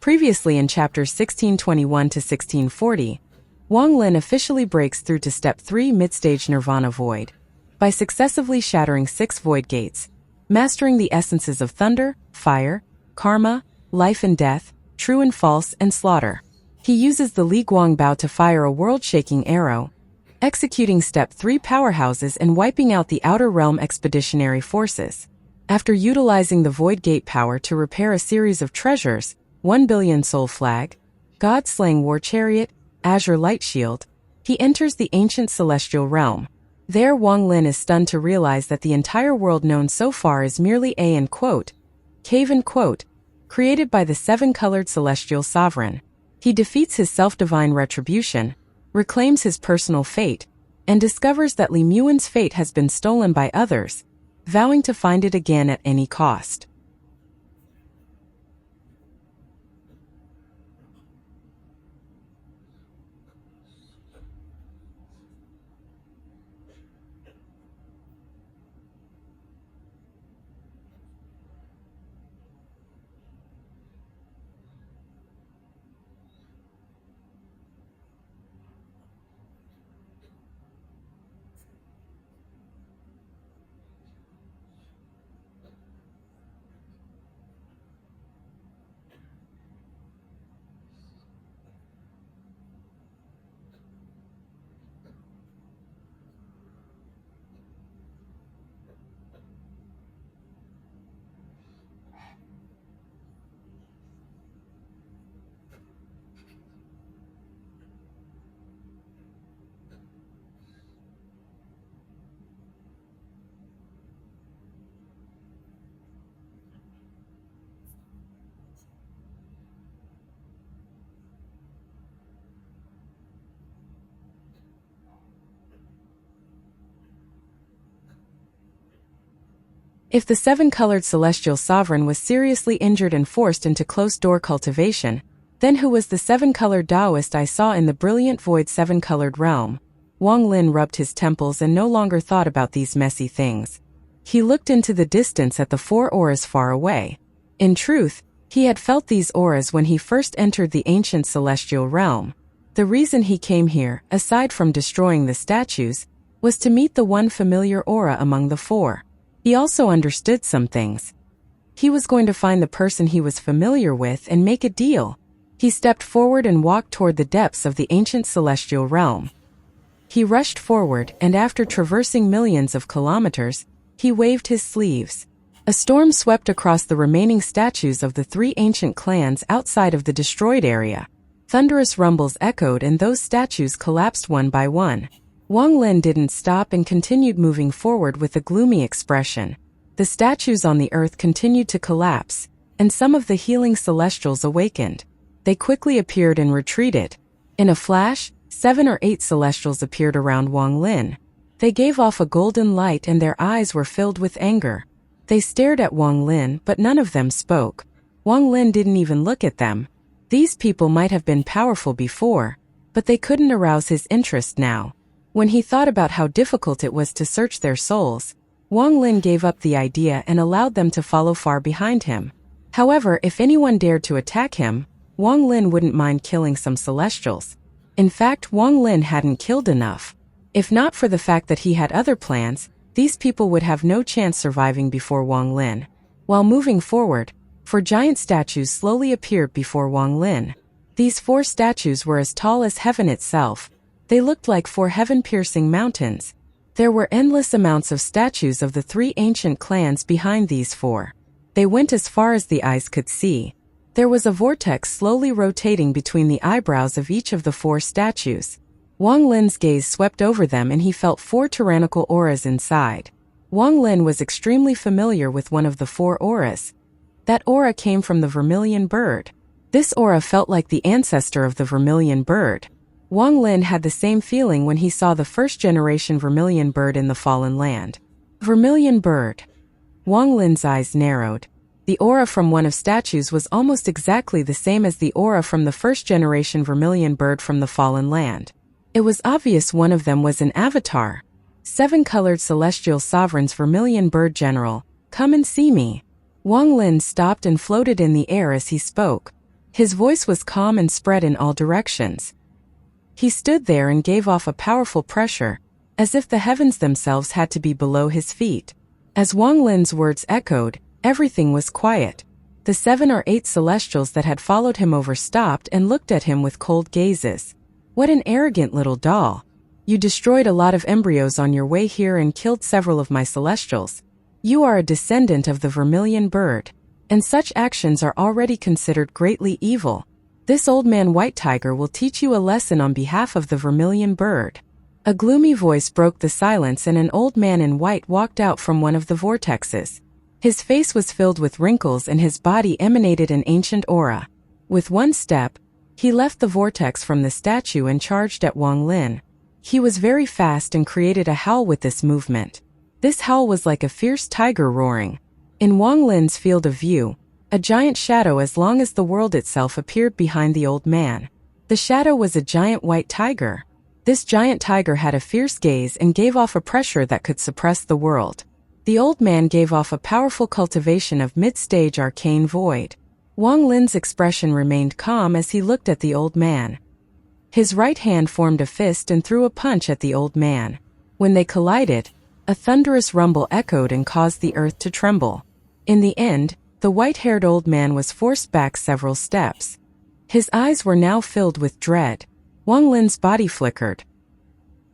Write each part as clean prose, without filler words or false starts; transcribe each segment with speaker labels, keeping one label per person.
Speaker 1: Previously in chapters 1621 to 1640, Wang Lin officially breaks through to Step 3 Mid-Stage Nirvana Void by successively shattering 6 void gates, mastering the essences of thunder, fire, karma, life and death, true and false, and slaughter. He uses the Li Guang Bao to fire a world-shaking arrow, executing Step 3 powerhouses and wiping out the Outer Realm expeditionary forces. After utilizing the Void Gate power to repair a series of treasures, 1 billion soul flag, God-slaying war chariot, azure light shield, he enters the ancient celestial realm. There Wang Lin is stunned to realize that the entire world known so far is merely a cave created by the 7-colored celestial sovereign. He defeats his self-divine retribution, reclaims his personal fate, and discovers that Li Muan's fate has been stolen by others, vowing to find it again at any cost. If the 7-colored celestial sovereign was seriously injured and forced into closed-door cultivation, then who was the 7-colored Taoist I saw in the brilliant void 7-colored realm? Wang Lin rubbed his temples and no longer thought about these messy things. He looked into the distance at the 4 auras far away. In truth, he had felt these auras when he first entered the ancient celestial realm. The reason he came here, aside from destroying the statues, was to meet the one familiar aura among the 4. He also understood some things. He was going to find the person he was familiar with and make a deal. He stepped forward and walked toward the depths of the ancient celestial realm. He rushed forward, and after traversing millions of kilometers, he waved his sleeves. A storm swept across the remaining statues of the 3 ancient clans outside of the destroyed area. Thunderous rumbles echoed and those statues collapsed one by one. Wang Lin didn't stop and continued moving forward with a gloomy expression. The statues on the earth continued to collapse, and some of the healing celestials awakened. They quickly appeared and retreated. In a flash, 7 or 8 celestials appeared around Wang Lin. They gave off a golden light and their eyes were filled with anger. They stared at Wang Lin, but none of them spoke. Wang Lin didn't even look at them. These people might have been powerful before, but they couldn't arouse his interest now. When he thought about how difficult it was to search their souls, Wang Lin gave up the idea and allowed them to follow far behind him. However, if anyone dared to attack him, Wang Lin wouldn't mind killing some celestials. In fact, Wang Lin hadn't killed enough. If not for the fact that he had other plans, these people would have no chance surviving before Wang Lin. While moving forward, 4 giant statues slowly appeared before Wang Lin. These 4 statues were as tall as heaven itself. They looked like 4 heaven-piercing mountains. There were endless amounts of statues of the 3 ancient clans behind these 4. They went as far as the eyes could see. There was a vortex slowly rotating between the eyebrows of each of the 4 statues. Wang Lin's gaze swept over them and he felt 4 tyrannical auras inside. Wang Lin was extremely familiar with one of the 4 auras. That aura came from the vermilion bird. This aura felt like the ancestor of the vermilion bird. Wang Lin had the same feeling when he saw the first-generation vermilion bird in the fallen land. Vermilion bird. Wang Lin's eyes narrowed. The aura from one of statues was almost exactly the same as the aura from the first-generation vermilion bird from the fallen land. It was obvious one of them was an avatar. 7-colored celestial sovereign's vermilion bird general, come and see me. Wang Lin stopped and floated in the air as he spoke. His voice was calm and spread in all directions. He stood there and gave off a powerful pressure, as if the heavens themselves had to be below his feet. As Wang Lin's words echoed, everything was quiet. The 7 or 8 celestials that had followed him over stopped and looked at him with cold gazes. What an arrogant little doll. You destroyed a lot of embryos on your way here and killed several of my celestials. You are a descendant of the vermilion bird, and such actions are already considered greatly evil. This old man White Tiger will teach you a lesson on behalf of the vermilion bird. A gloomy voice broke the silence and an old man in white walked out from one of the vortexes. His face was filled with wrinkles and his body emanated an ancient aura. With one step, he left the vortex from the statue and charged at Wang Lin. He was very fast and created a howl with this movement. This howl was like a fierce tiger roaring. In Wang Lin's field of view, a giant shadow as long as the world itself appeared behind the old man. The shadow was a giant white tiger. This giant tiger had a fierce gaze and gave off a pressure that could suppress the world. The old man gave off a powerful cultivation of mid-stage arcane void. Wang Lin's expression remained calm as he looked at the old man. His right hand formed a fist and threw a punch at the old man. When they collided, a thunderous rumble echoed and caused the earth to tremble. In the end, the white-haired old man was forced back several steps. His eyes were now filled with dread. Wang Lin's body flickered.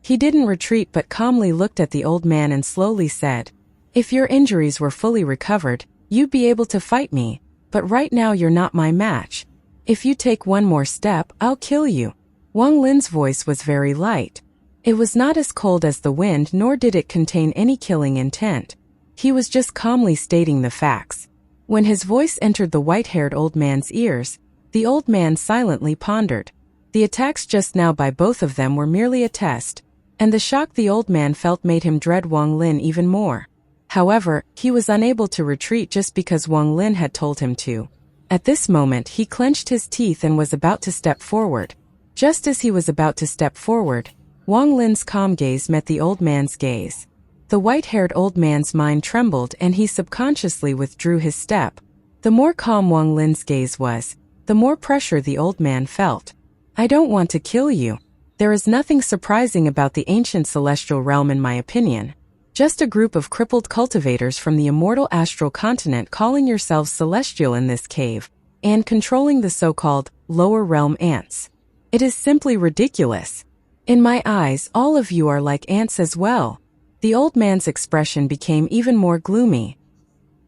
Speaker 1: He didn't retreat but calmly looked at the old man and slowly said, "If your injuries were fully recovered, you'd be able to fight me, but right now you're not my match. If you take one more step, I'll kill you." Wang Lin's voice was very light. It was not as cold as the wind nor did it contain any killing intent. He was just calmly stating the facts. When his voice entered the white-haired old man's ears, the old man silently pondered. The attacks just now by both of them were merely a test, and the shock the old man felt made him dread Wang Lin even more. However, he was unable to retreat just because Wang Lin had told him to. At this moment he clenched his teeth and was about to step forward. Just as he was about to step forward, Wang Lin's calm gaze met the old man's gaze. The white-haired old man's mind trembled and he subconsciously withdrew his step. The more calm Wang Lin's gaze was, the more pressure the old man felt. "I don't want to kill you. There is nothing surprising about the ancient celestial realm in my opinion. Just a group of crippled cultivators from the immortal astral continent calling yourselves celestial in this cave, and controlling the so-called lower realm ants. It is simply ridiculous. In my eyes, all of you are like ants as well." The old man's expression became even more gloomy.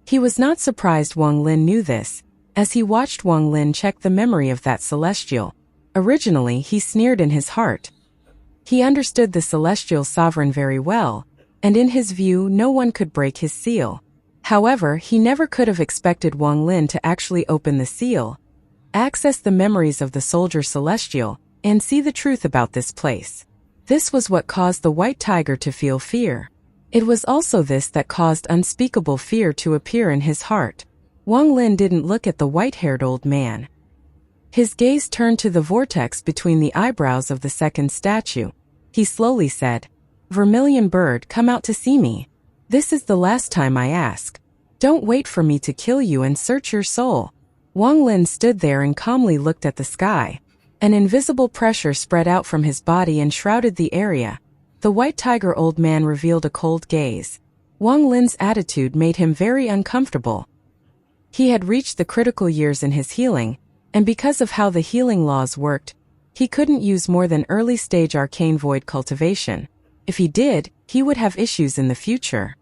Speaker 1: He was not surprised Wang Lin knew this, as he watched Wang Lin check the memory of that celestial. Originally, he sneered in his heart. He understood the celestial sovereign very well, and in his view no one could break his seal. However, he never could have expected Wang Lin to actually open the seal, access the memories of the soldier celestial, and see the truth about this place. This was what caused the white tiger to feel fear. It was also this that caused unspeakable fear to appear in his heart. Wang Lin didn't look at the white-haired old man. His gaze turned to the vortex between the eyebrows of the second statue. He slowly said, "Vermilion bird, come out to see me. This is the last time I ask. Don't wait for me to kill you and search your soul." Wang Lin stood there and calmly looked at the sky. An invisible pressure spread out from his body and shrouded the area. The white tiger old man revealed a cold gaze. Wang Lin's attitude made him very uncomfortable. He had reached the critical years in his healing, and because of how the healing laws worked, he couldn't use more than early-stage arcane void cultivation. If he did, he would have issues in the future.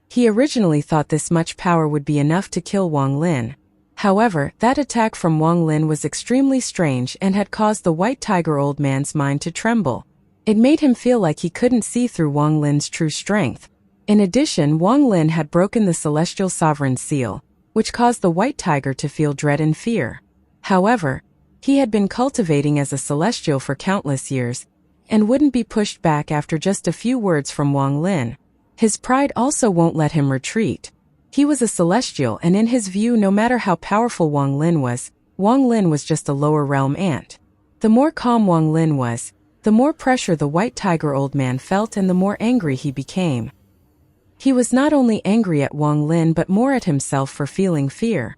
Speaker 1: He originally thought this much power would be enough to kill Wang Lin. However, that attack from Wang Lin was extremely strange and had caused the white tiger old man's mind to tremble. It made him feel like he couldn't see through Wang Lin's true strength. In addition, Wang Lin had broken the celestial sovereign's seal, which caused the white tiger to feel dread and fear. However, he had been cultivating as a celestial for countless years, and wouldn't be pushed back after just a few words from Wang Lin. His pride also won't let him retreat. He was a celestial and in his view no matter how powerful Wang Lin was just a lower realm ant. The more calm Wang Lin was, the more pressure the white tiger old man felt and the more angry he became. He was not only angry at Wang Lin but more at himself for feeling fear.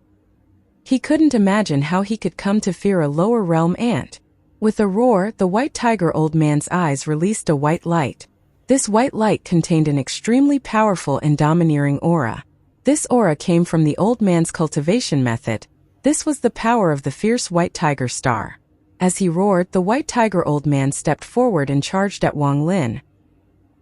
Speaker 1: He couldn't imagine how he could come to fear a lower realm ant. With a roar, the white tiger old man's eyes released a white light. This white light contained an extremely powerful and domineering aura. This aura came from the old man's cultivation method. This was the power of the fierce white tiger star. As he roared, the white tiger old man stepped forward and charged at Wang Lin.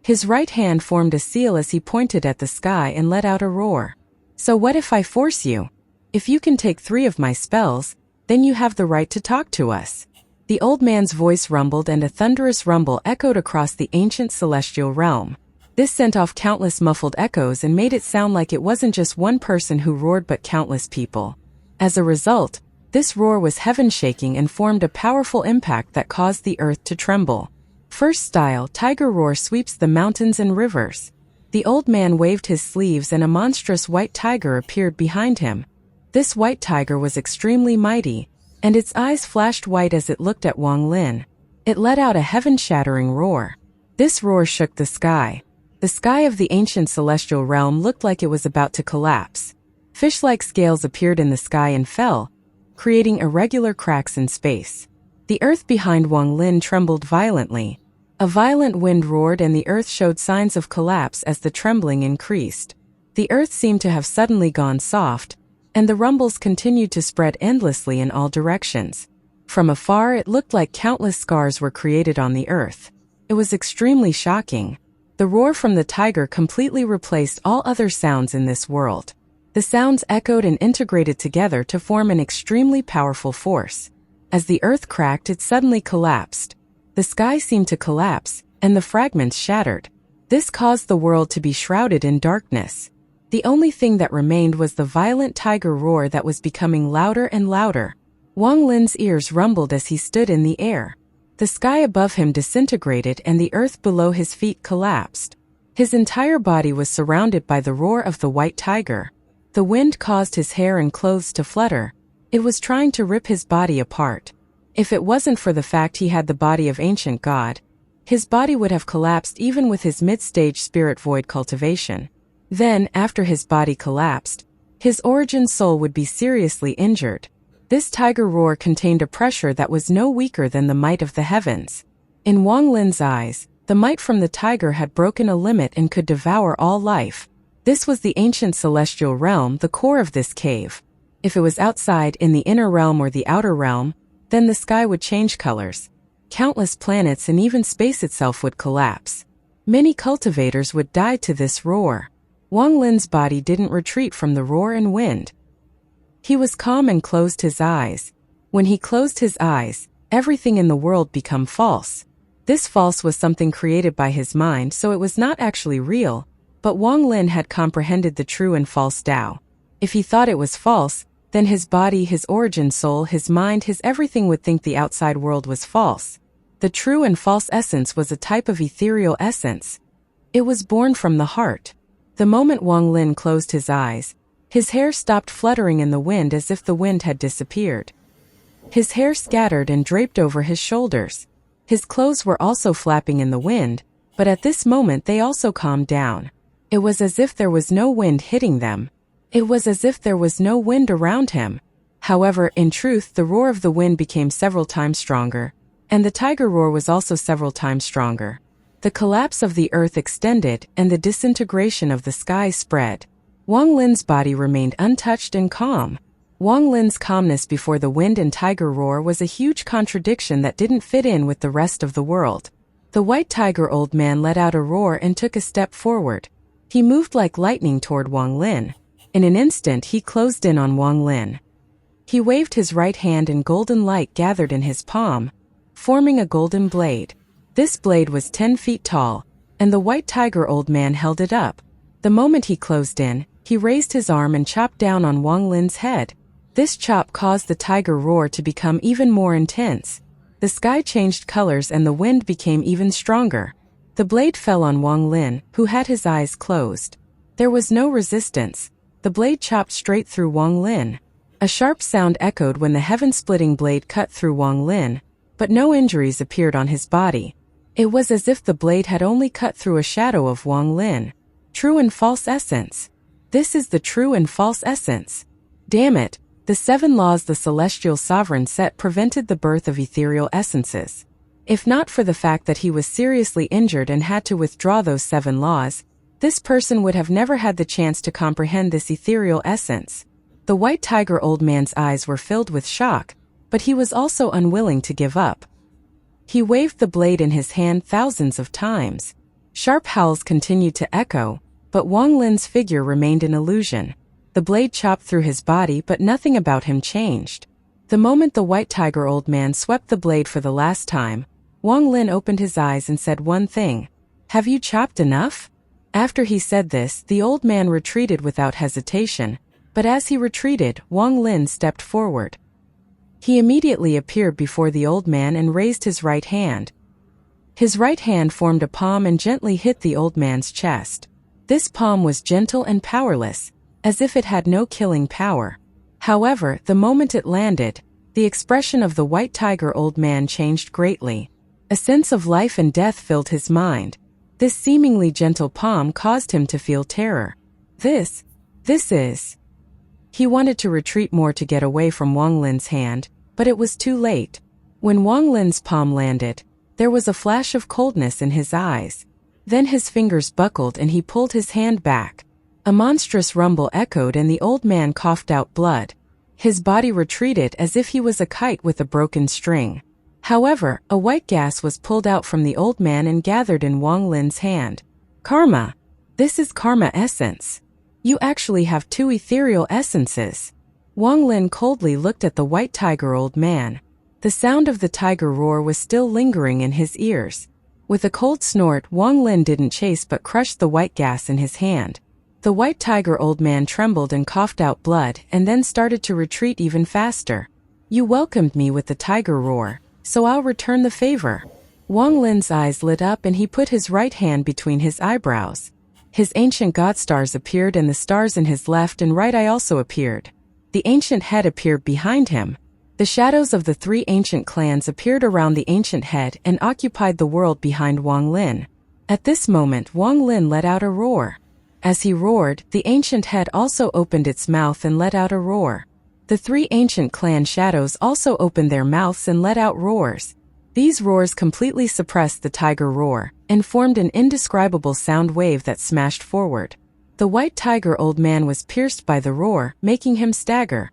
Speaker 1: His right hand formed a seal as he pointed at the sky and let out a roar. So what if I force you? If you can take 3 of my spells, then you have the right to talk to us. The old man's voice rumbled and a thunderous rumble echoed across the ancient celestial realm. This sent off countless muffled echoes and made it sound like it wasn't just one person who roared but countless people. As a result, this roar was heaven-shaking and formed a powerful impact that caused the earth to tremble. First style, tiger roar sweeps the mountains and rivers. The old man waved his sleeves and a monstrous white tiger appeared behind him. This white tiger was extremely mighty, and its eyes flashed white as it looked at Wang Lin. It let out a heaven-shattering roar. This roar shook the sky. The sky of the ancient celestial realm looked like it was about to collapse. Fish-like scales appeared in the sky and fell, creating irregular cracks in space. The earth behind Wang Lin trembled violently. A violent wind roared and the earth showed signs of collapse as the trembling increased. The earth seemed to have suddenly gone soft, and the rumbles continued to spread endlessly in all directions. From afar it looked like countless scars were created on the earth. It was extremely shocking. The roar from the tiger completely replaced all other sounds in this world. The sounds echoed and integrated together to form an extremely powerful force. As the earth cracked, it suddenly collapsed. The sky seemed to collapse, and the fragments shattered. This caused the world to be shrouded in darkness. The only thing that remained was the violent tiger roar that was becoming louder and louder. Wang Lin's ears rumbled as he stood in the air. The sky above him disintegrated and the earth below his feet collapsed. His entire body was surrounded by the roar of the white tiger. The wind caused his hair and clothes to flutter. It was trying to rip his body apart. If it wasn't for the fact he had the body of ancient god, his body would have collapsed even with his mid-stage spirit void cultivation. Then, after his body collapsed, his origin soul would be seriously injured. This tiger roar contained a pressure that was no weaker than the might of the heavens. In Wang Lin's eyes, the might from the tiger had broken a limit and could devour all life. This was the ancient celestial realm, the core of this cave. If it was outside in the inner realm or the outer realm, then the sky would change colors. Countless planets and even space itself would collapse. Many cultivators would die to this roar. Wang Lin's body didn't retreat from the roar and wind. He was calm and closed his eyes. When he closed his eyes, everything in the world became false. This false was something created by his mind, so it was not actually real, but Wang Lin had comprehended the true and false Tao. If he thought it was false, then his body, his origin soul, his mind, his everything would think the outside world was false. The true and false essence was a type of ethereal essence. It was born from the heart. The moment Wang Lin closed his eyes, his hair stopped fluttering in the wind as if the wind had disappeared. His hair scattered and draped over his shoulders. His clothes were also flapping in the wind, but at this moment they also calmed down. It was as if there was no wind hitting them. It was as if there was no wind around him. However, in truth, the roar of the wind became several times stronger, and the tiger roar was also several times stronger. The collapse of the earth extended, and the disintegration of the sky spread. Wang Lin's body remained untouched and calm. Wang Lin's calmness before the wind and tiger roar was a huge contradiction that didn't fit in with the rest of the world. The white tiger old man let out a roar and took a step forward. He moved like lightning toward Wang Lin. In an instant he closed in on Wang Lin. He waved his right hand and golden light gathered in his palm, forming a golden blade. This blade was 10 feet tall, and the white tiger old man held it up. The moment he closed in, he raised his arm and chopped down on Wang Lin's head. This chop caused the tiger roar to become even more intense. The sky changed colors and the wind became even stronger. The blade fell on Wang Lin, who had his eyes closed. There was no resistance. The blade chopped straight through Wang Lin. A sharp sound echoed when the heaven-splitting blade cut through Wang Lin, but no injuries appeared on his body. It was as if the blade had only cut through a shadow of Wang Lin. True and false essence. This is the true and false essence. Damn it, The 7 laws the celestial sovereign set prevented the birth of ethereal essences. If not for the fact that he was seriously injured and had to withdraw those 7 laws, this person would have never had the chance to comprehend this ethereal essence. The white tiger old man's eyes were filled with shock, but he was also unwilling to give up. He waved the blade in his hand thousands of times. Sharp howls continued to echo, but Wang Lin's figure remained an illusion. The blade chopped through his body, but nothing about him changed. The moment the white tiger old man swept the blade for the last time, Wang Lin opened his eyes and said one thing: "Have you chopped enough?" After he said this, the old man retreated without hesitation, but as he retreated, Wang Lin stepped forward. He immediately appeared before the old man and raised his right hand. His right hand formed a palm and gently hit the old man's chest. This palm was gentle and powerless, as if it had no killing power. However, the moment it landed, the expression of the white tiger old man changed greatly. A sense of life and death filled his mind. This seemingly gentle palm caused him to feel terror. This is... He wanted to retreat more to get away from Wang Lin's hand, but it was too late. When Wang Lin's palm landed, there was a flash of coldness in his eyes. Then his fingers buckled and he pulled his hand back. A monstrous rumble echoed and the old man coughed out blood. His body retreated as if he was a kite with a broken string. However, a white gas was pulled out from the old man and gathered in Wang Lin's hand. "Karma. This is karma essence. You actually have 2 ethereal essences." Wang Lin coldly looked at the white tiger old man. The sound of the tiger roar was still lingering in his ears. With a cold snort, Wang Lin didn't chase but crushed the white gas in his hand. The white tiger old man trembled and coughed out blood and then started to retreat even faster. "You welcomed me with the tiger roar, so I'll return the favor." Wang Lin's eyes lit up and he put his right hand between his eyebrows. His ancient god stars appeared and the stars in his left and right eye also appeared. The ancient head appeared behind him. The shadows of the 3 ancient clans appeared around the ancient head and occupied the world behind Wang Lin. At this moment, Wang Lin let out a roar. As he roared, the ancient head also opened its mouth and let out a roar. The 3 ancient clan shadows also opened their mouths and let out roars. These roars completely suppressed the tiger roar and formed an indescribable sound wave that smashed forward. The white tiger old man was pierced by the roar, making him stagger.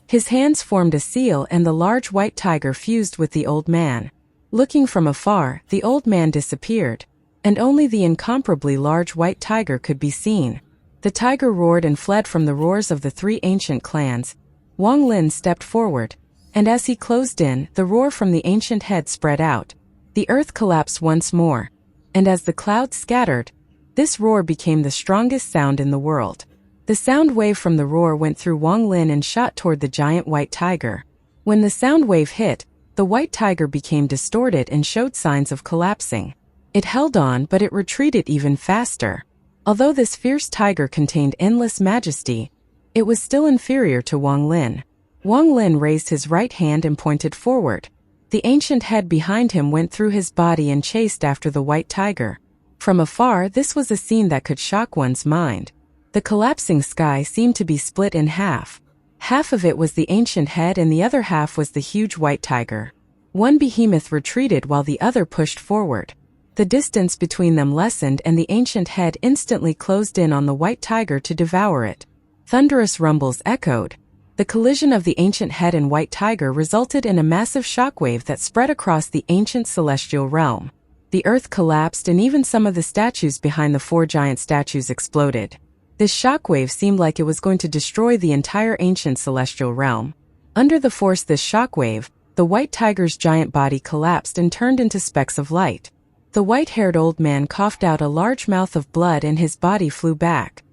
Speaker 1: His hands formed a seal and the large white tiger fused with the old man. Looking from afar, the old man disappeared, and only the incomparably large white tiger could be seen. The tiger roared and fled from the roars of the 3 ancient clans. Wang Lin stepped forward, and as he closed in, the roar from the ancient head spread out. The earth collapsed once more, and as the clouds scattered, this roar became the strongest sound in the world. The sound wave from the roar went through Wang Lin and shot toward the giant white tiger. When the sound wave hit, the white tiger became distorted and showed signs of collapsing. It held on, but it retreated even faster. Although this fierce tiger contained endless majesty, it was still inferior to Wang Lin. Wang Lin raised his right hand and pointed forward. The ancient head behind him went through his body and chased after the white tiger. From afar, this was a scene that could shock one's mind. The collapsing sky seemed to be split in half. Half of it was the ancient head and the other half was the huge white tiger. One behemoth retreated while the other pushed forward. The distance between them lessened and the ancient head instantly closed in on the white tiger to devour it. Thunderous rumbles echoed. The collision of the ancient head and white tiger resulted in a massive shockwave that spread across the ancient celestial realm. The earth collapsed and even some of the statues behind the 4 giant statues exploded. This shockwave seemed like it was going to destroy the entire ancient celestial realm. Under the force of this shockwave, the white tiger's giant body collapsed and turned into specks of light. The white-haired old man coughed out a large mouth of blood and his body flew back.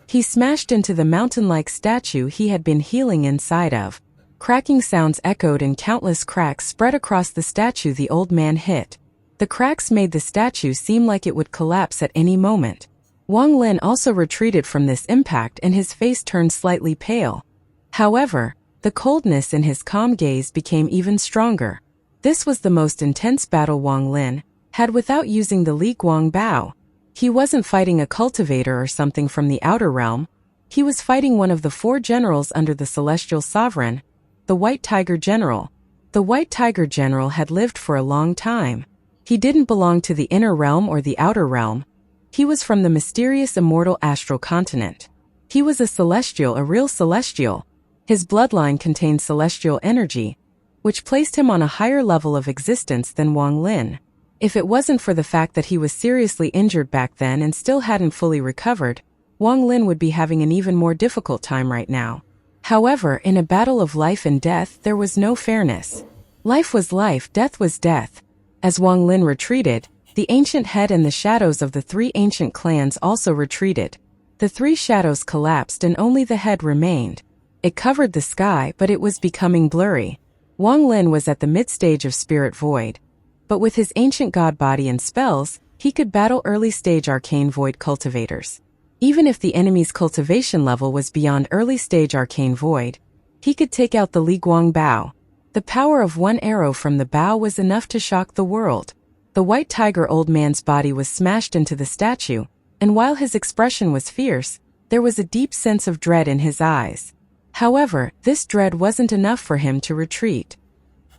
Speaker 1: He smashed into the mountain-like statue he had been healing inside of. Cracking sounds echoed and countless cracks spread across the statue the old man hit. The cracks made the statue seem like it would collapse at any moment. Wang Lin also retreated from this impact and his face turned slightly pale. However, the coldness in his calm gaze became even stronger. This was the most intense battle Wang Lin had without using the Li Guang Bao. He wasn't fighting a cultivator or something from the outer realm. He was fighting one of the 4 generals under the Celestial Sovereign, the White Tiger General. The White Tiger General had lived for a long time. He didn't belong to the inner realm or the outer realm. He was from the mysterious immortal astral continent. He was a celestial, a real celestial. His bloodline contained celestial energy, which placed him on a higher level of existence than Wang Lin. If it wasn't for the fact that he was seriously injured back then and still hadn't fully recovered, Wang Lin would be having an even more difficult time right now. However, in a battle of life and death, there was no fairness. Life was life, death was death. As Wang Lin retreated, the ancient head and the shadows of the 3 ancient clans also retreated. The 3 shadows collapsed and only the head remained. It covered the sky, but it was becoming blurry. Wang Lin was at the mid-stage of spirit void. But with his ancient god body and spells, he could battle early-stage arcane void cultivators. Even if the enemy's cultivation level was beyond early-stage arcane void, he could take out the Li Guang Bao. The power of 1 arrow from the bow was enough to shock the world. The White Tiger old man's body was smashed into the statue, and while his expression was fierce, there was a deep sense of dread in his eyes. However, this dread wasn't enough for him to retreat.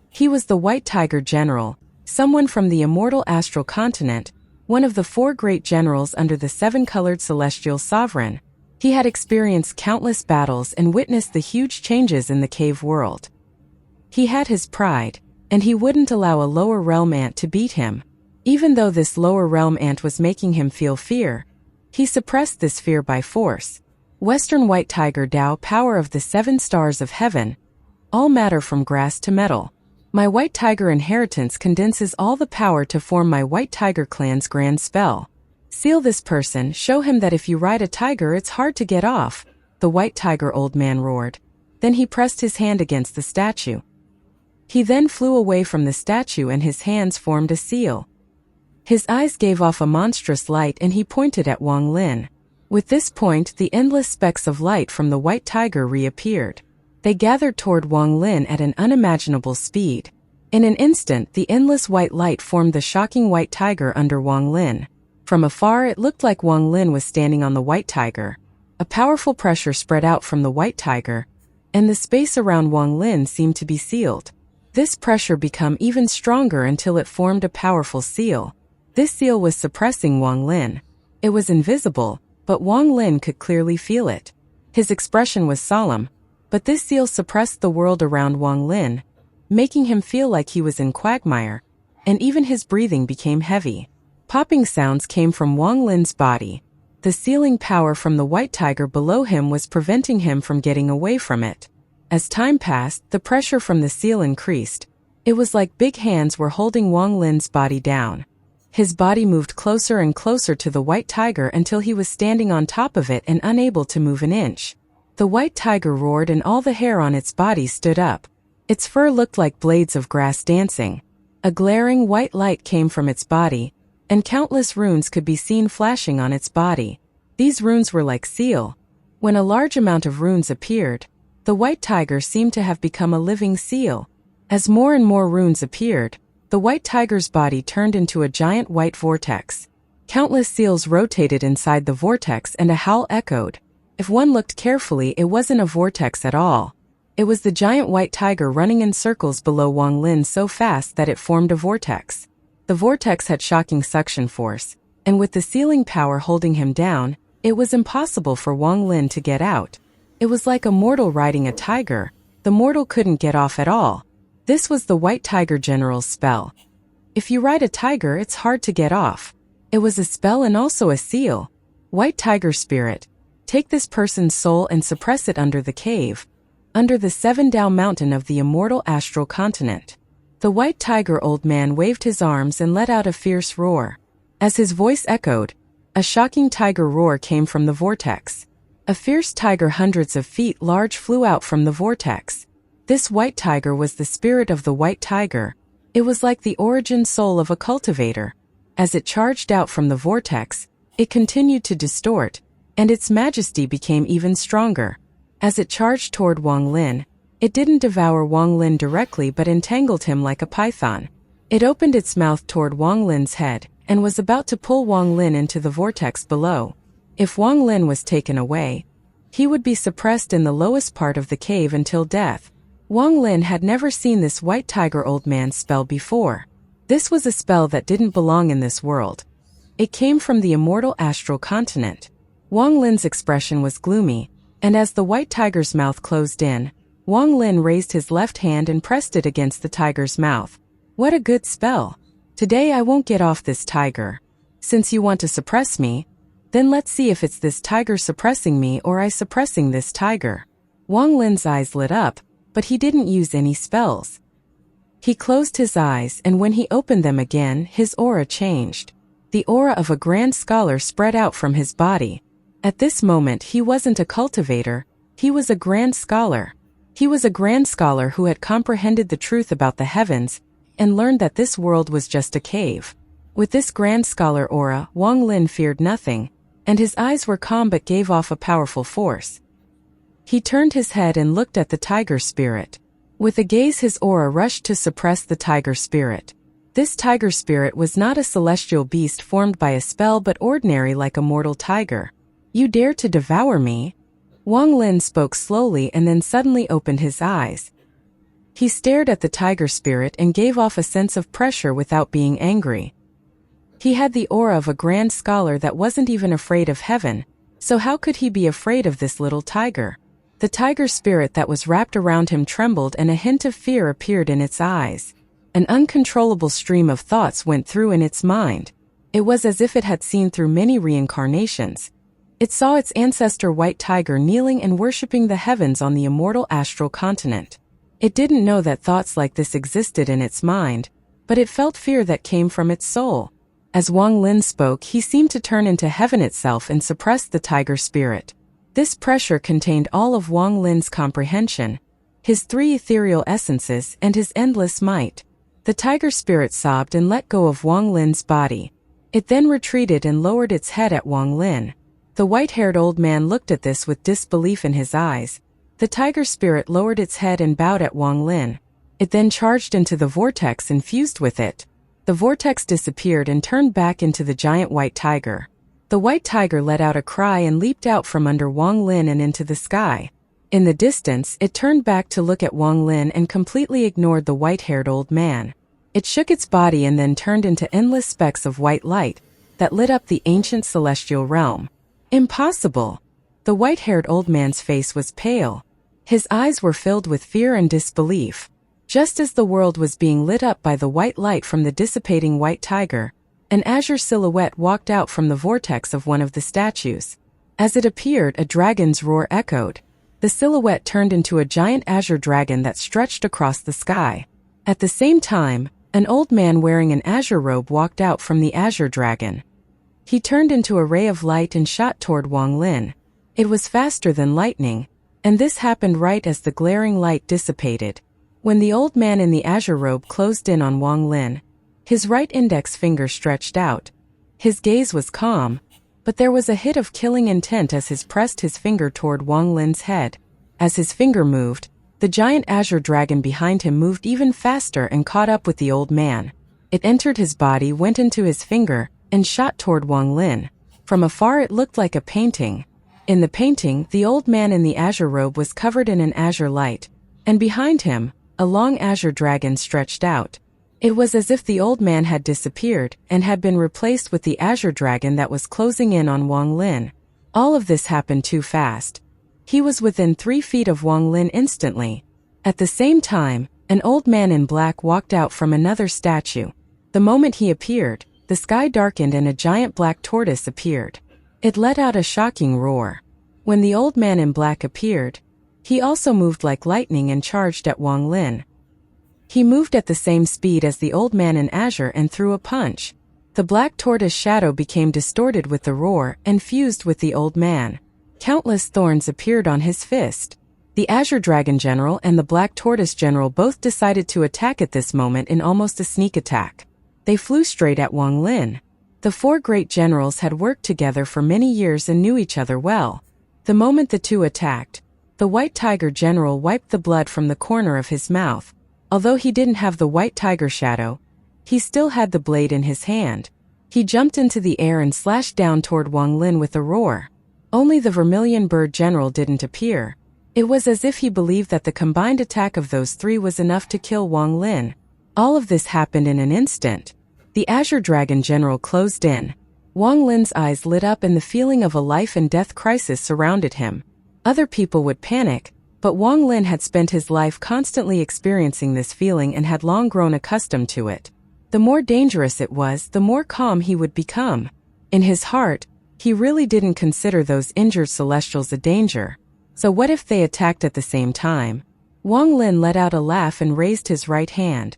Speaker 1: He was the White Tiger General, someone from the immortal astral continent, one of the 4 great generals under the 7-colored celestial sovereign. He had experienced countless battles and witnessed the huge changes in the cave world. He had his pride, and he wouldn't allow a lower realm ant to beat him. Even though this lower realm ant was making him feel fear, he suppressed this fear by force. Western White Tiger Tao, power of the 7 stars of heaven. All matter from grass to metal. My White Tiger inheritance condenses all the power to form my White Tiger clan's grand spell. Seal this person, show him that if you ride a tiger it's hard to get off, the White Tiger old man roared. Then he pressed his hand against the statue. He then flew away from the statue and his hands formed a seal. His eyes gave off a monstrous light and he pointed at Wang Lin. With this point, the endless specks of light from the White Tiger reappeared. They gathered toward Wang Lin at an unimaginable speed. In an instant, the endless white light formed the shocking White Tiger under Wang Lin. From afar, it looked like Wang Lin was standing on the White Tiger. A powerful pressure spread out from the White Tiger, and the space around Wang Lin seemed to be sealed. This pressure became even stronger until it formed a powerful seal. This seal was suppressing Wang Lin. It was invisible, but Wang Lin could clearly feel it. His expression was solemn, but this seal suppressed the world around Wang Lin, making him feel like he was in quagmire, and even his breathing became heavy. Popping sounds came from Wang Lin's body. The sealing power from the White Tiger below him was preventing him from getting away from it. As time passed, the pressure from the seal increased. It was like big hands were holding Wang Lin's body down. His body moved closer and closer to the White Tiger until he was standing on top of it and unable to move an inch. The White Tiger roared and all the hair on its body stood up. Its fur looked like blades of grass dancing. A glaring white light came from its body, and countless runes could be seen flashing on its body. These runes were like seal. When a large amount of runes appeared, the White Tiger seemed to have become a living seal. As more and more runes appeared, the White Tiger's body turned into a giant white vortex. Countless seals rotated inside the vortex and a howl echoed. If one looked carefully, it wasn't a vortex at all. It was the giant White Tiger running in circles below Wang Lin so fast that it formed a vortex. The vortex had shocking suction force, and with the sealing power holding him down, it was impossible for Wang Lin to get out. It was like a mortal riding a tiger. The mortal couldn't get off at all. This was the White Tiger General's spell. If you ride a tiger, it's hard to get off. It was a spell and also a seal. White Tiger Spirit. Take this person's soul and suppress it under the cave, under the 7 Dao mountain of the immortal astral continent. The White Tiger old man waved his arms and let out a fierce roar. As his voice echoed, a shocking tiger roar came from the vortex. A fierce tiger hundreds of feet large flew out from the vortex. This White Tiger was the spirit of the White Tiger. It was like the origin soul of a cultivator. As it charged out from the vortex, it continued to distort, and its majesty became even stronger. As it charged toward Wang Lin, it didn't devour Wang Lin directly but entangled him like a python. It opened its mouth toward Wang Lin's head, and was about to pull Wang Lin into the vortex below. If Wang Lin was taken away, He would be suppressed in the lowest part of the cave until death. Wang Lin had never seen this white tiger old man's spell before. This was a spell that didn't belong in this world. It came from the immortal astral continent. Wang Lin's expression was gloomy, and as the white tiger's mouth closed in, Wang Lin raised his left hand and pressed it against the tiger's mouth. What a good spell! Today I won't get off this tiger. Since you want to suppress me, then let's see if it's this tiger suppressing me or I suppressing this tiger. Wang Lin's eyes lit up, but he didn't use any spells. He closed his eyes, and when he opened them again, his aura changed. The aura of a grand scholar spread out from his body. At this moment he wasn't a cultivator, he was a grand scholar. He was a grand scholar who had comprehended the truth about the heavens and learned that this world was just a cave. With this grand scholar aura, Wang Lin feared nothing, and his eyes were calm but gave off a powerful force. He turned his head and looked at the tiger spirit. With a gaze his aura rushed to suppress the tiger spirit. This tiger spirit was not a celestial beast formed by a spell but ordinary like a mortal tiger. You dare to devour me? Wang Lin spoke slowly and then suddenly opened his eyes. He stared at the tiger spirit and gave off a sense of pressure without being angry. He had the aura of a grand scholar that wasn't even afraid of heaven, so how could he be afraid of this little tiger? The tiger spirit that was wrapped around him trembled and a hint of fear appeared in its eyes. An uncontrollable stream of thoughts went through in its mind. It was as if it had seen through many reincarnations. It saw its ancestor white tiger kneeling and worshipping the heavens on the immortal astral continent. It didn't know that thoughts like this existed in its mind, but it felt fear that came from its soul. As Wang Lin spoke, he seemed to turn into heaven itself and suppress the tiger spirit. This pressure contained all of Wang Lin's comprehension, his three ethereal essences, and his endless might. The tiger spirit sobbed and let go of Wang Lin's body. It then retreated and lowered its head at Wang Lin. The white-haired old man looked at this with disbelief in his eyes. The tiger spirit lowered its head and bowed at Wang Lin. It then charged into the vortex and fused with it. The vortex disappeared and turned back into the giant white tiger. The white tiger let out a cry and leaped out from under Wang Lin and into the sky. In the distance, it turned back to look at Wang Lin and completely ignored the white-haired old man. It shook its body and then turned into endless specks of white light that lit up the ancient celestial realm. Impossible! The white-haired old man's face was pale. His eyes were filled with fear and disbelief. Just as the world was being lit up by the white light from the dissipating white tiger, an azure silhouette walked out from the vortex of one of the statues. As it appeared, a dragon's roar echoed. The silhouette turned into a giant azure dragon that stretched across the sky. At the same time, an old man wearing an azure robe walked out from the azure dragon. He turned into a ray of light and shot toward Wang Lin. It was faster than lightning, and this happened right as the glaring light dissipated. When the old man in the azure robe closed in on Wang Lin, his right index finger stretched out. His gaze was calm, but there was a hit of killing intent as he pressed his finger toward Wang Lin's head. As his finger moved, the giant azure dragon behind him moved even faster and caught up with the old man. It entered his body, went into his finger, and shot toward Wang Lin. From afar it looked like a painting. In the painting, the old man in the azure robe was covered in an azure light, and behind him, a long azure dragon stretched out. It was as if the old man had disappeared and had been replaced with the azure dragon that was closing in on Wang Lin. All of this happened too fast. He was within 3 feet of Wang Lin instantly. At the same time, an old man in black walked out from another statue. The moment he appeared, the sky darkened and a giant black tortoise appeared. It let out a shocking roar. When the old man in black appeared, he also moved like lightning and charged at Wang Lin. He moved at the same speed as the old man in azure and threw a punch. The black tortoise shadow became distorted with the roar and fused with the old man. Countless thorns appeared on his fist. The azure dragon general and the black tortoise general both decided to attack at this moment in almost a sneak attack. They flew straight at Wang Lin. The 4 great generals had worked together for many years and knew each other well. The moment the two attacked, the white tiger general wiped the blood from the corner of his mouth. Although he didn't have the white tiger shadow, he still had the blade in his hand. He jumped into the air and slashed down toward Wang Lin with a roar. Only the vermilion bird general didn't appear. It was as if he believed that the combined attack of those three was enough to kill Wang Lin. All of this happened in an instant. The azure dragon general closed in. Wang Lin's eyes lit up and the feeling of a life and death crisis surrounded him. Other people would panic, but Wang Lin had spent his life constantly experiencing this feeling and had long grown accustomed to it. The more dangerous it was, the more calm he would become. In his heart, he really didn't consider those injured celestials a danger. So what if they attacked at the same time? Wang Lin let out a laugh and raised his right hand.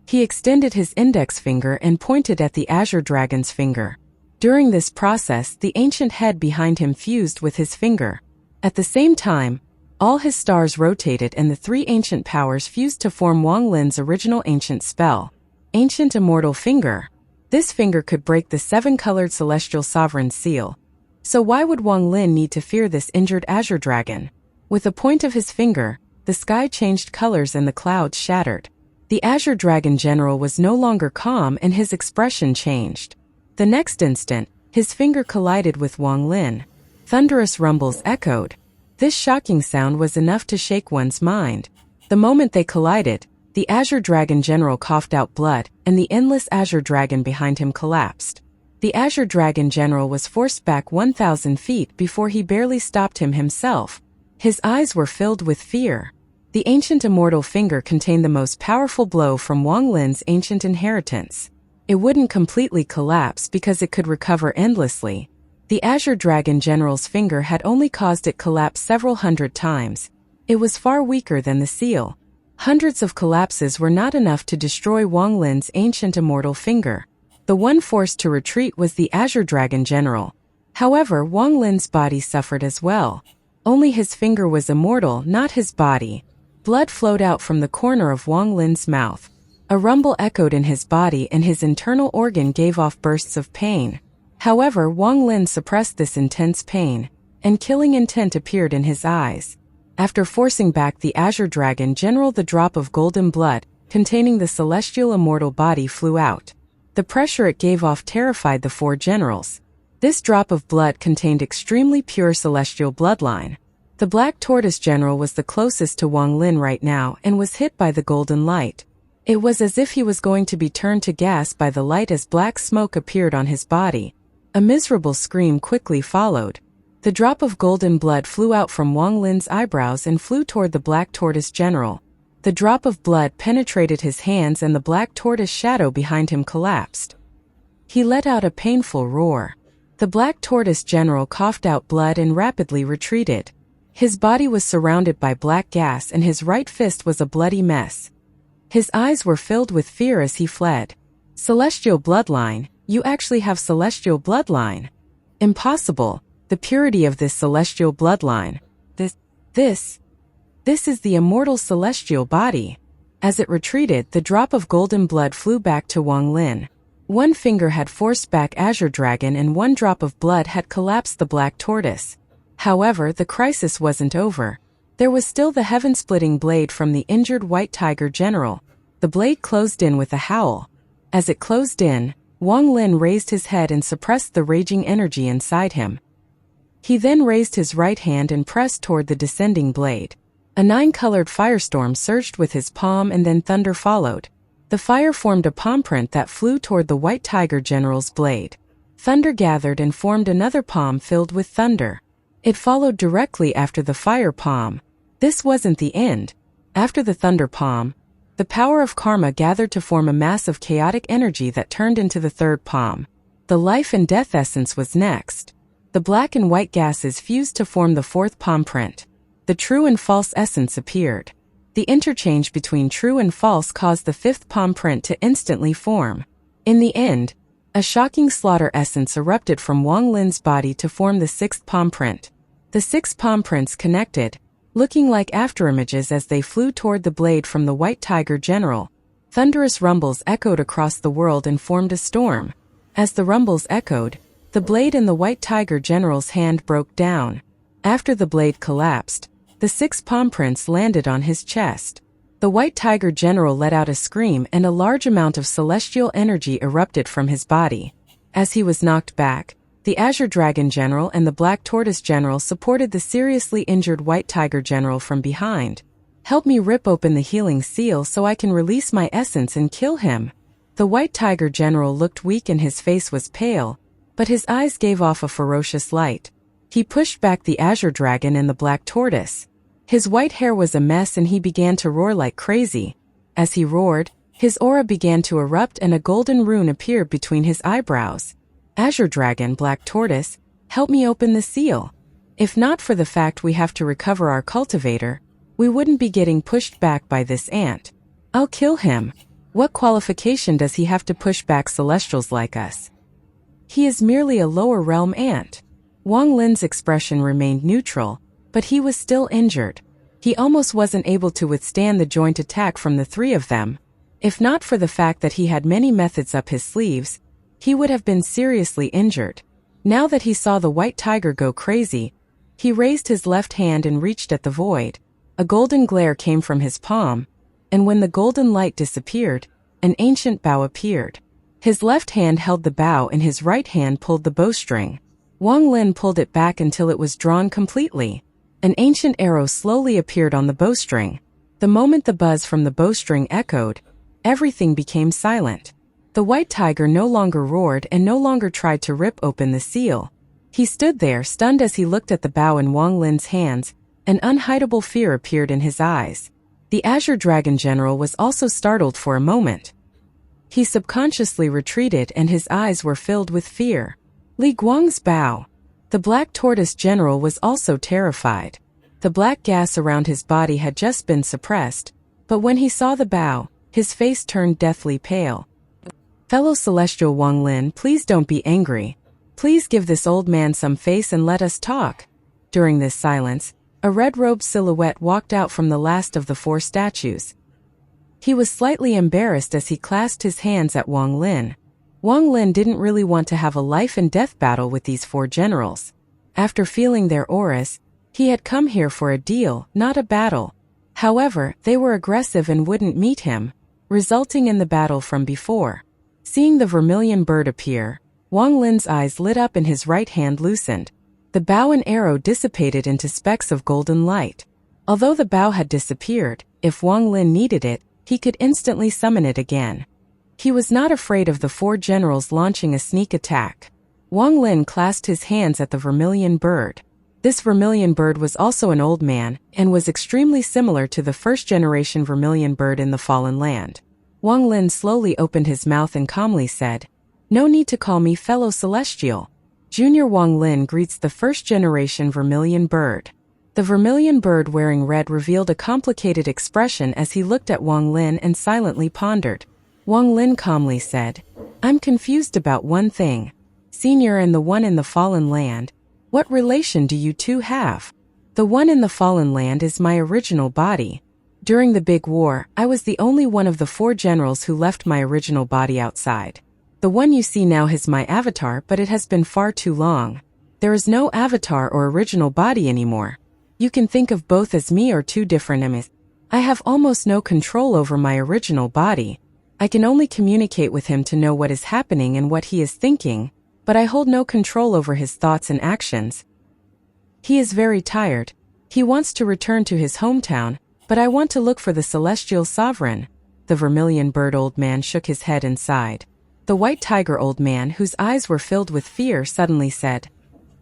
Speaker 1: He extended his index finger and pointed at the azure dragon's finger. During this process, the ancient head behind him fused with his finger. At the same time, all his stars rotated and the three ancient powers fused to form Wang Lin's original ancient spell. Ancient Immortal Finger. This finger could break the seven-colored celestial sovereign's seal. So why would Wang Lin need to fear this injured azure dragon? With a point of his finger, the sky changed colors and the clouds shattered. The azure dragon general was no longer calm and his expression changed. The next instant, his finger collided with Wang Lin. Thunderous rumbles echoed. This shocking sound was enough to shake one's mind. The moment they collided, the azure dragon general coughed out blood, and the endless azure dragon behind him collapsed. The azure dragon general was forced back 1,000 feet before he barely stopped himself. His eyes were filled with fear. The ancient immortal finger contained the most powerful blow from Wang Lin's ancient inheritance. It wouldn't completely collapse because it could recover endlessly. The azure dragon general's finger had only caused it collapse several hundred times. It was far weaker than the seal. Hundreds of collapses were not enough to destroy Wang Lin's ancient immortal finger. The one forced to retreat was the azure dragon general. However, Wang Lin's body suffered as well. Only his finger was immortal, not his body. Blood flowed out from the corner of Wang Lin's mouth. A rumble echoed in his body and his internal organ gave off bursts of pain. However, Wang Lin suppressed this intense pain, and killing intent appeared in his eyes. After forcing back the azure dragon general, the drop of golden blood, containing the celestial immortal body, flew out. The pressure it gave off terrified the four generals. This drop of blood contained extremely pure celestial bloodline. The black tortoise general was the closest to Wang Lin right now and was hit by the golden light. It was as if he was going to be turned to gas by the light as black smoke appeared on his body. A miserable scream quickly followed. The drop of golden blood flew out from Wang Lin's eyebrows and flew toward the black tortoise general. The drop of blood penetrated his hands and the black tortoise shadow behind him collapsed. He let out a painful roar. The black tortoise general coughed out blood and rapidly retreated. His body was surrounded by black gas and his right fist was a bloody mess. His eyes were filled with fear as he fled. Celestial bloodline? You actually have celestial bloodline? Impossible. The purity of this celestial bloodline. This is the immortal celestial body. As it retreated, the drop of golden blood flew back to Wang Lin. One finger had forced back azure dragon and one drop of blood had collapsed the black tortoise. However, the crisis wasn't over. There was still the heaven-splitting blade from the injured white tiger general. The blade closed in with a howl. As it closed in, Wang Lin raised his head and suppressed the raging energy inside him. He then raised his right hand and pressed toward the descending blade. A 9-colored firestorm surged with his palm and then thunder followed. The fire formed a palm print that flew toward the white tiger general's blade. Thunder gathered and formed another palm filled with thunder. It followed directly after the fire palm. This wasn't the end. After the thunder palm, the power of karma gathered to form a mass of chaotic energy that turned into the third palm. The life and death essence was next. The black and white gases fused to form the fourth palm print. The true and false essence appeared. The interchange between true and false caused the fifth palm print to instantly form. In the end, a shocking slaughter essence erupted from Wang Lin's body to form the sixth palm print. The six palm prints connected, looking like afterimages as they flew toward the blade from the white tiger general. Thunderous rumbles echoed across the world and formed a storm. As the rumbles echoed, the blade in the white tiger general's hand broke down. After the blade collapsed, the six palm prints landed on his chest. The white tiger general let out a scream and a large amount of celestial energy erupted from his body. As he was knocked back, The Azure Dragon General and the Black Tortoise General supported the seriously injured White Tiger General from behind. Help me rip open the healing seal so I can release my essence and kill him. The White Tiger General looked weak and his face was pale, but his eyes gave off a ferocious light. He pushed back the Azure Dragon and the Black Tortoise. His white hair was a mess and he began to roar like crazy. As he roared, his aura began to erupt and a golden rune appeared between his eyebrows. Azure Dragon, Black Tortoise, help me open the seal. If not for the fact we have to recover our cultivator, we wouldn't be getting pushed back by this ant. I'll kill him. What qualification does he have to push back celestials like us? He is merely a lower realm ant. Wang Lin's expression remained neutral, but he was still injured. He almost wasn't able to withstand the joint attack from the three of them. If not for the fact that he had many methods up his sleeves, he would have been seriously injured. Now that he saw the White Tiger go crazy, he raised his left hand and reached at the void. A golden glare came from his palm, and when the golden light disappeared, an ancient bow appeared. His left hand held the bow and his right hand pulled the bowstring. Wang Lin pulled it back until it was drawn completely. An ancient arrow slowly appeared on the bowstring. The moment the buzz from the bowstring echoed, everything became silent. The White Tiger no longer roared and no longer tried to rip open the seal. He stood there stunned as he looked at the bow in Wang Lin's hands. An unhideable fear appeared in his eyes. The Azure Dragon General was also startled for a moment. He subconsciously retreated and his eyes were filled with fear. Li Guang's bow. The Black Tortoise General was also terrified. The black gas around his body had just been suppressed, but when he saw the bow, his face turned deathly pale. Fellow Celestial Wang Lin, please don't be angry. Please give this old man some face and let us talk. During this silence, a red-robed silhouette walked out from the last of the four statues. He was slightly embarrassed as he clasped his hands at Wang Lin. Wang Lin didn't really want to have a life-and-death battle with these four generals. After feeling their auras, he had come here for a deal, not a battle. However, they were aggressive and wouldn't meet him, resulting in the battle from before. Seeing the vermilion bird appear, Wang Lin's eyes lit up and his right hand loosened. The bow and arrow dissipated into specks of golden light. Although the bow had disappeared, if Wang Lin needed it, he could instantly summon it again. He was not afraid of the four generals launching a sneak attack. Wang Lin clasped his hands at the vermilion bird. This vermilion bird was also an old man, and was extremely similar to the first-generation vermilion bird in the Fallen Land. Wang Lin slowly opened his mouth and calmly said, "No need to call me fellow celestial." Junior Wang Lin greets the first-generation vermilion bird. The vermilion bird wearing red revealed a complicated expression as he looked at Wang Lin and silently pondered. Wang Lin calmly said, "I'm confused about one thing. Senior and the one in the Fallen Land, what relation do you two have? The one in the Fallen Land is my original body. During the Big War, I was the only one of the four generals who left my original body outside. The one you see now is my avatar, but it has been far too long. There is no avatar or original body anymore. You can think of both as me or two different emis. I have almost no control over my original body. I can only communicate with him to know what is happening and what he is thinking, but I hold no control over his thoughts and actions. He is very tired. He wants to return to his hometown, but I want to look for the celestial sovereign." The vermilion bird old man shook his head and sighed. The White Tiger old man, whose eyes were filled with fear, suddenly said,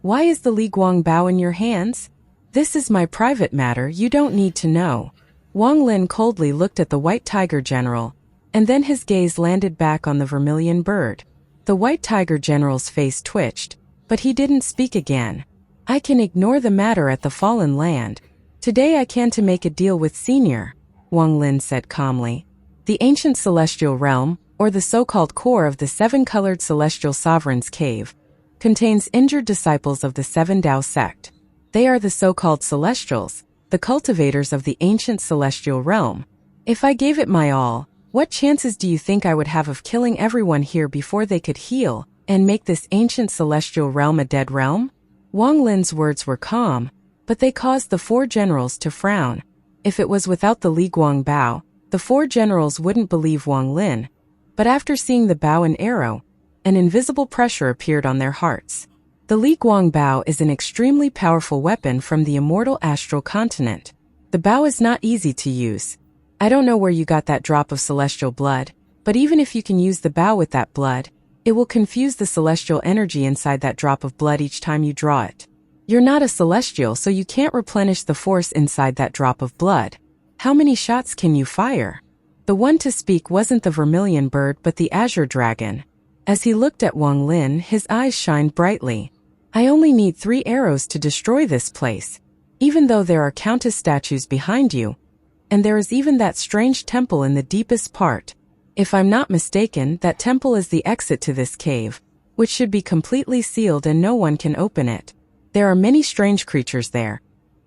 Speaker 1: "Why is the Li Guang bow in your hands? This is my private matter, you don't need to know." Wang Lin coldly looked at the White Tiger General, and then his gaze landed back on the vermilion bird. The White Tiger General's face twitched, but he didn't speak again. "I can ignore the matter at the Fallen Land. Today I can to make a deal with Senior," Wang Lin said calmly. The ancient celestial realm, or the so-called core of the seven-colored celestial sovereign's cave, contains injured disciples of the Seven Tao sect. They are the so-called celestials, the cultivators of the ancient celestial realm. If I gave it my all, what chances do you think I would have of killing everyone here before they could heal and make this ancient celestial realm a dead realm? Wang Lin's words were calm, but they caused the four generals to frown. If it was without the Li Guang bow, the four generals wouldn't believe Wang Lin. But after seeing the bow and arrow, an invisible pressure appeared on their hearts. The Li Guang Bao is an extremely powerful weapon from the immortal astral continent. The bao is not easy to use. I don't know where you got that drop of celestial blood, but even if you can use the bao with that blood, it will confuse the celestial energy inside that drop of blood each time you draw it. You're not a celestial, so you can't replenish the force inside that drop of blood. How many shots can you fire? The one to speak wasn't the vermilion bird but the azure dragon. As he looked at Wang Lin, his eyes shined brightly. I only need 3 arrows to destroy this place. Even though there are countless statues behind you, and there is even that strange temple in the deepest part. If I'm not mistaken, that temple is the exit to this cave, which should be completely sealed and no one can open it. There are many strange creatures there,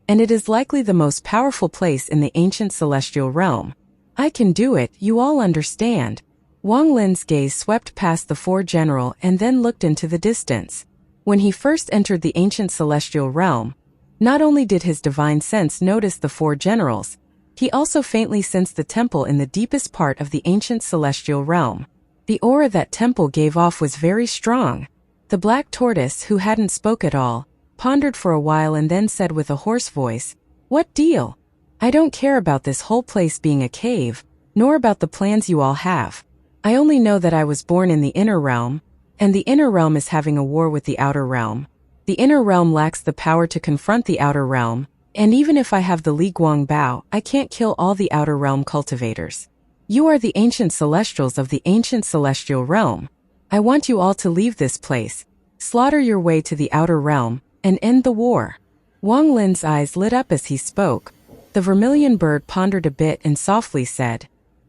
Speaker 1: and it is likely the most powerful place in the ancient celestial realm. I can do it, you all understand. Wang Lin's gaze swept past the 4 general and then looked into the distance. When he first entered the ancient celestial realm, not only did his divine sense notice the 4 generals, he also faintly sensed the temple in the deepest part of the ancient celestial realm. The aura that temple gave off was very strong. The black tortoise, who hadn't spoke at all, pondered for a while and then said with a hoarse voice, "What deal? I don't care about this whole place being a cave, nor about the plans you all have. I only know that I was born in the inner realm, and the inner realm is having a war with the outer realm. The inner realm lacks the power to confront the outer realm, and even if I have the Li Guang Bao, I can't kill all the outer realm cultivators. You are the ancient celestials of the ancient celestial realm. I want you all to leave this place, slaughter your way to the outer realm, and end the war." Wang Lin's eyes lit up as he spoke. The vermilion bird pondered a bit and softly said,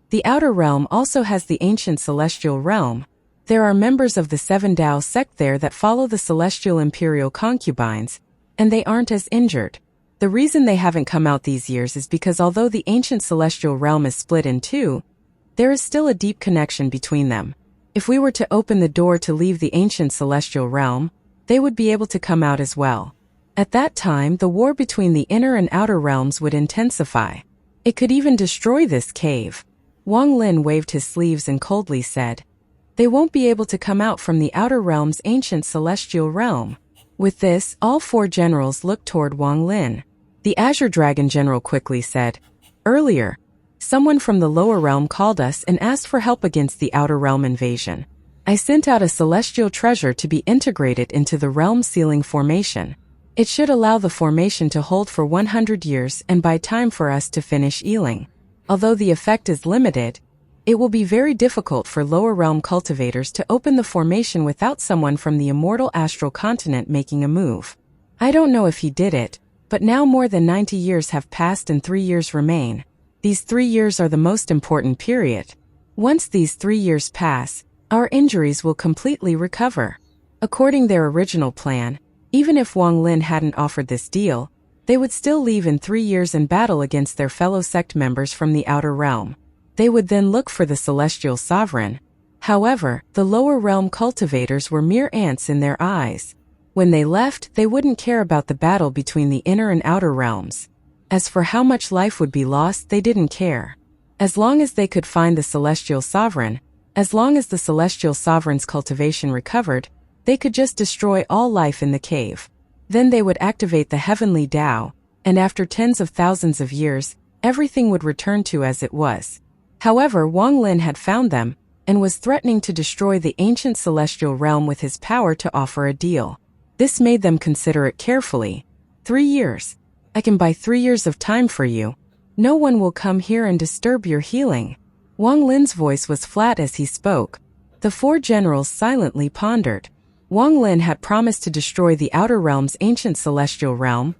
Speaker 1: "The outer realm also has the ancient celestial realm. There are members of the 7 Dao sect there that follow the celestial imperial concubines, and they aren't as injured. The reason they haven't come out these years is because although the ancient celestial realm is split in 2, there is still a deep connection between them. If we were to open the door to leave the ancient celestial realm, they would be able to come out as well. At that time, the war between the inner and outer realms would intensify. It could even destroy this cave." Wang Lin waved his sleeves and coldly said, "They won't be able to come out from the outer realm's ancient celestial realm." With this, all 4 generals looked toward Wang Lin. The Azure Dragon general quickly said, "Earlier, someone from the lower realm called us and asked for help against the outer realm invasion. I sent out a celestial treasure to be integrated into the realm sealing formation. It should allow the formation to hold for 100 years and buy time for us to finish healing. Although the effect is limited, it will be very difficult for lower realm cultivators to open the formation without someone from the immortal astral continent making a move. I don't know if he did it, but now more than 90 years have passed and 3 years remain. These 3 years are the most important period. Once these 3 years pass, our injuries will completely recover." According their original plan, even if Wang Lin hadn't offered this deal, they would still leave in 3 years and battle against their fellow sect members from the outer realm. They would then look for the celestial sovereign. However, the lower realm cultivators were mere ants in their eyes. When they left, they wouldn't care about the battle between the inner and outer realms. As for how much life would be lost, they didn't care. As long as they could find the celestial sovereign, as long as the celestial sovereign's cultivation recovered, they could just destroy all life in the cave. Then they would activate the heavenly Tao, and after tens of thousands of years, everything would return to as it was. However, Wang Lin had found them, and was threatening to destroy the ancient celestial realm with his power to offer a deal. This made them consider it carefully. 3 years. I can buy 3 years of time for you. No one will come here and disturb your healing." Wang Lin's voice was flat as he spoke. The 4 generals silently pondered. Wang Lin had promised to destroy the outer realm's ancient celestial realm,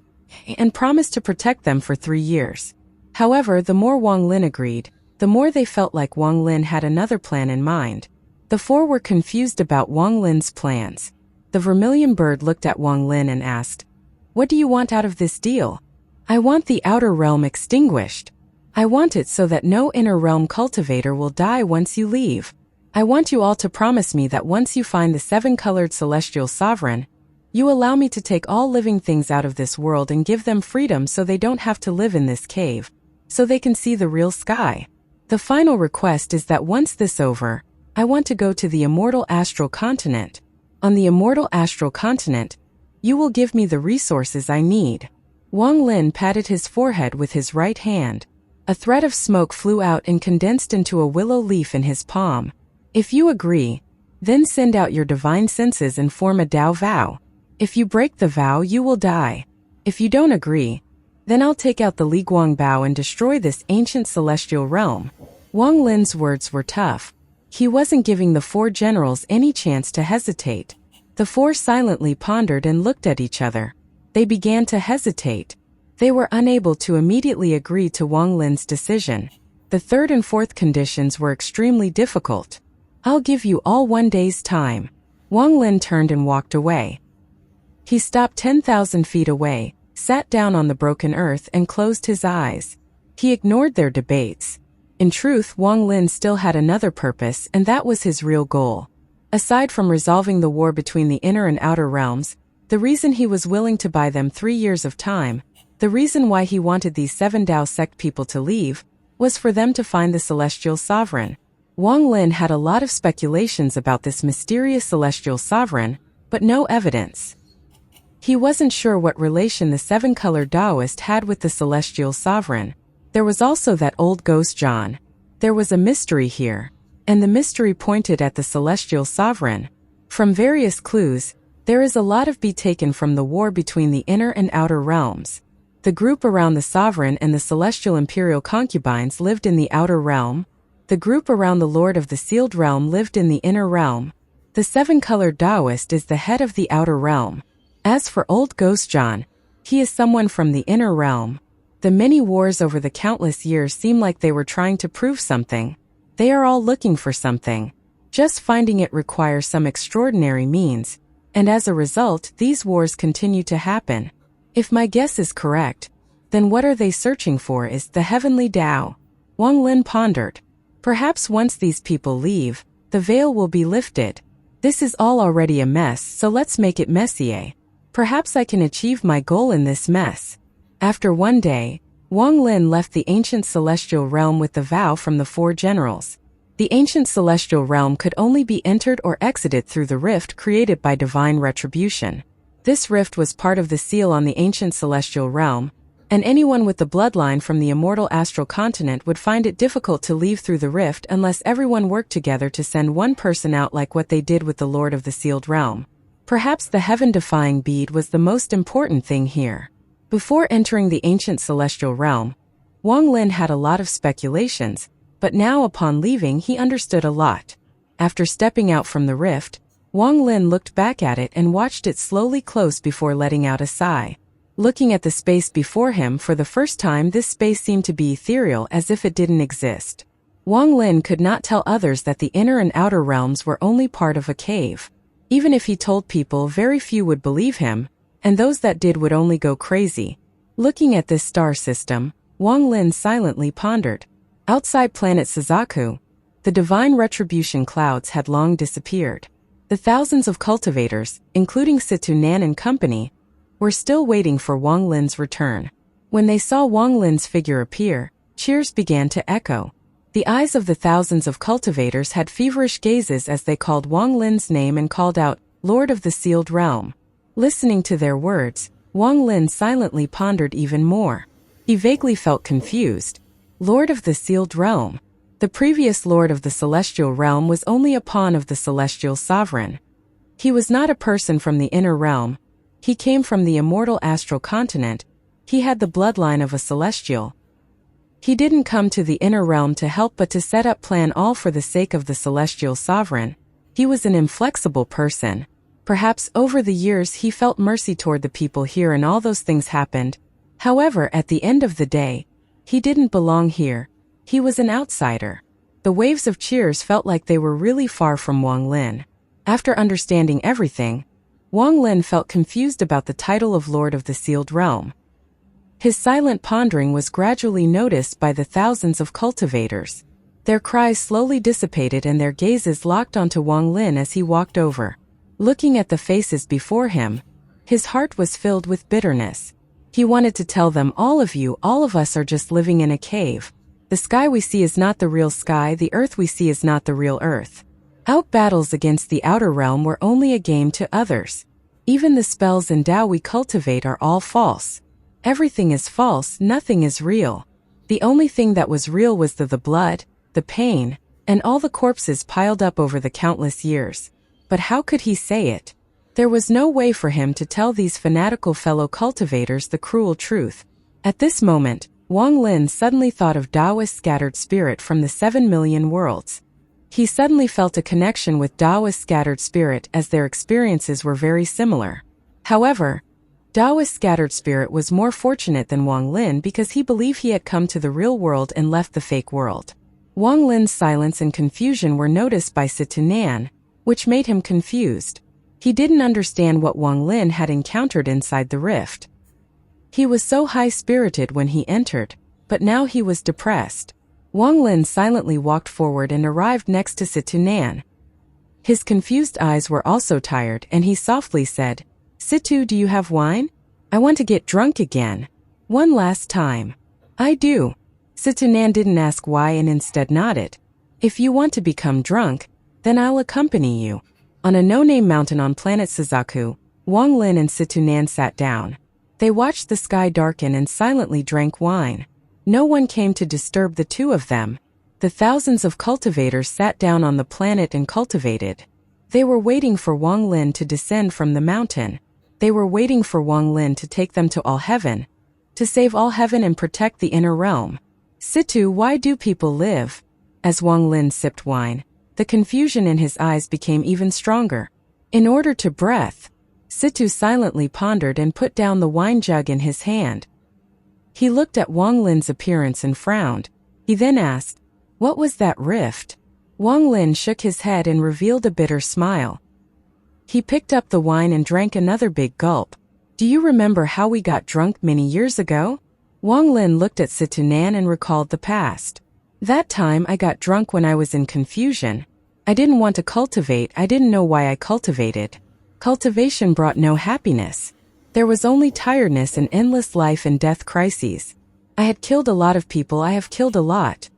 Speaker 1: and promised to protect them for 3 years. However, the more Wang Lin agreed, the more they felt like Wang Lin had another plan in mind. The 4 were confused about Wang Lin's plans. The vermilion bird looked at Wang Lin and asked, "What do you want out of this deal?" "I want the outer realm extinguished. I want it so that no inner realm cultivator will die once you leave. I want you all to promise me that once you find the 7-colored celestial sovereign, you allow me to take all living things out of this world and give them freedom so they don't have to live in this cave, so they can see the real sky. The final request is that once this over, I want to go to the immortal astral continent. On the immortal astral continent, you will give me the resources I need. Wang Lin patted his forehead with his right hand. A thread of smoke flew out and condensed into a willow leaf in his palm. If you agree, then send out your divine senses and form a Tao vow. If you break the vow, you will die. If you don't agree, then I'll take out the Li Guang Bao and destroy this ancient celestial realm. Wang Lin's words were tough. He wasn't giving the four generals any chance to hesitate. The four silently pondered and looked at each other. They began to hesitate. They were unable to immediately agree to Wang Lin's decision. The third and fourth conditions were extremely difficult. I'll give you all 1 day's time. Wang Lin turned and walked away. He stopped 10,000 feet away, sat down on the broken earth and closed his eyes. He ignored their debates. In truth, Wang Lin still had another purpose, and that was his real goal. Aside from resolving the war between the inner and outer realms, the reason he was willing to buy them 3 years of time, the reason why he wanted these 7 Tao sect people to leave, was for them to find the celestial sovereign. Wang Lin had a lot of speculations about this mysterious celestial sovereign, but no evidence. He wasn't sure what relation the 7-colored Taoist had with the celestial sovereign. There was also that old ghost Xian. There was a mystery here, and the mystery pointed at the celestial sovereign. From various clues, there is a lot to be taken from the war between the inner and outer realms. The group around the sovereign and the celestial imperial concubines lived in the outer realm. The group around the lord of the sealed realm lived in the inner realm. The 7-colored Taoist is the head of the outer realm. As for old ghost Xian, he is someone from the inner realm. The many wars over the countless years seem like they were trying to prove something. They are all looking for something. Just finding it requires some extraordinary means, and as a result, these wars continue to happen. If my guess is correct, then what are they searching for is the heavenly Tao. Wang Lin pondered. Perhaps once these people leave, the veil will be lifted. This is all already a mess, so let's make it messier. Perhaps I can achieve my goal in this mess. After 1 day, Wang Lin left the ancient celestial realm with the vow from the 4 generals. The ancient celestial realm could only be entered or exited through the rift created by divine retribution. This rift was part of the seal on the ancient celestial realm, and anyone with the bloodline from the immortal astral continent would find it difficult to leave through the rift unless everyone worked together to send one person out like what they did with the lord of the sealed realm. Perhaps the heaven-defying bead was the most important thing here. Before entering the ancient celestial realm, Wang Lin had a lot of speculations, but now upon leaving he understood a lot. After stepping out from the rift, Wang Lin looked back at it and watched it slowly close before letting out a sigh. Looking at the space before him for the first time, this space seemed to be ethereal as if it didn't exist. Wang Lin could not tell others that the inner and outer realms were only part of a cave. Even if he told people, very few would believe him, and those that did would only go crazy. Looking at this star system, Wang Lin silently pondered. Outside planet Suzaku, the divine retribution clouds had long disappeared. The thousands of cultivators, including Situ Nan and company, were still waiting for Wang Lin's return. When they saw Wang Lin's figure appear, cheers began to echo. The eyes of the thousands of cultivators had feverish gazes as they called Wang Lin's name and called out, "Lord of the Sealed Realm." Listening to their words, Wang Lin silently pondered even more. He vaguely felt confused. Lord of the Sealed Realm. The previous Lord of the Celestial Realm was only a pawn of the Celestial Sovereign. He was not a person from the inner realm. He came from the immortal astral continent. He had the bloodline of a celestial. He didn't come to the inner realm to help but to set up plan all for the sake of the Celestial Sovereign. He was an inflexible person. Perhaps over the years he felt mercy toward the people here and all those things happened. However, at the end of the day, he didn't belong here. He was an outsider. The waves of cheers felt like they were really far from Wang Lin. After understanding everything, Wang Lin felt confused about the title of Lord of the Sealed Realm. His silent pondering was gradually noticed by the thousands of cultivators. Their cries slowly dissipated and their gazes locked onto Wang Lin as he walked over. Looking at the faces before him, his heart was filled with bitterness. He wanted to tell them, all of us are just living in a cave. The sky we see is not the real sky, the earth we see is not the real earth. Out battles against the outer realm were only a game to others. Even the spells and Tao we cultivate are all false. Everything is false, nothing is real. The only thing that was real was the blood, the pain, and all the corpses piled up over the countless years. But how could he say it? There was no way for him to tell these fanatical fellow cultivators the cruel truth. At this moment, Wang Lin suddenly thought of Daoist scattered spirit from the 7 million worlds. He suddenly felt a connection with Daoist scattered spirit as their experiences were very similar. However, Daoist scattered spirit was more fortunate than Wang Lin because he believed he had come to the real world and left the fake world. Wang Lin's silence and confusion were noticed by Situnan, which made him confused. He didn't understand what Wang Lin had encountered inside the rift. He was so high-spirited when he entered, but now he was depressed. Wang Lin silently walked forward and arrived next to Situnan. His confused eyes were also tired and he softly said, "Situ, do you have wine? I want to get drunk again. One last time." "I do." Situnan didn't ask why and instead nodded. "If you want to become drunk, then I'll accompany you." On a no-name mountain on planet Suzaku, Wang Lin and Situnan sat down. They watched the sky darken and silently drank wine. No one came to disturb the two of them. The thousands of cultivators sat down on the planet and cultivated. They were waiting for Wang Lin to descend from the mountain. They were waiting for Wang Lin to take them to all heaven, to save all heaven and protect the inner realm. "Situ, why do people live?" As Wang Lin sipped wine, the confusion in his eyes became even stronger. "In order to breath." Situ silently pondered and put down the wine jug in his hand. He looked at Wang Lin's appearance and frowned. He then asked, "What was that rift?" Wang Lin shook his head and revealed a bitter smile. He picked up the wine and drank another big gulp. "Do you remember how we got drunk many years ago?" Wang Lin looked at Situnan and recalled the past. "That time I got drunk when I was in confusion. I didn't want to cultivate, I didn't know why I cultivated. Cultivation brought no happiness. There was only tiredness and endless life and death crises. I had killed a lot of people, I have killed a lot."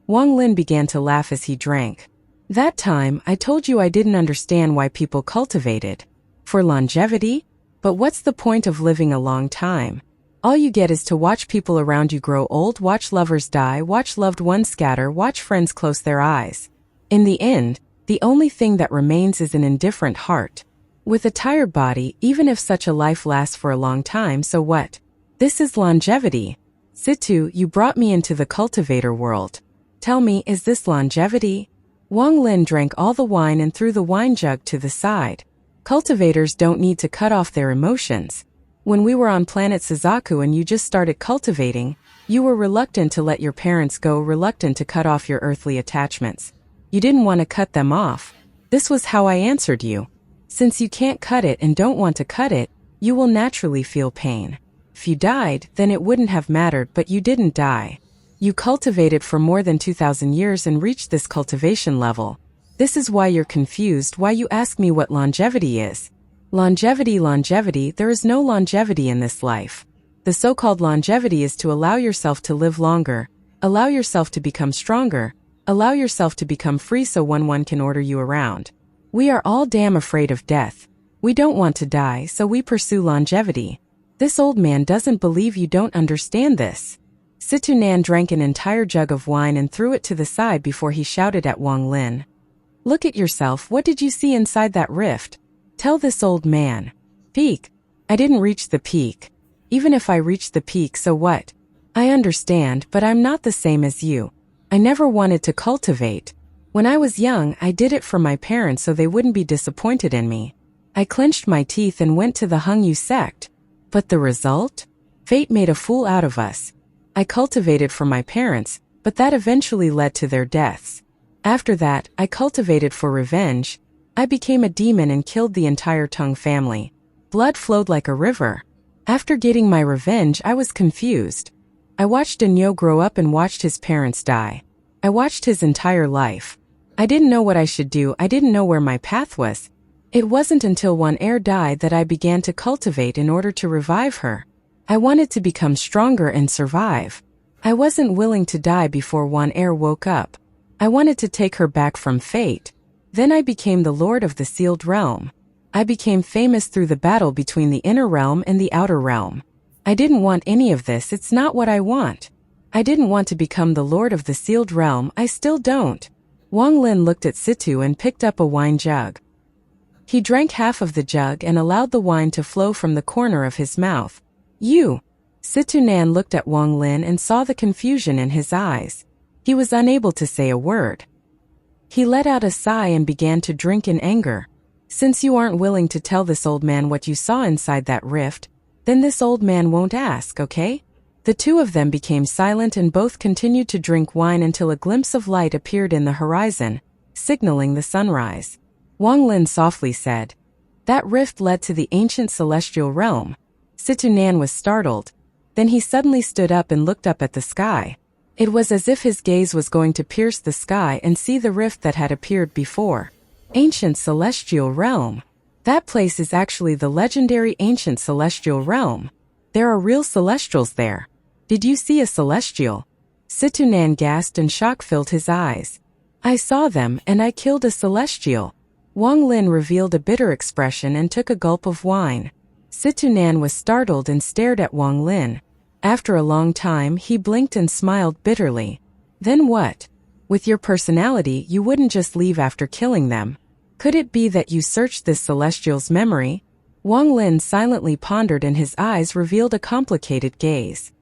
Speaker 1: Wang Lin began to laugh as he drank. "That time, I told you I didn't understand why people cultivated. For longevity? But what's the point of living a long time? All you get is to watch people around you grow old, watch lovers die, watch loved ones scatter, watch friends close their eyes. In the end, the only thing that remains is an indifferent heart. With a tired body, even if such a life lasts for a long time, so what? This is longevity. Situ, you brought me into the cultivator world. Tell me, is this longevity?" Wang Lin drank all the wine and threw the wine jug to the side. Cultivators don't need to cut off their emotions. When we were on planet Suzaku and you just started cultivating, you were reluctant to let your parents go, reluctant to cut off your earthly attachments. You didn't want to cut them off. This was how I answered you. Since you can't cut it and don't want to cut it, you will naturally feel pain. If you died, then it wouldn't have mattered, but you didn't die. You cultivated for more than 2,000 years and reached this cultivation level. This is why you're confused, why you ask me what longevity is. Longevity, there is no longevity in this life. The so-called longevity is to allow yourself to live longer, allow yourself to become stronger, allow yourself to become free so one can order you around. We are all damn afraid of death. We don't want to die, so we pursue longevity. This old man doesn't believe you don't understand this." Situnan drank an entire jug of wine and threw it to the side before he shouted at Wang Lin. "Look at yourself, what did you see inside that rift? Tell this old man." "Peak? I didn't reach the peak. Even if I reached the peak, so what? I understand, but I'm not the same as you. I never wanted to cultivate. When I was young, I did it for my parents so they wouldn't be disappointed in me. I clenched my teeth and went to the Hungyu sect. But the result? Fate made a fool out of us. I cultivated for my parents, but that eventually led to their deaths. After that, I cultivated for revenge. I became a demon and killed the entire Tang family. Blood flowed like a river. After getting my revenge, I was confused. I watched Danyo grow up and watched his parents die. I watched his entire life. I didn't know what I should do, I didn't know where my path was. It wasn't until Wan Er died that I began to cultivate in order to revive her. I wanted to become stronger and survive. I wasn't willing to die before Wan Er woke up. I wanted to take her back from fate. Then I became the Lord of the Sealed Realm. I became famous through the battle between the inner realm and the outer realm. I didn't want any of this, it's not what I want. I didn't want to become the lord of the sealed realm, I still don't. Wang Lin looked at Situ and picked up a wine jug. He drank half of the jug and allowed the wine to flow from the corner of his mouth. You! Situ Nan looked at Wang Lin and saw the confusion in his eyes. He was unable to say a word. He let out a sigh and began to drink in anger. Since you aren't willing to tell this old man what you saw inside that rift, then this old man won't ask, okay? The two of them became silent and both continued to drink wine until a glimpse of light appeared in the horizon, signaling the sunrise. Wang Lin softly said, "That rift led to the ancient celestial realm." Situ Nan was startled. Then he suddenly stood up and looked up at the sky. It was as if his gaze was going to pierce the sky and see the rift that had appeared before. Ancient celestial realm. That place is actually the legendary ancient celestial realm. There are real celestials there. Did you see a celestial? Situ Nan gasped and shock filled his eyes. I saw them and I killed a celestial. Wang Lin revealed a bitter expression and took a gulp of wine. Situ Nan was startled and stared at Wang Lin. After a long time, he blinked and smiled bitterly. Then what? With your personality, you wouldn't just leave after killing them. Could it be that you searched this celestial's memory? Wang Lin silently pondered and his eyes revealed a complicated gaze.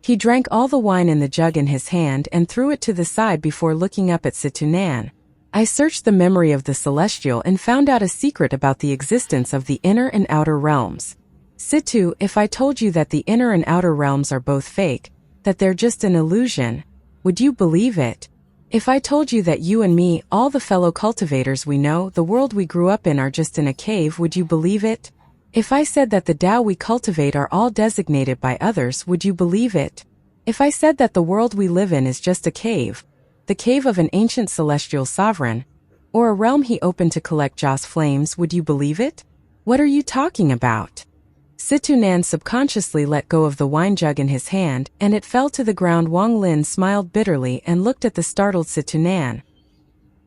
Speaker 1: He drank all the wine in the jug in his hand and threw it to the side before looking up at Situ Nan. I searched the memory of the celestial and found out a secret about the existence of the inner and outer realms. Situ, if I told you that the inner and outer realms are both fake, that they're just an illusion, would you believe it? If I told you that you and me, all the fellow cultivators we know, the world we grew up in are just in a cave, would you believe it? If I said that the Tao we cultivate are all designated by others, would you believe it? If I said that the world we live in is just a cave, the cave of an ancient celestial sovereign, or a realm he opened to collect Joss flames, would you believe it? What are you talking about? Situ Nan subconsciously let go of the wine jug in his hand, and it fell to the ground. Wang Lin smiled bitterly and looked at the startled Situ Nan.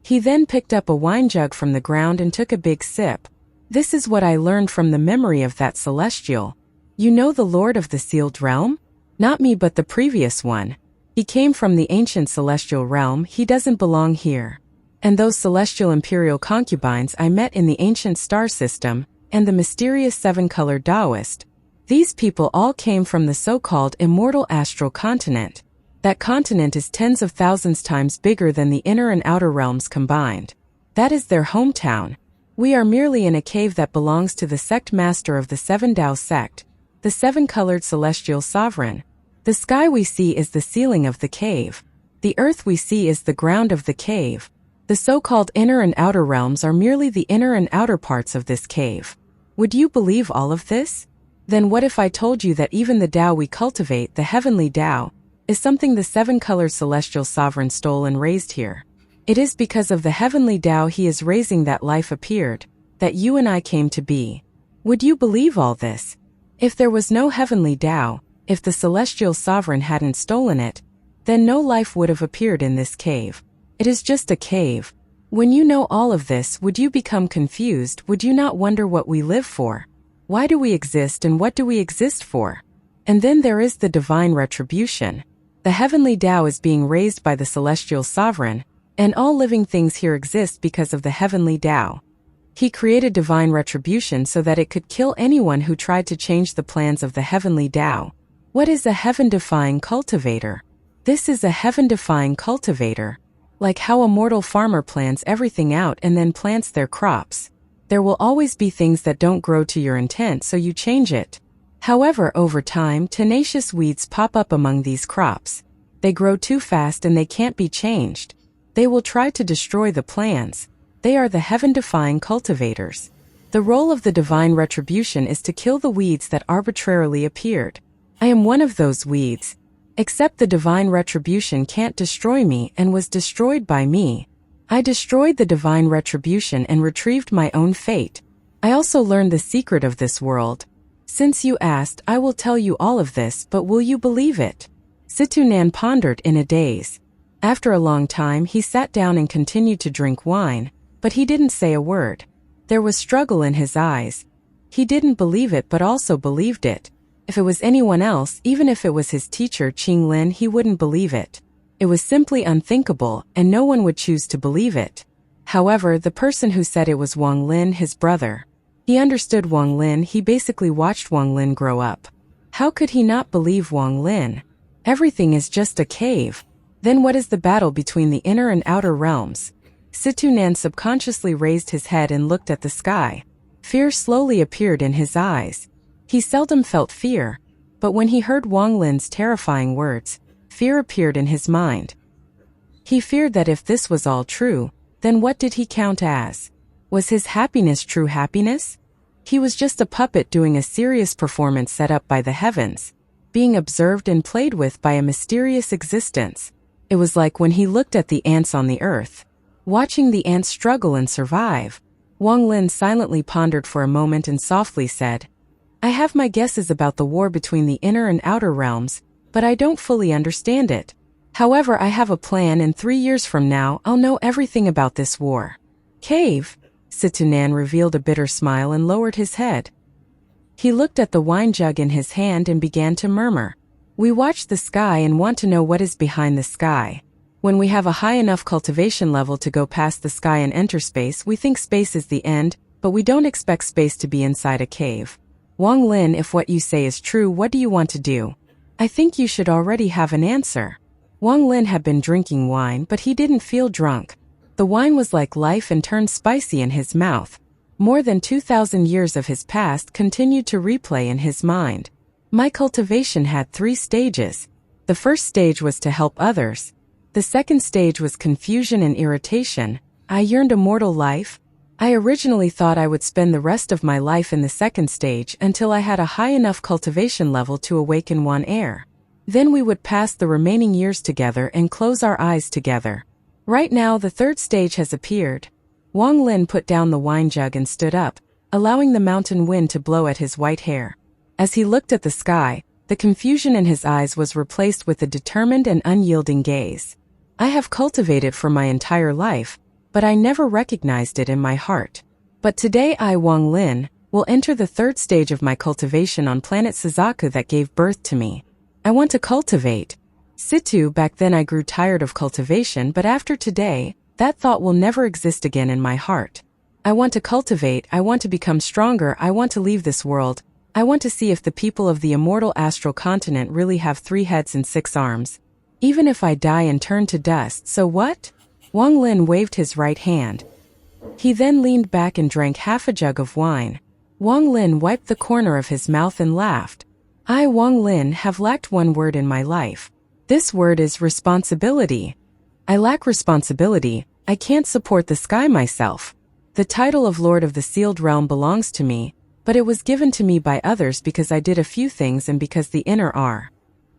Speaker 1: He then picked up a wine jug from the ground and took a big sip. This is what I learned from the memory of that celestial. You know the Lord of the Sealed Realm? Not me, but the previous one. He came from the ancient celestial realm, he doesn't belong here. And those celestial imperial concubines I met in the ancient star system, and the mysterious seven-colored Taoist. These people all came from the so-called immortal astral continent. That continent is tens of thousands times bigger than the inner and outer realms combined. That is their hometown. We are merely in a cave that belongs to the sect master of the Seven Tao sect, the seven-colored celestial sovereign. The sky we see is the ceiling of the cave. The earth we see is the ground of the cave. The so-called inner and outer realms are merely the inner and outer parts of this cave. Would you believe all of this? Then what if I told you that even the Tao we cultivate, the heavenly Tao, is something the seven-colored celestial sovereign stole and raised here? It is because of the heavenly Tao he is raising that life appeared, that you and I came to be. Would you believe all this? If there was no heavenly Tao, if the celestial sovereign hadn't stolen it, then no life would have appeared in this cave. It is just a cave. When you know all of this, would you become confused? Would you not wonder what we live for? Why do we exist and what do we exist for? And then there is the divine retribution. The heavenly Tao is being raised by the celestial sovereign, and all living things here exist because of the heavenly Tao. He created divine retribution so that it could kill anyone who tried to change the plans of the heavenly Tao. What is a heaven-defying cultivator? This is a heaven-defying cultivator. Like how a mortal farmer plans everything out and then plants their crops. There will always be things that don't grow to your intent, so you change it. However, over time, tenacious weeds pop up among these crops. They grow too fast and they can't be changed. They will try to destroy the plans. They are the heaven-defying cultivators. The role of the divine retribution is to kill the weeds that arbitrarily appeared. I am one of those weeds. Except the divine retribution can't destroy me and was destroyed by me. I destroyed the divine retribution and retrieved my own fate. I also learned the secret of this world. Since you asked, I will tell you all of this, but will you believe it? Situ Nan pondered in a daze. After a long time, he sat down and continued to drink wine, but he didn't say a word. There was struggle in his eyes. He didn't believe it but also believed it. If it was anyone else, even if it was his teacher Qing Lin, he wouldn't believe it. It was simply unthinkable, and no one would choose to believe it. However, the person who said it was Wang Lin, his brother. He understood Wang Lin, he basically watched Wang Lin grow up. How could he not believe Wang Lin? Everything is just a cave. Then what is the battle between the inner and outer realms? Situnan subconsciously raised his head and looked at the sky. Fear slowly appeared in his eyes. He seldom felt fear, but when he heard Wang Lin's terrifying words, fear appeared in his mind. He feared that if this was all true, then what did he count as? Was his happiness true happiness? He was just a puppet doing a serious performance set up by the heavens, being observed and played with by a mysterious existence. It was like when he looked at the ants on the earth, watching the ants struggle and survive. Wang Lin silently pondered for a moment and softly said, I have my guesses about the war between the inner and outer realms, but I don't fully understand it. However, I have a plan, and 3 years from now, I'll know everything about this war. Cave? Situnan revealed a bitter smile and lowered his head. He looked at the wine jug in his hand and began to murmur. We watch the sky and want to know what is behind the sky. When we have a high enough cultivation level to go past the sky and enter space, we think space is the end, but we don't expect space to be inside a cave. Wang Lin, if what you say is true, what do you want to do? I think you should already have an answer. Wang Lin had been drinking wine, but he didn't feel drunk. The wine was like life and turned spicy in his mouth. More than 2,000 years of his past continued to replay in his mind. My cultivation had 3 stages. The first stage was to help others. The second stage was confusion and irritation. I yearned a mortal life. I originally thought I would spend the rest of my life in the second stage until I had a high enough cultivation level to awaken one heir. Then we would pass the remaining years together and close our eyes together. Right now the third stage has appeared. Wang Lin put down the wine jug and stood up, allowing the mountain wind to blow at his white hair. As he looked at the sky, the confusion in his eyes was replaced with a determined and unyielding gaze. I have cultivated for my entire life, but I never recognized it in my heart. But today I, Wang Lin, will enter the third stage of my cultivation on planet Suzaku that gave birth to me. I want to cultivate. Situ, back then I grew tired of cultivation, but after today, that thought will never exist again in my heart. I want to cultivate, I want to become stronger, I want to leave this world. I want to see if the people of the immortal astral continent really have 3 heads and 6 arms. Even if I die and turn to dust, so what? Wang Lin waved his right hand. He then leaned back and drank half a jug of wine. Wang Lin wiped the corner of his mouth and laughed. I, Wang Lin, have lacked one word in my life. This word is responsibility. I lack responsibility. I can't support the sky myself. The title of Lord of the Sealed Realm belongs to me, but it was given to me by others because I did a few things and because the inner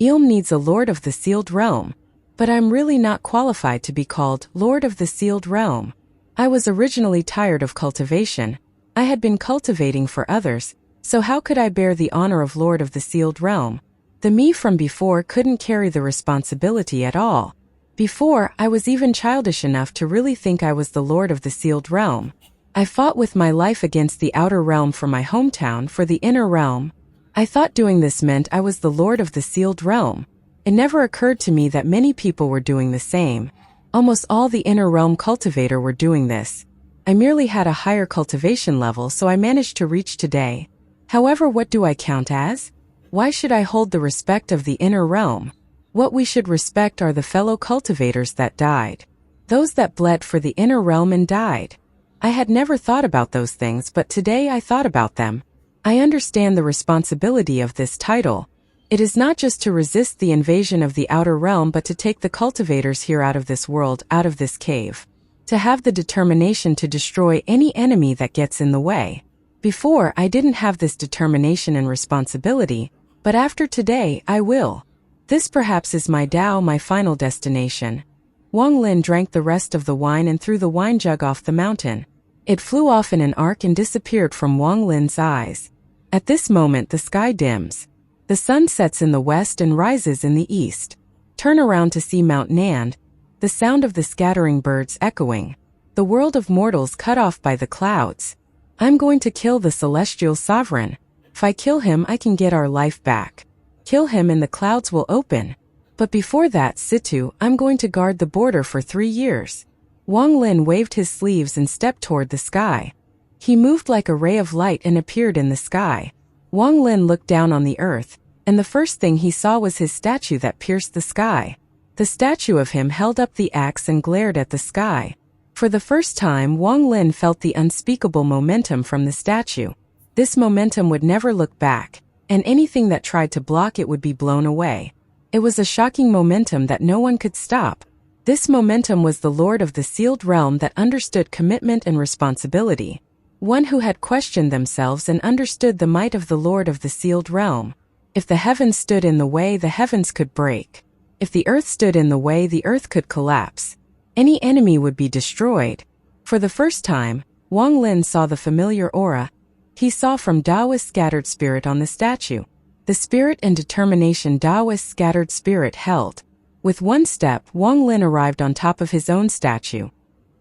Speaker 1: Ilm needs a Lord of the Sealed Realm. But I'm really not qualified to be called Lord of the Sealed Realm. I was originally tired of cultivation. I had been cultivating for others, so how could I bear the honor of Lord of the Sealed Realm? The me from before couldn't carry the responsibility at all. Before, I was even childish enough to really think I was the Lord of the Sealed Realm. I fought with my life against the outer realm for my hometown, for the inner realm. I thought doing this meant I was the Lord of the Sealed Realm. It never occurred to me that many people were doing the same. Almost all the inner realm cultivator were doing this. I merely had a higher cultivation level, so I managed to reach today. However, what do I count as? Why should I hold the respect of the inner realm? What we should respect are the fellow cultivators that died. Those that bled for the inner realm and died. I had never thought about those things, but today I thought about them. I understand the responsibility of this title. It is not just to resist the invasion of the outer realm, but to take the cultivators here out of this world, out of this cave. To have the determination to destroy any enemy that gets in the way. Before, I didn't have this determination and responsibility, but after today, I will. This perhaps is my Tao, my final destination. Wang Lin drank the rest of the wine and threw the wine jug off the mountain. It flew off in an arc and disappeared from Wang Lin's eyes. At this moment the sky dims. The sun sets in the west and rises in the east. Turn around to see Mount Nand, the sound of the scattering birds echoing. The world of mortals cut off by the clouds. I'm going to kill the celestial sovereign. If I kill him, I can get our life back. Kill him and the clouds will open. But before that, Situ, I'm going to guard the border for 3 years. Wang Lin waved his sleeves and stepped toward the sky. He moved like a ray of light and appeared in the sky. Wang Lin looked down on the earth, and the first thing he saw was his statue that pierced the sky. The statue of him held up the axe and glared at the sky. For the first time, Wang Lin felt the unspeakable momentum from the statue. This momentum would never look back, and anything that tried to block it would be blown away. It was a shocking momentum that no one could stop. This momentum was the Lord of the Sealed Realm that understood commitment and responsibility. One who had questioned themselves and understood the might of the Lord of the Sealed Realm. If the heavens stood in the way, the heavens could break. If the earth stood in the way, the earth could collapse. Any enemy would be destroyed. For the first time, Wang Lin saw the familiar aura. He saw from Taoist scattered spirit on the statue. The spirit and determination Taoist scattered spirit held. With one step, Wang Lin arrived on top of his own statue.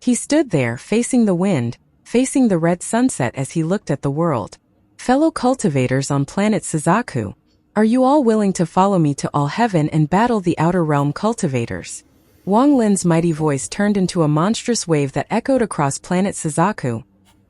Speaker 1: He stood there, facing the wind, facing the red sunset as he looked at the world. Fellow cultivators on planet Suzaku, are you all willing to follow me to all heaven and battle the outer realm cultivators? Wang Lin's mighty voice turned into a monstrous wave that echoed across planet Suzaku,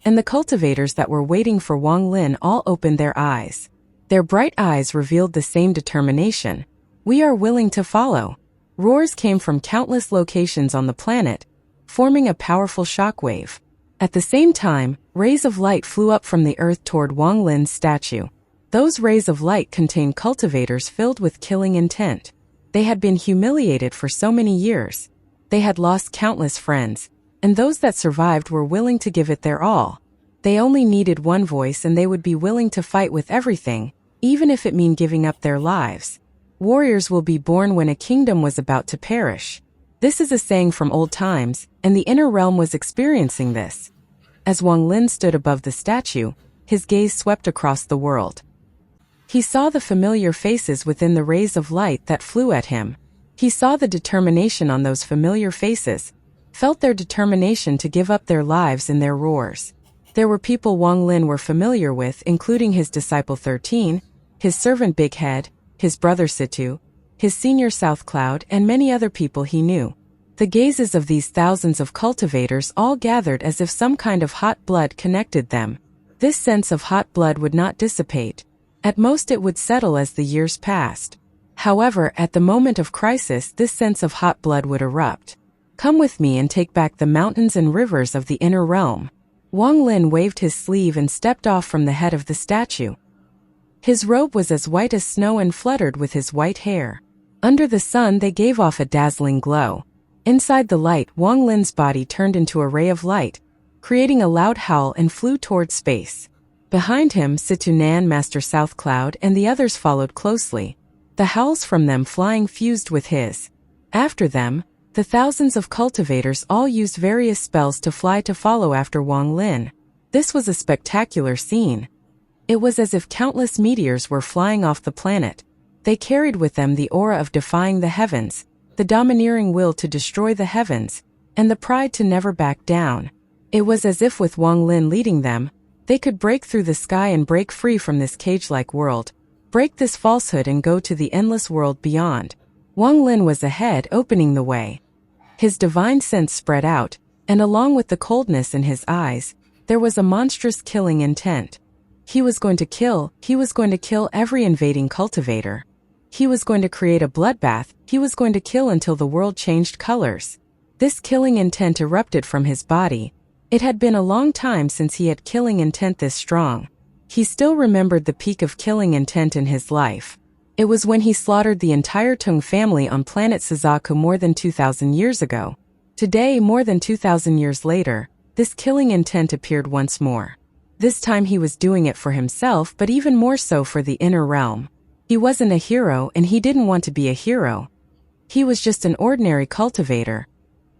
Speaker 1: and the cultivators that were waiting for Wang Lin all opened their eyes. Their bright eyes revealed the same determination. We are willing to follow. Roars came from countless locations on the planet, forming a powerful shockwave. At the same time, rays of light flew up from the earth toward Wang Lin's statue. Those rays of light contained cultivators filled with killing intent. They had been humiliated for so many years. They had lost countless friends, and those that survived were willing to give it their all. They only needed one voice and they would be willing to fight with everything, even if it meant giving up their lives. Warriors will be born when a kingdom was about to perish. This is a saying from old times, and the inner realm was experiencing this. As Wang Lin stood above the statue, his gaze swept across the world. He saw the familiar faces within the rays of light that flew at him. He saw the determination on those familiar faces, felt their determination to give up their lives in their roars. There were people Wang Lin were familiar with, including his disciple 13, his servant Big Head, his brother Situ, his senior South Cloud, and many other people he knew. The gazes of these thousands of cultivators all gathered as if some kind of hot blood connected them. This sense of hot blood would not dissipate. At most it would settle as the years passed. However, at the moment of crisis, this sense of hot blood would erupt. Come with me and take back the mountains and rivers of the inner realm. Wang Lin waved his sleeve and stepped off from the head of the statue. His robe was as white as snow and fluttered with his white hair. Under the sun they gave off a dazzling glow. Inside the light, Wang Lin's body turned into a ray of light, creating a loud howl and flew toward space. Behind him, Situ Nan, Master South Cloud, and the others followed closely. The howls from them flying fused with his. After them, the thousands of cultivators all used various spells to fly to follow after Wang Lin. This was a spectacular scene. It was as if countless meteors were flying off the planet. They carried with them the aura of defying the heavens, the domineering will to destroy the heavens, and the pride to never back down. It was as if with Wang Lin leading them, they could break through the sky and break free from this cage-like world, break this falsehood and go to the endless world beyond. Wang Lin was ahead, opening the way. His divine sense spread out, and along with the coldness in his eyes, there was a monstrous killing intent. He was going to kill every invading cultivator. He was going to create a bloodbath, he was going to kill until the world changed colors. This killing intent erupted from his body. It had been a long time since he had killing intent this strong. He still remembered the peak of killing intent in his life. It was when he slaughtered the entire Tung family on planet Suzaku more than 2,000 years ago. Today, more than 2,000 years later, this killing intent appeared once more. This time he was doing it for himself, but even more so for the inner realm. He wasn't a hero and he didn't want to be a hero. He was just an ordinary cultivator.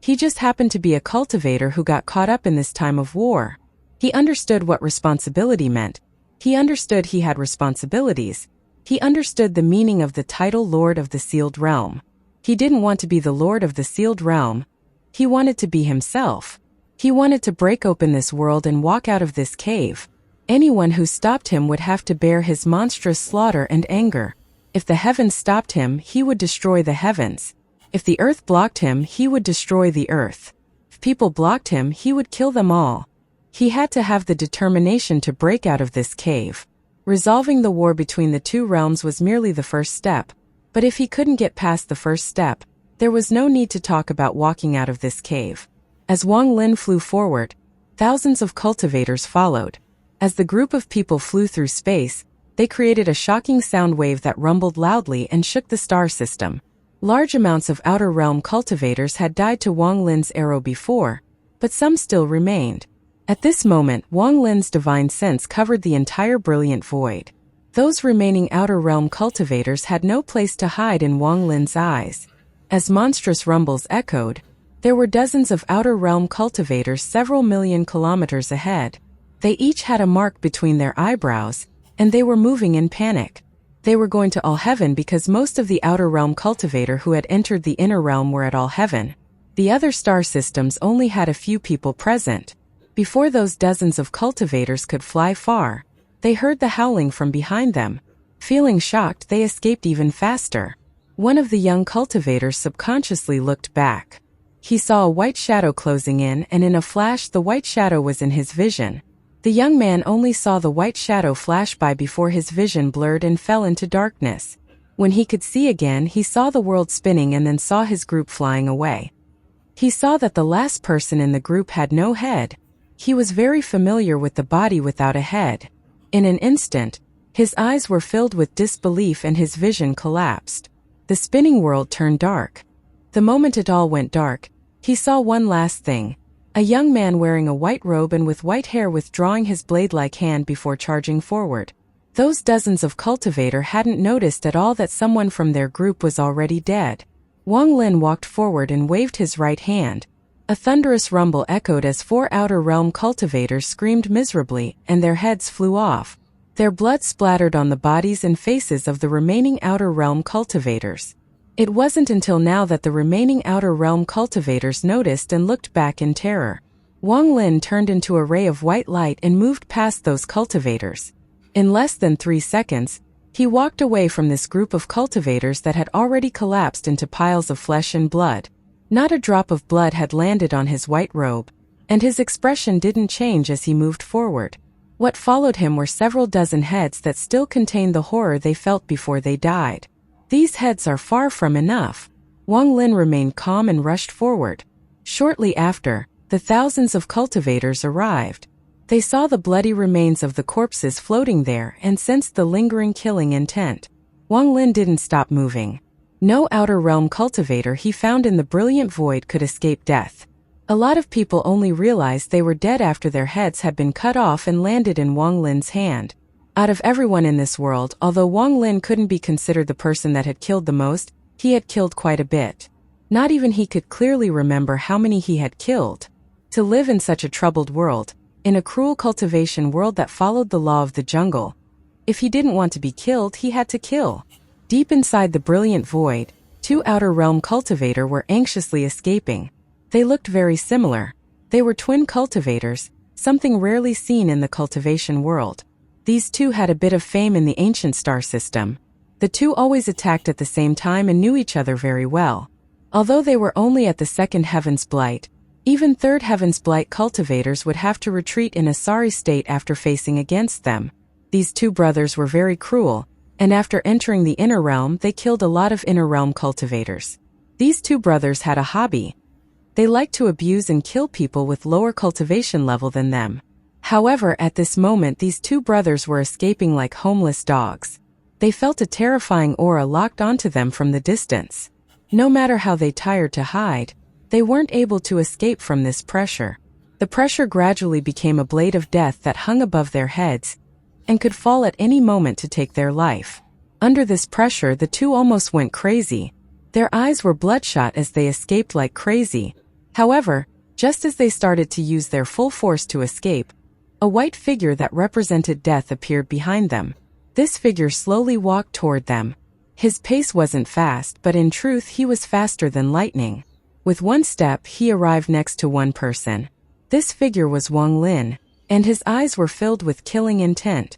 Speaker 1: He just happened to be a cultivator who got caught up in this time of war. He understood what responsibility meant. He understood he had responsibilities. He understood the meaning of the title Lord of the Sealed Realm. He didn't want to be the Lord of the Sealed Realm. He wanted to be himself. He wanted to break open this world and walk out of this cave. Anyone who stopped him would have to bear his monstrous slaughter and anger. If the heavens stopped him, he would destroy the heavens. If the earth blocked him, he would destroy the earth. If people blocked him, he would kill them all. He had to have the determination to break out of this cave. Resolving the war between the two realms was merely the first step, but if he couldn't get past the first step, there was no need to talk about walking out of this cave. As Wang Lin flew forward, thousands of cultivators followed. As the group of people flew through space, they created a shocking sound wave that rumbled loudly and shook the star system. Large amounts of outer realm cultivators had died to Wang Lin's arrow before, but some still remained. At this moment, Wang Lin's divine sense covered the entire brilliant void. Those remaining outer realm cultivators had no place to hide in Wang Lin's eyes. As monstrous rumbles echoed, there were dozens of outer realm cultivators several million kilometers ahead. They each had a mark between their eyebrows, and they were moving in panic. They were going to All Heaven because most of the outer realm cultivator who had entered the inner realm were at All Heaven. The other star systems only had a few people present. Before those dozens of cultivators could fly far, they heard the howling from behind them. Feeling shocked, they escaped even faster. One of the young cultivators subconsciously looked back. He saw a white shadow closing in, and in a flash the white shadow was in his vision. The young man only saw the white shadow flash by before his vision blurred and fell into darkness. When he could see again, he saw the world spinning and then saw his group flying away. He saw that the last person in the group had no head. He was very familiar with the body without a head. In an instant, his eyes were filled with disbelief and his vision collapsed. The spinning world turned dark. The moment it all went dark, he saw one last thing. A young man wearing a white robe and with white hair withdrawing his blade-like hand before charging forward. Those dozens of cultivator hadn't noticed at all that someone from their group was already dead. Wang Lin walked forward and waved his right hand. A thunderous rumble echoed as 4 outer realm cultivators screamed miserably, and their heads flew off. Their blood splattered on the bodies and faces of the remaining outer realm cultivators. It wasn't until now that the remaining outer realm cultivators noticed and looked back in terror. Wang Lin turned into a ray of white light and moved past those cultivators. In less than 3 seconds, he walked away from this group of cultivators that had already collapsed into piles of flesh and blood. Not a drop of blood had landed on his white robe, and his expression didn't change as he moved forward. What followed him were several dozen heads that still contained the horror they felt before they died. These heads are far from enough. Wang Lin remained calm and rushed forward. Shortly after, the thousands of cultivators arrived. They saw the bloody remains of the corpses floating there and sensed the lingering killing intent. Wang Lin didn't stop moving. No outer realm cultivator he found in the brilliant void could escape death. A lot of people only realized they were dead after their heads had been cut off and landed in Wang Lin's hand. Out of everyone in this world, although Wang Lin couldn't be considered the person that had killed the most, he had killed quite a bit. Not even he could clearly remember how many he had killed. To live in such a troubled world, in a cruel cultivation world that followed the law of the jungle, if he didn't want to be killed, he had to kill. Deep inside the brilliant void, 2 outer realm cultivator were anxiously escaping. They looked very similar. They were twin cultivators, something rarely seen in the cultivation world. These 2 had a bit of fame in the ancient star system. The 2 always attacked at the same time and knew each other very well. Although they were only at the 2nd Heaven's Blight, even 3rd Heaven's Blight cultivators would have to retreat in a sorry state after facing against them. These 2 brothers were very cruel, and after entering the inner realm they killed a lot of inner realm cultivators. These 2 brothers had a hobby. They liked to abuse and kill people with lower cultivation level than them. However, at this moment these 2 brothers were escaping like homeless dogs. They felt a terrifying aura locked onto them from the distance. No matter how they tried to hide, they weren't able to escape from this pressure. The pressure gradually became a blade of death that hung above their heads, and could fall at any moment to take their life. Under this pressure the 2 almost went crazy. Their eyes were bloodshot as they escaped like crazy. However, just as they started to use their full force to escape, a white figure that represented death appeared behind them. This figure slowly walked toward them. His pace wasn't fast, but in truth he was faster than lightning. With one step he arrived next to one person. This figure was Wang Lin, and his eyes were filled with killing intent.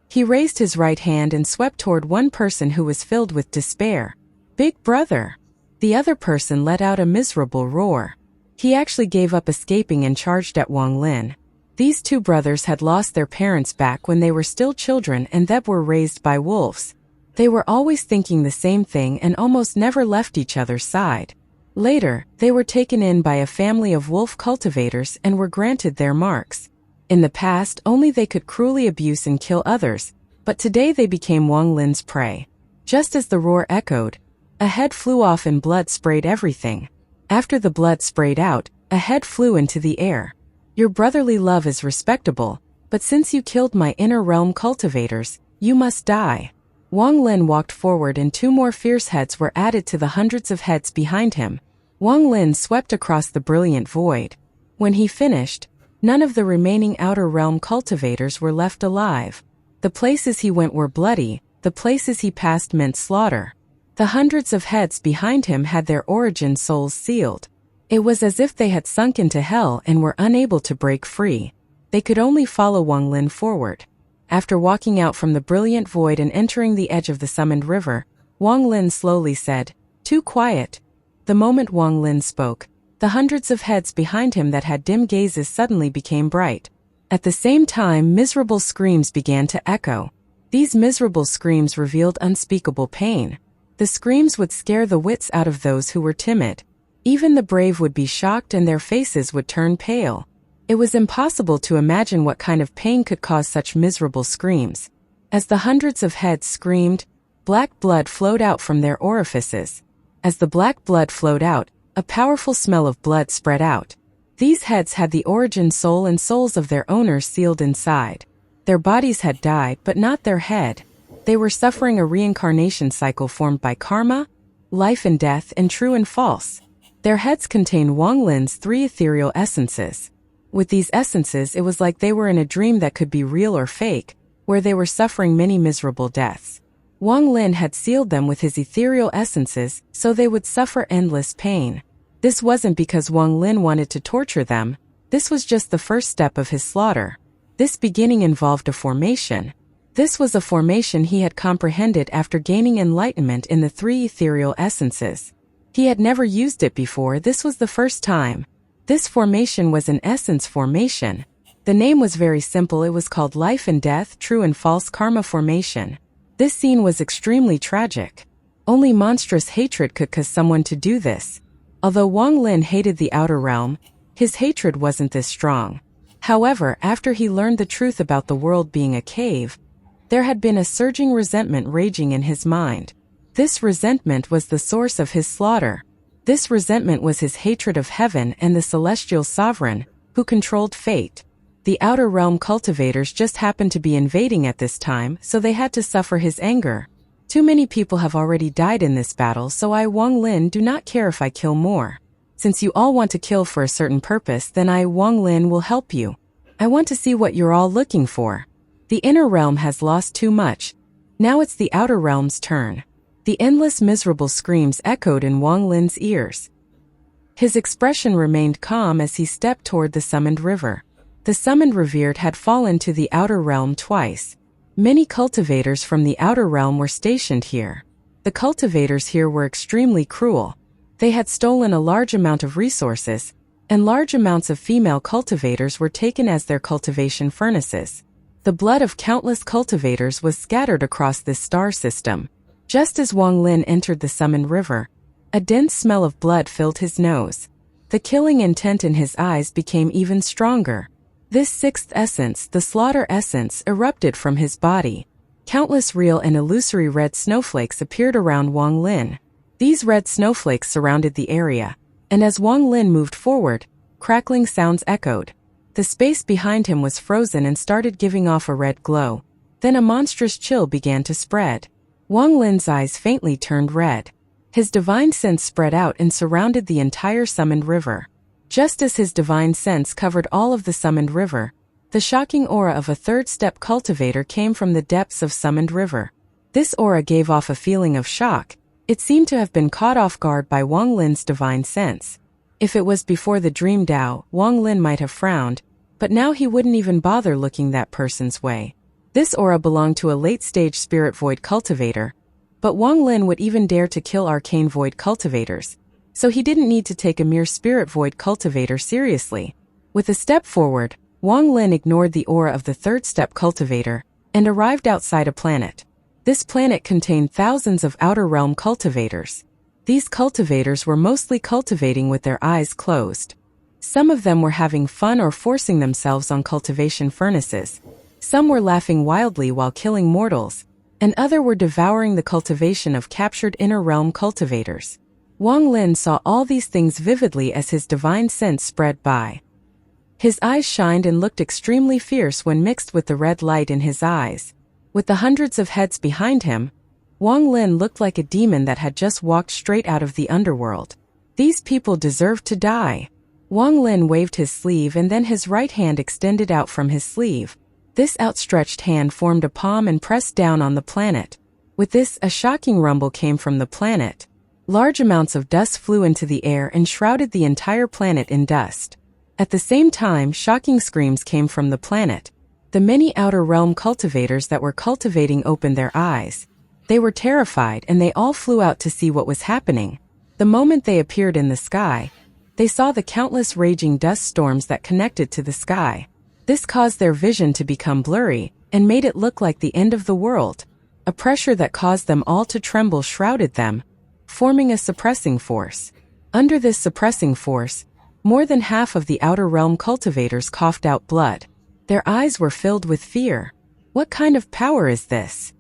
Speaker 1: He raised his right hand and swept toward one person who was filled with despair. "Big brother!" The other person let out a miserable roar. He actually gave up escaping and charged at Wang Lin. These two brothers had lost their parents back when they were still children and that were raised by wolves. They were always thinking the same thing and almost never left each other's side. Later, they were taken in by a family of wolf cultivators and were granted their marks. In the past, only they could cruelly abuse and kill others, but today they became Wang Lin's prey. Just as the roar echoed, a head flew off and blood sprayed everything. After the blood sprayed out, a head flew into the air. "Your brotherly love is respectable, but since you killed my inner realm cultivators, you must die." Wang Lin walked forward and two more fierce heads were added to the hundreds of heads behind him. Wang Lin swept across the brilliant void. When he finished, none of the remaining outer realm cultivators were left alive. The places he went were bloody, the places he passed meant slaughter. The hundreds of heads behind him had their origin souls sealed. It was as if they had sunk into hell and were unable to break free. They could only follow Wang Lin forward. After walking out from the brilliant void and entering the edge of the summoned river, Wang Lin slowly said, "Too quiet." The moment Wang Lin spoke, the hundreds of heads behind him that had dim gazes suddenly became bright. At the same time, miserable screams began to echo. These miserable screams revealed unspeakable pain. The screams would scare the wits out of those who were timid. Even the brave would be shocked and their faces would turn pale. It was impossible to imagine what kind of pain could cause such miserable screams. As the hundreds of heads screamed, black blood flowed out from their orifices. As the black blood flowed out, a powerful smell of blood spread out. These heads had the origin soul and souls of their owners sealed inside. Their bodies had died, but not their head. They were suffering a reincarnation cycle formed by karma, life and death, and true and false. Their heads contained Wang Lin's 3 ethereal essences. With these essences, it was like they were in a dream that could be real or fake, where they were suffering many miserable deaths. Wang Lin had sealed them with his ethereal essences so they would suffer endless pain. This wasn't because Wang Lin wanted to torture them, this was just the first step of his slaughter. This beginning involved a formation. This was a formation he had comprehended after gaining enlightenment in the 3 ethereal essences. He had never used it before, this was the first time. This formation was an essence formation. The name was very simple, it was called Life and Death, True and False Karma Formation. This scene was extremely tragic. Only monstrous hatred could cause someone to do this. Although Wang Lin hated the outer realm, his hatred wasn't this strong. However, after he learned the truth about the world being a cave, there had been a surging resentment raging in his mind. This resentment was the source of his slaughter. This resentment was his hatred of heaven and the celestial sovereign, who controlled fate. The outer realm cultivators just happened to be invading at this time, so they had to suffer his anger. Too many people have already died in this battle, so I, Wang Lin, do not care if I kill more. Since you all want to kill for a certain purpose, then I, Wang Lin, will help you. I want to see what you're all looking for. The inner realm has lost too much. Now it's the outer realm's turn. The endless miserable screams echoed in Wang Lin's ears. His expression remained calm as he stepped toward the summoned river. The summoned revered had fallen to the outer realm twice. Many cultivators from the outer realm were stationed here. The cultivators here were extremely cruel. They had stolen a large amount of resources, and large amounts of female cultivators were taken as their cultivation furnaces. The blood of countless cultivators was scattered across this star system. Just as Wang Lin entered the summoned river, a dense smell of blood filled his nose. The killing intent in his eyes became even stronger. This 6th essence, the slaughter essence, erupted from his body. Countless real and illusory red snowflakes appeared around Wang Lin. These red snowflakes surrounded the area, and as Wang Lin moved forward, crackling sounds echoed. The space behind him was frozen and started giving off a red glow. Then a monstrous chill began to spread. Wang Lin's eyes faintly turned red. His divine sense spread out and surrounded the entire summoned river. Just as his divine sense covered all of the summoned river, the shocking aura of a 3rd-step cultivator came from the depths of summoned river. This aura gave off a feeling of shock. It seemed to have been caught off guard by Wang Lin's divine sense. If it was before the dream Tao, Wang Lin might have frowned, but now he wouldn't even bother looking that person's way. This aura belonged to a late-stage spirit void cultivator, but Wang Lin would even dare to kill arcane void cultivators, so he didn't need to take a mere spirit void cultivator seriously. With a step forward, Wang Lin ignored the aura of the third step cultivator and arrived outside a planet. This planet contained thousands of outer realm cultivators. These cultivators were mostly cultivating with their eyes closed. Some of them were having fun or forcing themselves on cultivation furnaces. Some were laughing wildly while killing mortals, and others were devouring the cultivation of captured inner realm cultivators. Wang Lin saw all these things vividly as his divine sense spread by. His eyes shined and looked extremely fierce when mixed with the red light in his eyes. With the hundreds of heads behind him, Wang Lin looked like a demon that had just walked straight out of the underworld. These people deserved to die. Wang Lin waved his sleeve and then his right hand extended out from his sleeve. This outstretched hand formed a palm and pressed down on the planet. With this, a shocking rumble came from the planet. Large amounts of dust flew into the air and shrouded the entire planet in dust. At the same time, shocking screams came from the planet. The many outer realm cultivators that were cultivating opened their eyes. They were terrified and they all flew out to see what was happening. The moment they appeared in the sky, they saw the countless raging dust storms that connected to the sky. This caused their vision to become blurry and made it look like the end of the world. A pressure that caused them all to tremble shrouded them, forming a suppressing force. Under this suppressing force, more than half of the outer realm cultivators coughed out blood. Their eyes were filled with fear. What kind of power is this?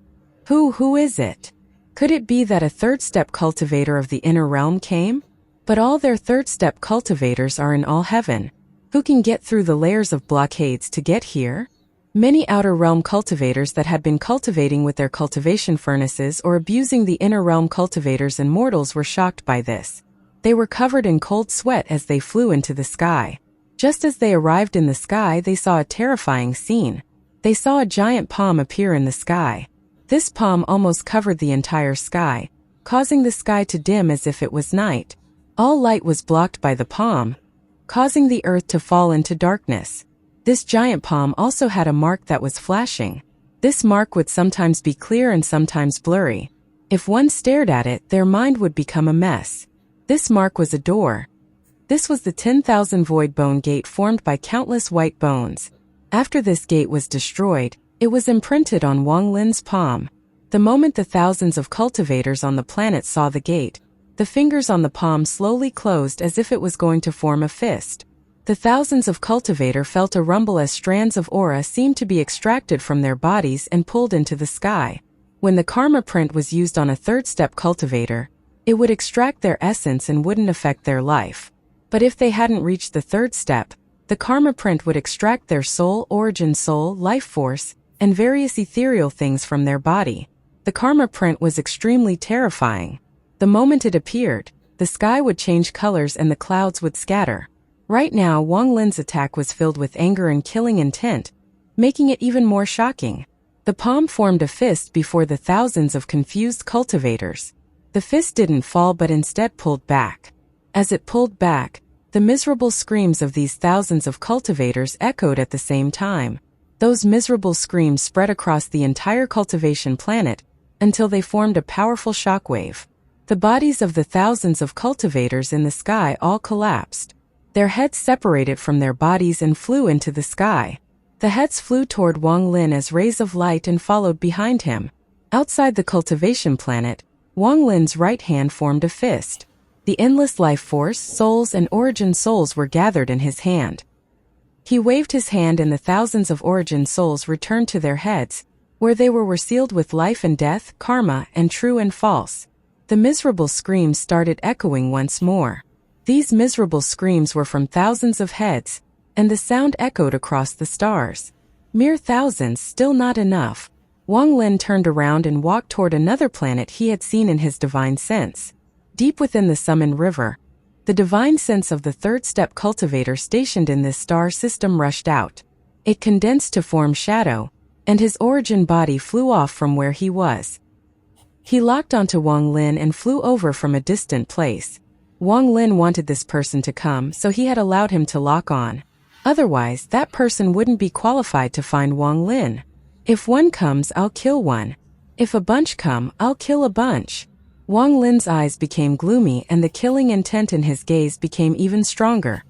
Speaker 1: Who is it? Could it be that a third step cultivator of the inner realm came? But all their third step cultivators are in all heaven. Who can get through the layers of blockades to get here? Many outer realm cultivators that had been cultivating with their cultivation furnaces or abusing the inner realm cultivators and mortals were shocked by this. They were covered in cold sweat as they flew into the sky. Just as they arrived in the sky, they saw a terrifying scene. They saw a giant palm appear in the sky. This palm almost covered the entire sky, causing the sky to dim as if it was night. All light was blocked by the palm, causing the earth to fall into darkness. This giant palm also had a mark that was flashing. This mark would sometimes be clear and sometimes blurry. If one stared at it, their mind would become a mess. This mark was a door. This was the 10,000 void bone gate formed by countless white bones. After this gate was destroyed, it was imprinted on Wang Lin's palm. The moment the thousands of cultivators on the planet saw the gate, the fingers on the palm slowly closed as if it was going to form a fist. The thousands of cultivators felt a rumble as strands of aura seemed to be extracted from their bodies and pulled into the sky. When the karma print was used on a third step cultivator, it would extract their essence and wouldn't affect their life. But if they hadn't reached the third step, the karma print would extract their soul, origin soul, life force, and various ethereal things from their body. The karma print was extremely terrifying. The moment it appeared, the sky would change colors and the clouds would scatter. Right now, Wang Lin's attack was filled with anger and killing intent, making it even more shocking. The palm formed a fist before the thousands of confused cultivators. The fist didn't fall but instead pulled back. As it pulled back, the miserable screams of these thousands of cultivators echoed at the same time. Those miserable screams spread across the entire cultivation planet until they formed a powerful shockwave. The bodies of the thousands of cultivators in the sky all collapsed. Their heads separated from their bodies and flew into the sky. The heads flew toward Wang Lin as rays of light and followed behind him. Outside the cultivation planet, Wang Lin's right hand formed a fist. The endless life force, souls and origin souls were gathered in his hand. He waved his hand and the thousands of origin souls returned to their heads, where they were sealed with life and death, karma, and true and false. The miserable screams started echoing once more. These miserable screams were from thousands of heads, and the sound echoed across the stars. Mere thousands, still not enough. Wang Lin turned around and walked toward another planet he had seen in his divine sense. Deep within the Summon River, the divine sense of the third step cultivator stationed in this star system rushed out. It condensed to form shadow, and his origin body flew off from where he was. He locked onto Wang Lin and flew over from a distant place. Wang Lin wanted this person to come, so he had allowed him to lock on. Otherwise, that person wouldn't be qualified to find Wang Lin. If one comes, I'll kill one. If a bunch come, I'll kill a bunch. Wang Lin's eyes became gloomy and the killing intent in his gaze became even stronger.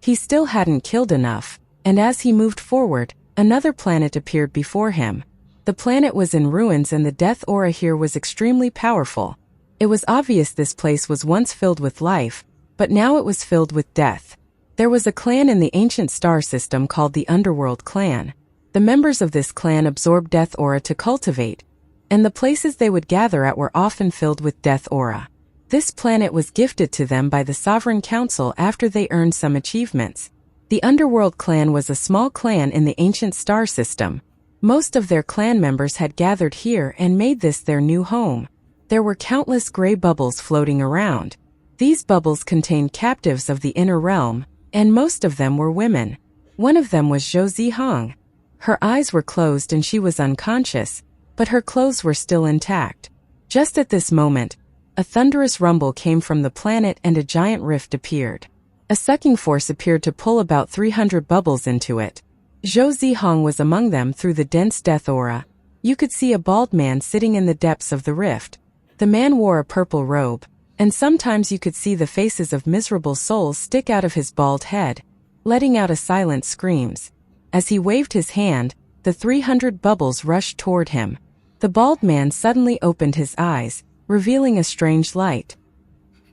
Speaker 1: He still hadn't killed enough, and as he moved forward, another planet appeared before him. The planet was in ruins and the death aura here was extremely powerful. It was obvious this place was once filled with life, but now it was filled with death. There was a clan in the ancient star system called the Underworld Clan. The members of this clan absorbed death aura to cultivate, and the places they would gather at were often filled with death aura. This planet was gifted to them by the Sovereign Council after they earned some achievements. The Underworld Clan was a small clan in the ancient star system. Most of their clan members had gathered here and made this their new home. There were countless gray bubbles floating around. These bubbles contained captives of the inner realm, and most of them were women. One of them was Zhou Zihong. Her eyes were closed and she was unconscious, but her clothes were still intact. Just at this moment, a thunderous rumble came from the planet and a giant rift appeared. A sucking force appeared to pull about 300 bubbles into it. Zhou Zihong was among them through the dense death aura. You could see a bald man sitting in the depths of the rift. The man wore a purple robe, and sometimes you could see the faces of miserable souls stick out of his bald head, letting out a silent screams. As he waved his hand, the 300 bubbles rushed toward him. The bald man suddenly opened his eyes, revealing a strange light.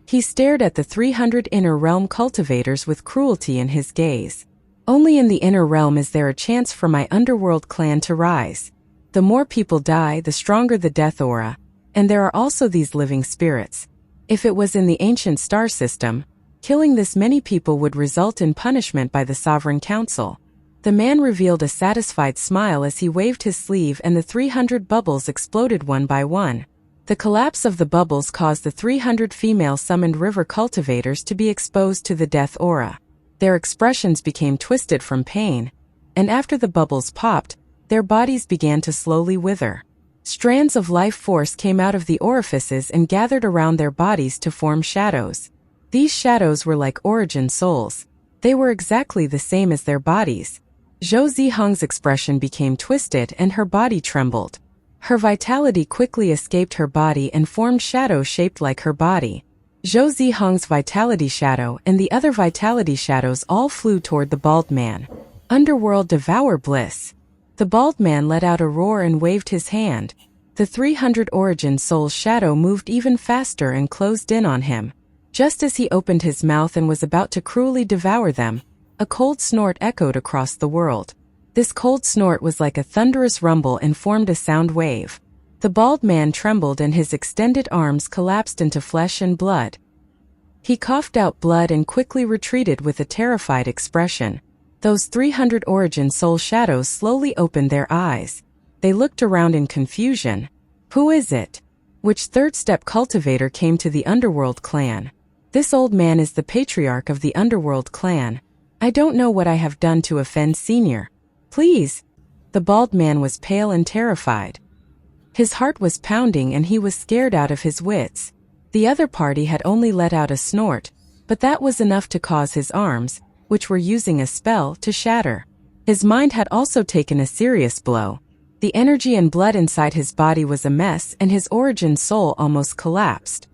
Speaker 1: He stared at the 300 inner realm cultivators with cruelty in his gaze. Only in the inner realm is there a chance for my underworld clan to rise. The more people die, the stronger the death aura, and there are also these living spirits. If it was in the ancient star system, killing this many people would result in punishment by the Sovereign Council. The man revealed a satisfied smile as he waved his sleeve and the 300 bubbles exploded one by one. The collapse of the bubbles caused the 300 female summoned river cultivators to be exposed to the death aura. Their expressions became twisted from pain, and after the bubbles popped, their bodies began to slowly wither. Strands of life force came out of the orifices and gathered around their bodies to form shadows. These shadows were like origin souls. They were exactly the same as their bodies. Zhou Zihong's expression became twisted and her body trembled. Her vitality quickly escaped her body and formed shadows shaped like her body. Zhou Zihong's vitality shadow and the other vitality shadows all flew toward the bald man. Underworld devour bliss. The bald man let out a roar and waved his hand. The 300 origin soul's shadow moved even faster and closed in on him. Just as he opened his mouth and was about to cruelly devour them, a cold snort echoed across the world. This cold snort was like a thunderous rumble and formed a sound wave. The bald man trembled and his extended arms collapsed into flesh and blood. He coughed out blood and quickly retreated with a terrified expression. Those 300 origin soul shadows slowly opened their eyes. They looked around in confusion. Who is it? Which third-step cultivator came to the Underworld Clan? This old man is the patriarch of the Underworld Clan. I don't know what I have done to offend Senior. Please. The bald man was pale and terrified. His heart was pounding and he was scared out of his wits. The other party had only let out a snort, but that was enough to cause his arms, which were using a spell, to shatter. His mind had also taken a serious blow. The energy and blood inside his body was a mess and his origin soul almost collapsed.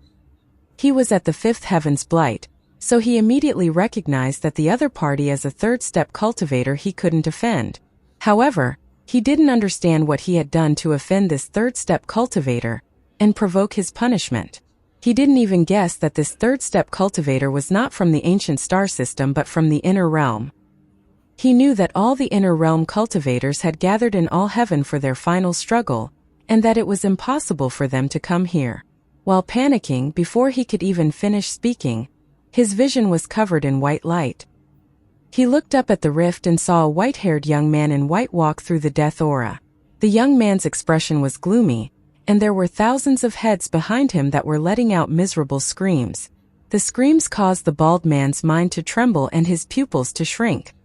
Speaker 1: He was at the fifth heaven's blight, so he immediately recognized that the other party as a third-step cultivator he couldn't offend. However, he didn't understand what he had done to offend this third-step cultivator and provoke his punishment. He didn't even guess that this third-step cultivator was not from the ancient star system but from the inner realm. He knew that all the inner realm cultivators had gathered in all heaven for their final struggle, and that it was impossible for them to come here. While panicking before he could even finish speaking, his vision was covered in white light. He looked up at the rift and saw a white-haired young man in white walk through the death aura. The young man's expression was gloomy, and there were thousands of heads behind him that were letting out miserable screams. The screams caused the bald man's mind to tremble and his pupils to shrink.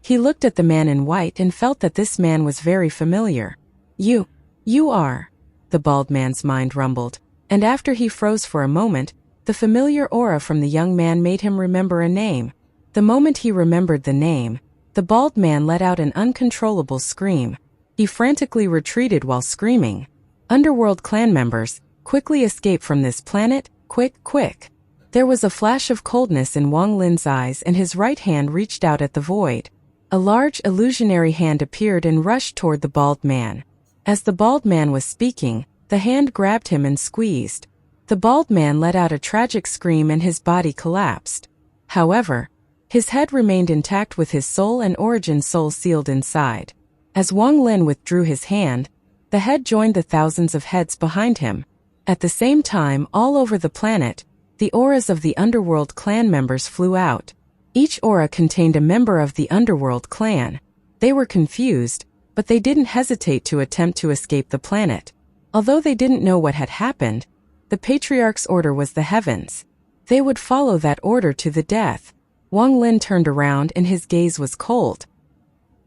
Speaker 1: He looked at the man in white and felt that this man was very familiar. You are, the bald man's mind rumbled, and after he froze for a moment, The familiar aura from the young man made him remember a name. The moment he remembered the name, the bald man let out an uncontrollable scream. He frantically retreated while screaming. Underworld clan members, quickly escape from this planet, quick, quick. There was a flash of coldness in Wang Lin's eyes and his right hand reached out at the void. A large illusionary hand appeared and rushed toward the bald man. As the bald man was speaking, the hand grabbed him and squeezed. The bald man let out a tragic scream and his body collapsed. However, his head remained intact with his soul and origin soul sealed inside. As Wang Lin withdrew his hand, the head joined the thousands of heads behind him. At the same time, all over the planet, the auras of the Underworld clan members flew out. Each aura contained a member of the Underworld clan. They were confused, but they didn't hesitate to attempt to escape the planet. Although they didn't know what had happened, the Patriarch's order was the heavens. They would follow that order to the death. Wang Lin turned around and his gaze was cold.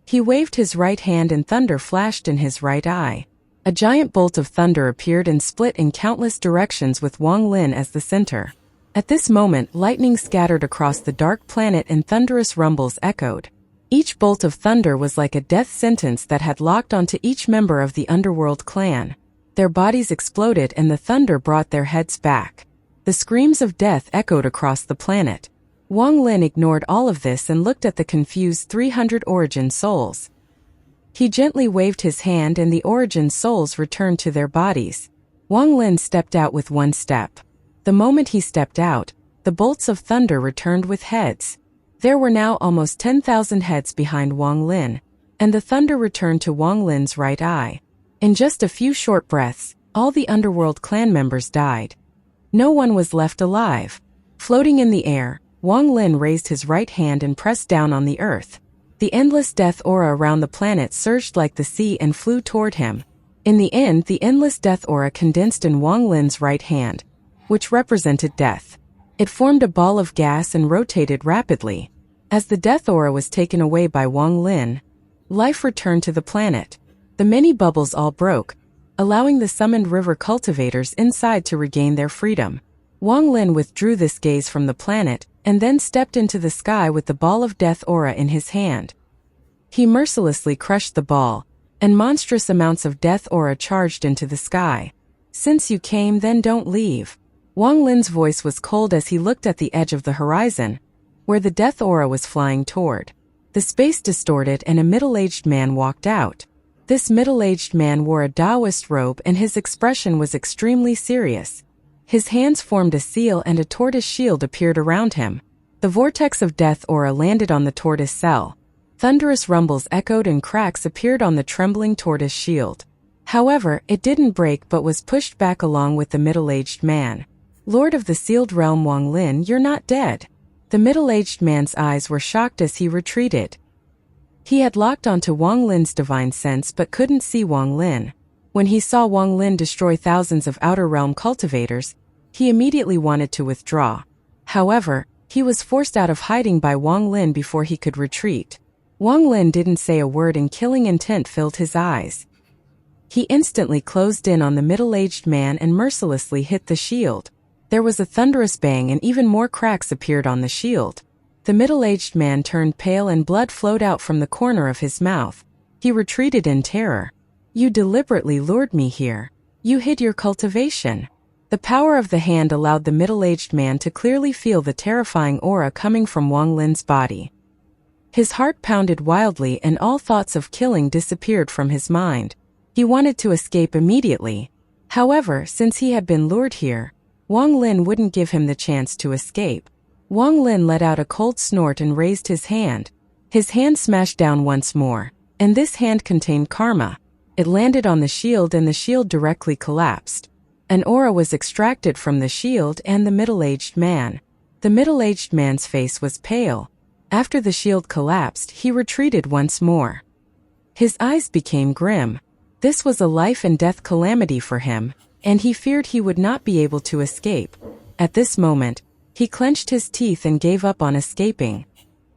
Speaker 1: He waved his right hand and thunder flashed in his right eye. A giant bolt of thunder appeared and split in countless directions with Wang Lin as the center. At this moment, lightning scattered across the dark planet and thunderous rumbles echoed. Each bolt of thunder was like a death sentence that had locked onto each member of the Underworld clan. Their bodies exploded and the thunder brought their heads back. The screams of death echoed across the planet. Wang Lin ignored all of this and looked at the confused 300 origin souls. He gently waved his hand and the origin souls returned to their bodies. Wang Lin stepped out with one step. The moment he stepped out, the bolts of thunder returned with heads. There were now almost 10,000 heads behind Wang Lin, and the thunder returned to Wang Lin's right eye. In just a few short breaths, all the Underworld clan members died. No one was left alive. Floating in the air, Wang Lin raised his right hand and pressed down on the earth. The endless death aura around the planet surged like the sea and flew toward him. In the end, the endless death aura condensed in Wang Lin's right hand, which represented death. It formed a ball of gas and rotated rapidly. As the death aura was taken away by Wang Lin, life returned to the planet. The many bubbles all broke, allowing the summoned river cultivators inside to regain their freedom. Wang Lin withdrew this gaze from the planet and then stepped into the sky with the ball of death aura in his hand. He mercilessly crushed the ball, and monstrous amounts of death aura charged into the sky. Since you came, then don't leave. Wang Lin's voice was cold as he looked at the edge of the horizon, where the death aura was flying toward. The space distorted and a middle-aged man walked out. This middle-aged man wore a Taoist robe and his expression was extremely serious. His hands formed a seal and a tortoise shield appeared around him. The vortex of death aura landed on the tortoise cell. Thunderous rumbles echoed and cracks appeared on the trembling tortoise shield. However, it didn't break but was pushed back along with the middle-aged man. Lord of the Sealed Realm Wang Lin, you're not dead. The middle-aged man's eyes were shocked as he retreated. He had locked onto Wang Lin's divine sense but couldn't see Wang Lin. When he saw Wang Lin destroy thousands of Outer Realm cultivators, he immediately wanted to withdraw. However, he was forced out of hiding by Wang Lin before he could retreat. Wang Lin didn't say a word and killing intent filled his eyes. He instantly closed in on the middle-aged man and mercilessly hit the shield. There was a thunderous bang and even more cracks appeared on the shield. The middle-aged man turned pale and blood flowed out from the corner of his mouth. He retreated in terror. You deliberately lured me here. You hid your cultivation. The power of the hand allowed the middle-aged man to clearly feel the terrifying aura coming from Wang Lin's body. His heart pounded wildly and all thoughts of killing disappeared from his mind. He wanted to escape immediately. However, since he had been lured here, Wang Lin wouldn't give him the chance to escape. Wang Lin let out a cold snort and raised his hand. His hand smashed down once more, and this hand contained karma. It landed on the shield and the shield directly collapsed. An aura was extracted from the shield and the middle-aged man. The middle-aged man's face was pale. After the shield collapsed, he retreated once more. His eyes became grim. This was a life and death calamity for him, and he feared he would not be able to escape. At this moment, he clenched his teeth and gave up on escaping.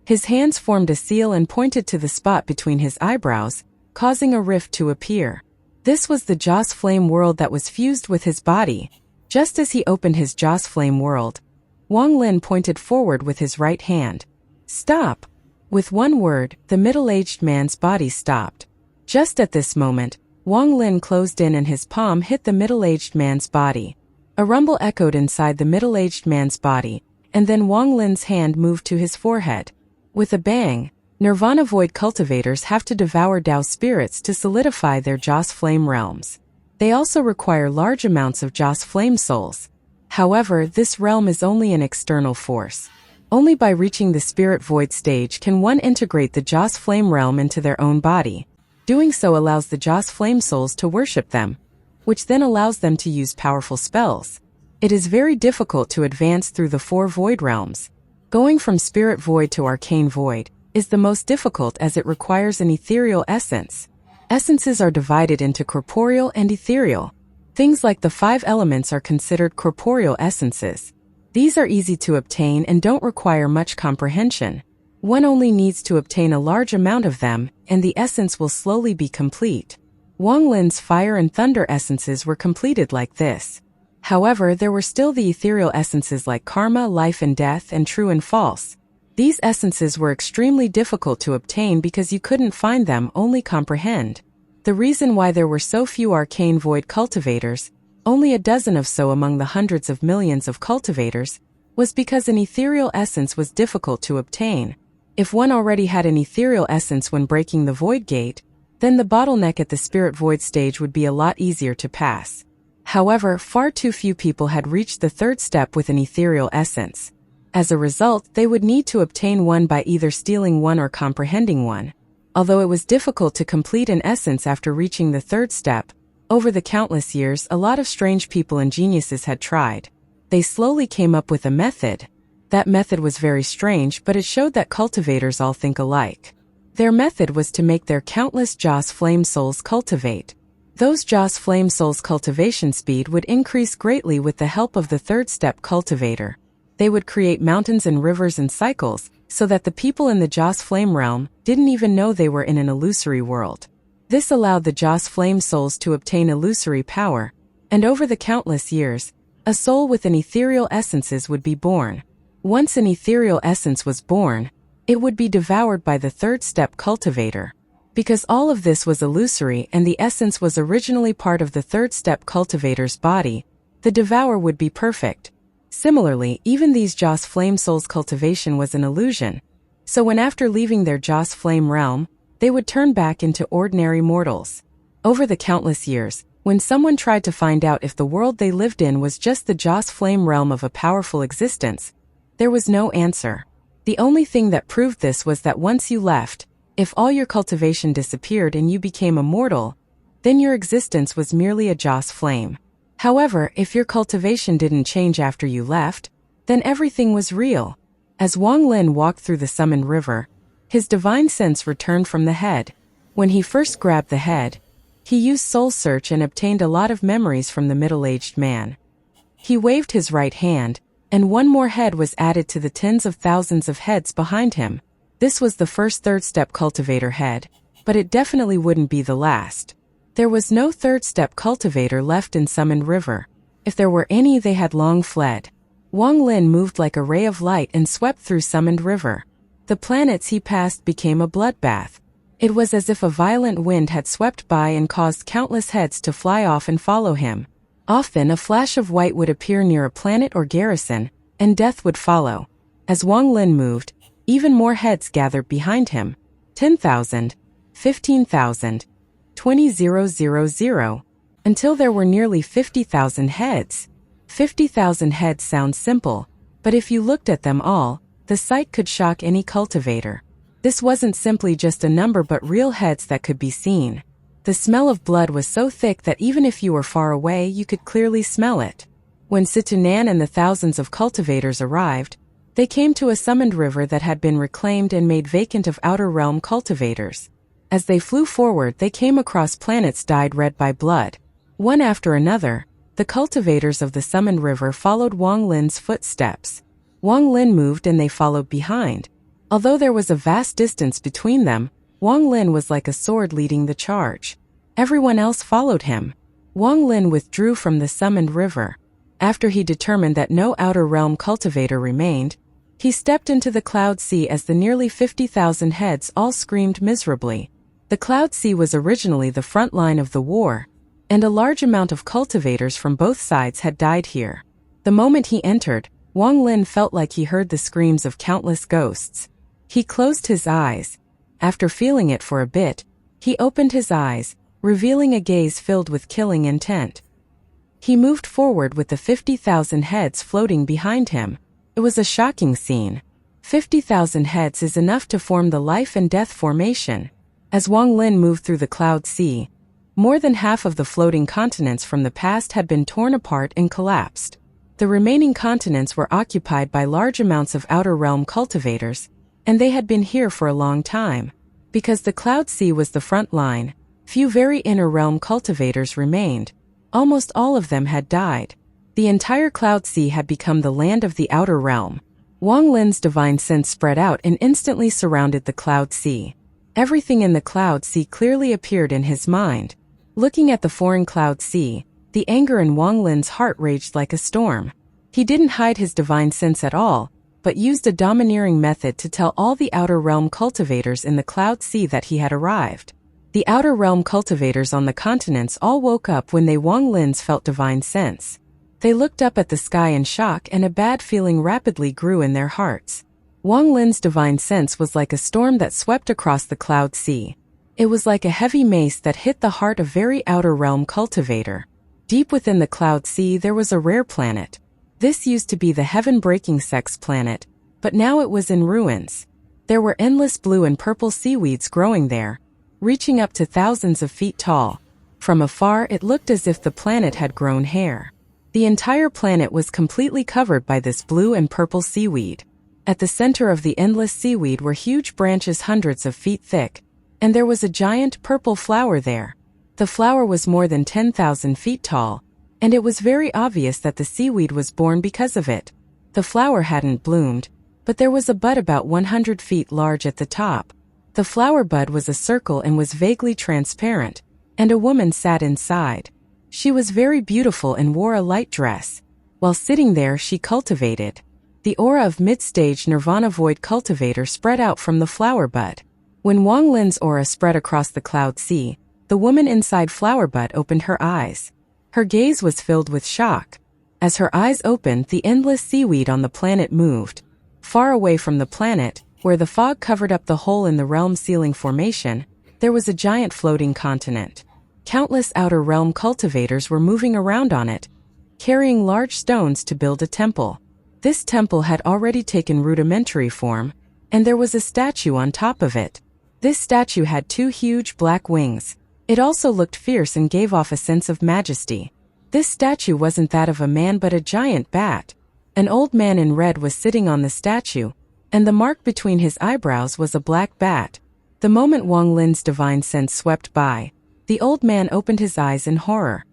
Speaker 1: His hands formed a seal and pointed to the spot between his eyebrows, causing a rift to appear. This was the Joss flame world that was fused with his body. Just as he opened his Joss Flame world, Wang Lin pointed forward with his right hand. Stop! With one word, the middle-aged man's body stopped. Just at this moment, Wang Lin closed in and his palm hit the middle-aged man's body. A rumble echoed inside the middle-aged man's body, and then Wang Lin's hand moved to his forehead. With a bang, Nirvana Void cultivators have to devour Tao spirits to solidify their Joss Flame realms. They also require large amounts of Joss Flame souls. However, this realm is only an external force. Only by reaching the Spirit Void stage can one integrate the Joss Flame realm into their own body. Doing so allows the Joss Flame souls to worship them, which then allows them to use powerful spells. It is very difficult to advance through the 4 Void realms. Going from Spirit Void to Arcane Void is the most difficult as it requires an ethereal essence. Essences are divided into corporeal and ethereal. Things like the 5 elements are considered corporeal essences. These are easy to obtain and don't require much comprehension. One only needs to obtain a large amount of them, and the essence will slowly be complete. Wang Lin's fire and thunder essences were completed like this. However, there were still the ethereal essences like karma, life and death, and true and false. These essences were extremely difficult to obtain because you couldn't find them, only comprehend. The reason why there were so few arcane void cultivators, only a dozen of so among the hundreds of millions of cultivators, was because an ethereal essence was difficult to obtain. If one already had an ethereal essence when breaking the void gate, then the bottleneck at the spirit void stage would be a lot easier to pass. However, far too few people had reached the 3rd step with an ethereal essence. As a result, they would need to obtain one by either stealing one or comprehending one. Although it was difficult to complete an essence after reaching the 3rd step, over the countless years a lot of strange people and geniuses had tried. They slowly came up with a method. That method was very strange, but it showed that cultivators all think alike. Their method was to make their countless Joss Flame souls cultivate. Those Joss Flame souls' cultivation speed would increase greatly with the help of the 3rd step cultivator. They would create mountains and rivers and cycles, so that the people in the Joss Flame realm didn't even know they were in an illusory world. This allowed the Joss Flame souls to obtain illusory power, and over the countless years, a soul with an ethereal essences would be born. Once an ethereal essence was born, it would be devoured by the 3rd step cultivator. Because all of this was illusory and the essence was originally part of the 3rd step cultivator's body, the devour would be perfect. Similarly, even these Joss Flame souls' cultivation was an illusion. So when after leaving their Joss Flame realm, they would turn back into ordinary mortals. Over the countless years, when someone tried to find out if the world they lived in was just the Joss Flame realm of a powerful existence, there was no answer. The only thing that proved this was that once you left, if all your cultivation disappeared and you became a mortal, then your existence was merely a Joss Flame. However, if your cultivation didn't change after you left, then everything was real. As Wang Lin walked through the summoned river, his divine sense returned from the head. When he first grabbed the head, he used soul search and obtained a lot of memories from the middle-aged man. He waved his right hand, and one more head was added to the tens of thousands of heads behind him. This was the first 3rd step cultivator head, but it definitely wouldn't be the last. There was no 3rd step cultivator left in Summoned River. If there were any, they had long fled. Wang Lin moved like a ray of light and swept through Summoned River. The planets he passed became a bloodbath. It was as if a violent wind had swept by and caused countless heads to fly off and follow him. Often a flash of white would appear near a planet or garrison, and death would follow. As Wang Lin moved, even more heads gathered behind him. 10,000, 15,000, 20,000, until there were nearly 50,000 heads. 50,000 heads sounds simple, but if you looked at them all, the sight could shock any cultivator. This wasn't simply just a number but real heads that could be seen. The smell of blood was so thick that even if you were far away, you could clearly smell it. When Situnan and the thousands of cultivators arrived, they came to a summoned river that had been reclaimed and made vacant of outer realm cultivators. As they flew forward, they came across planets dyed red by blood. One after another, the cultivators of the summoned river followed Wang Lin's footsteps. Wang Lin moved and they followed behind. Although there was a vast distance between them, Wang Lin was like a sword leading the charge. Everyone else followed him. Wang Lin withdrew from the summoned river. After he determined that no outer realm cultivator remained, he stepped into the Cloud Sea as the nearly 50,000 heads all screamed miserably. The Cloud Sea was originally the front line of the war, and a large amount of cultivators from both sides had died here. The moment he entered, Wang Lin felt like he heard the screams of countless ghosts. He closed his eyes. After feeling it for a bit, he opened his eyes, revealing a gaze filled with killing intent. He moved forward with the 50,000 heads floating behind him. It was a shocking scene. 50,000 heads is enough to form the life and death formation. As Wang Lin moved through the Cloud Sea, more than half of the floating continents from the past had been torn apart and collapsed. The remaining continents were occupied by large amounts of outer realm cultivators, and they had been here for a long time. Because the Cloud Sea was the front line, few very inner realm cultivators remained. Almost all of them had died. The entire Cloud Sea had become the land of the outer realm. Wang Lin's divine sense spread out and instantly surrounded the Cloud Sea. Everything in the Cloud Sea clearly appeared in his mind. Looking at the foreign Cloud Sea, the anger in Wang Lin's heart raged like a storm. He didn't hide his divine sense at all, but used a domineering method to tell all the outer realm cultivators in the Cloud Sea that he had arrived. The outer realm cultivators on the continents all woke up when they Wang Lin's felt divine sense. They looked up at the sky in shock and a bad feeling rapidly grew in their hearts. Wang Lin's divine sense was like a storm that swept across the Cloud Sea. It was like a heavy mace that hit the heart of every outer realm cultivator. Deep within the Cloud Sea there was a rare planet. This used to be the heaven-breaking sex planet, but now it was in ruins. There were endless blue and purple seaweeds growing there, reaching up to thousands of feet tall. From afar it looked as if the planet had grown hair. The entire planet was completely covered by this blue and purple seaweed. At the center of the endless seaweed were huge branches hundreds of feet thick, and there was a giant purple flower there. The flower was more than 10,000 feet tall, and it was very obvious that the seaweed was born because of it. The flower hadn't bloomed, but there was a bud about 100 feet large at the top. The flower bud was a circle and was vaguely transparent, and a woman sat inside. She was very beautiful and wore a light dress. While sitting there she cultivated. The aura of mid-stage Nirvana Void Cultivator spread out from the flower bud. When Wang Lin's aura spread across the Cloud Sea, the woman inside flower bud opened her eyes. Her gaze was filled with shock. As her eyes opened, the endless seaweed on the planet moved. Far away from the planet, where the fog covered up the hole in the realm ceiling formation, there was a giant floating continent. Countless outer realm cultivators were moving around on it, carrying large stones to build a temple. This temple had already taken rudimentary form, and there was a statue on top of it. This statue had two huge black wings. It also looked fierce and gave off a sense of majesty. This statue wasn't that of a man but a giant bat. An old man in red was sitting on the statue, and the mark between his eyebrows was a black bat. The moment Wang Lin's divine sense swept by, the old man opened his eyes in horror.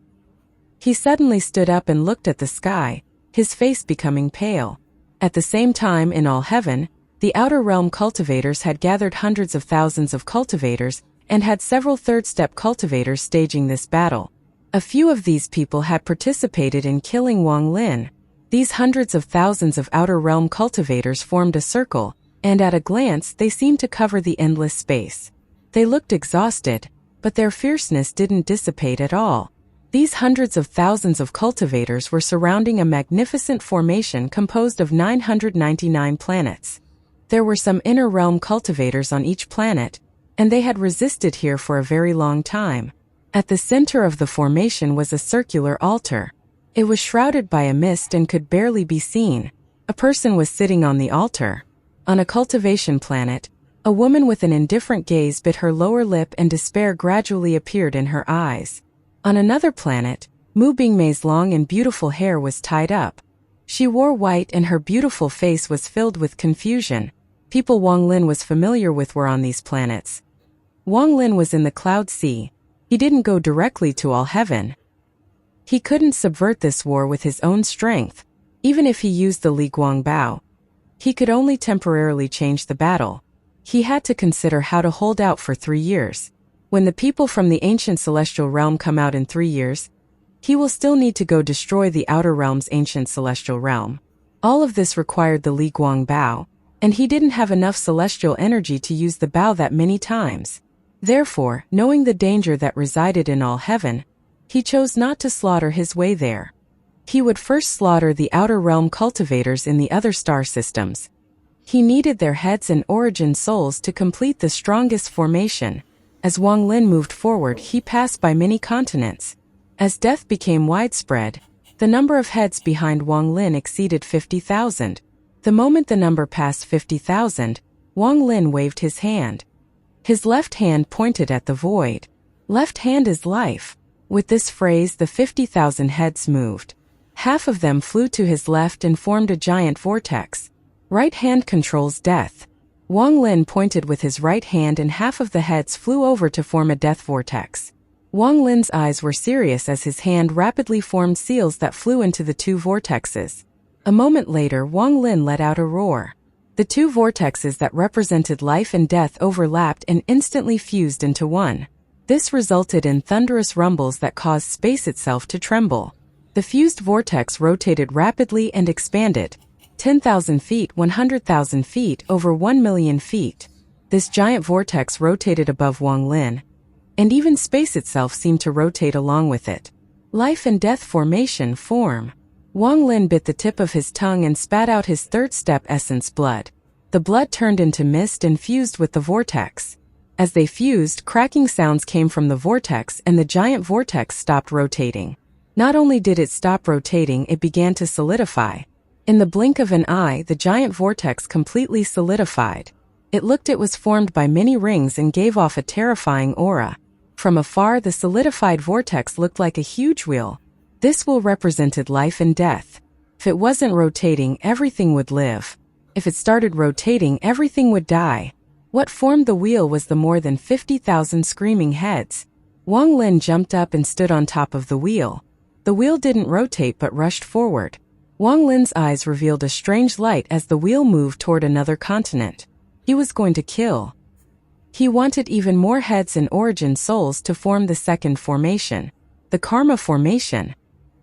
Speaker 1: He suddenly stood up and looked at the sky, his face becoming pale. At the same time in all heaven, the outer realm cultivators had gathered hundreds of thousands of cultivators and had several third-step cultivators staging this battle. A few of these people had participated in killing Wang Lin. These hundreds of thousands of outer realm cultivators formed a circle, and at a glance they seemed to cover the endless space. They looked exhausted, but their fierceness didn't dissipate at all. These hundreds of thousands of cultivators were surrounding a magnificent formation composed of 999 planets. There were some inner realm cultivators on each planet, and they had resisted here for a very long time. At the center of the formation was a circular altar. It was shrouded by a mist and could barely be seen. A person was sitting on the altar. On a cultivation planet, a woman with an indifferent gaze bit her lower lip and despair gradually appeared in her eyes. On another planet, Mu Bingmei's long and beautiful hair was tied up. She wore white and her beautiful face was filled with confusion. People Wang Lin was familiar with were on these planets. Wang Lin was in the Cloud Sea. He didn't go directly to all heaven. He couldn't subvert this war with his own strength, even if he used the Li Guang Bao. He could only temporarily change the battle. He had to consider how to hold out for 3 years. When the people from the ancient celestial realm come out in 3 years, He will still need to go destroy the outer realm's ancient celestial realm. All of this required the Li Guang Bao, and he didn't have enough celestial energy to use the Bao that many times. Therefore, knowing the danger that resided in all heaven, he chose not to slaughter his way there. He would first slaughter the outer realm cultivators in the other star systems. He needed their heads and origin souls to complete the strongest formation. As Wang Lin moved forward, he passed by many continents. As death became widespread, the number of heads behind Wang Lin exceeded 50,000. The moment the number passed 50,000, Wang Lin waved his hand. His left hand pointed at the void. Left hand is life. With this phrase, the 50,000 heads moved. Half of them flew to his left and formed a giant vortex. Right hand controls death. Wang Lin pointed with his right hand and half of the heads flew over to form a death vortex. Wang Lin's eyes were serious as his hand rapidly formed seals that flew into the two vortexes. A moment later, Wang Lin let out a roar. The two vortexes that represented life and death overlapped and instantly fused into one. This resulted in thunderous rumbles that caused space itself to tremble. The fused vortex rotated rapidly and expanded. 10,000 feet, 100,000 feet, over 1 million feet. This giant vortex rotated above Wang Lin, and even space itself seemed to rotate along with it. Life and death formation form. Wang Lin bit the tip of his tongue and spat out his third step essence blood. The blood turned into mist and fused with the vortex. As they fused, cracking sounds came from the vortex and the giant vortex stopped rotating. Not only did it stop rotating, it began to solidify. In the blink of an eye, the giant vortex completely solidified. It was formed by many rings and gave off a terrifying aura. From afar, the solidified vortex looked like a huge wheel. This wheel represented life and death. If it wasn't rotating, everything would live. If it started rotating, everything would die. What formed the wheel was the more than 50,000 screaming heads. Wang Lin jumped up and stood on top of the wheel. The wheel didn't rotate but rushed forward. Wang Lin's eyes revealed a strange light as the wheel moved toward another continent. He was going to kill. He wanted even more heads and origin souls to form the second formation, the Karma formation.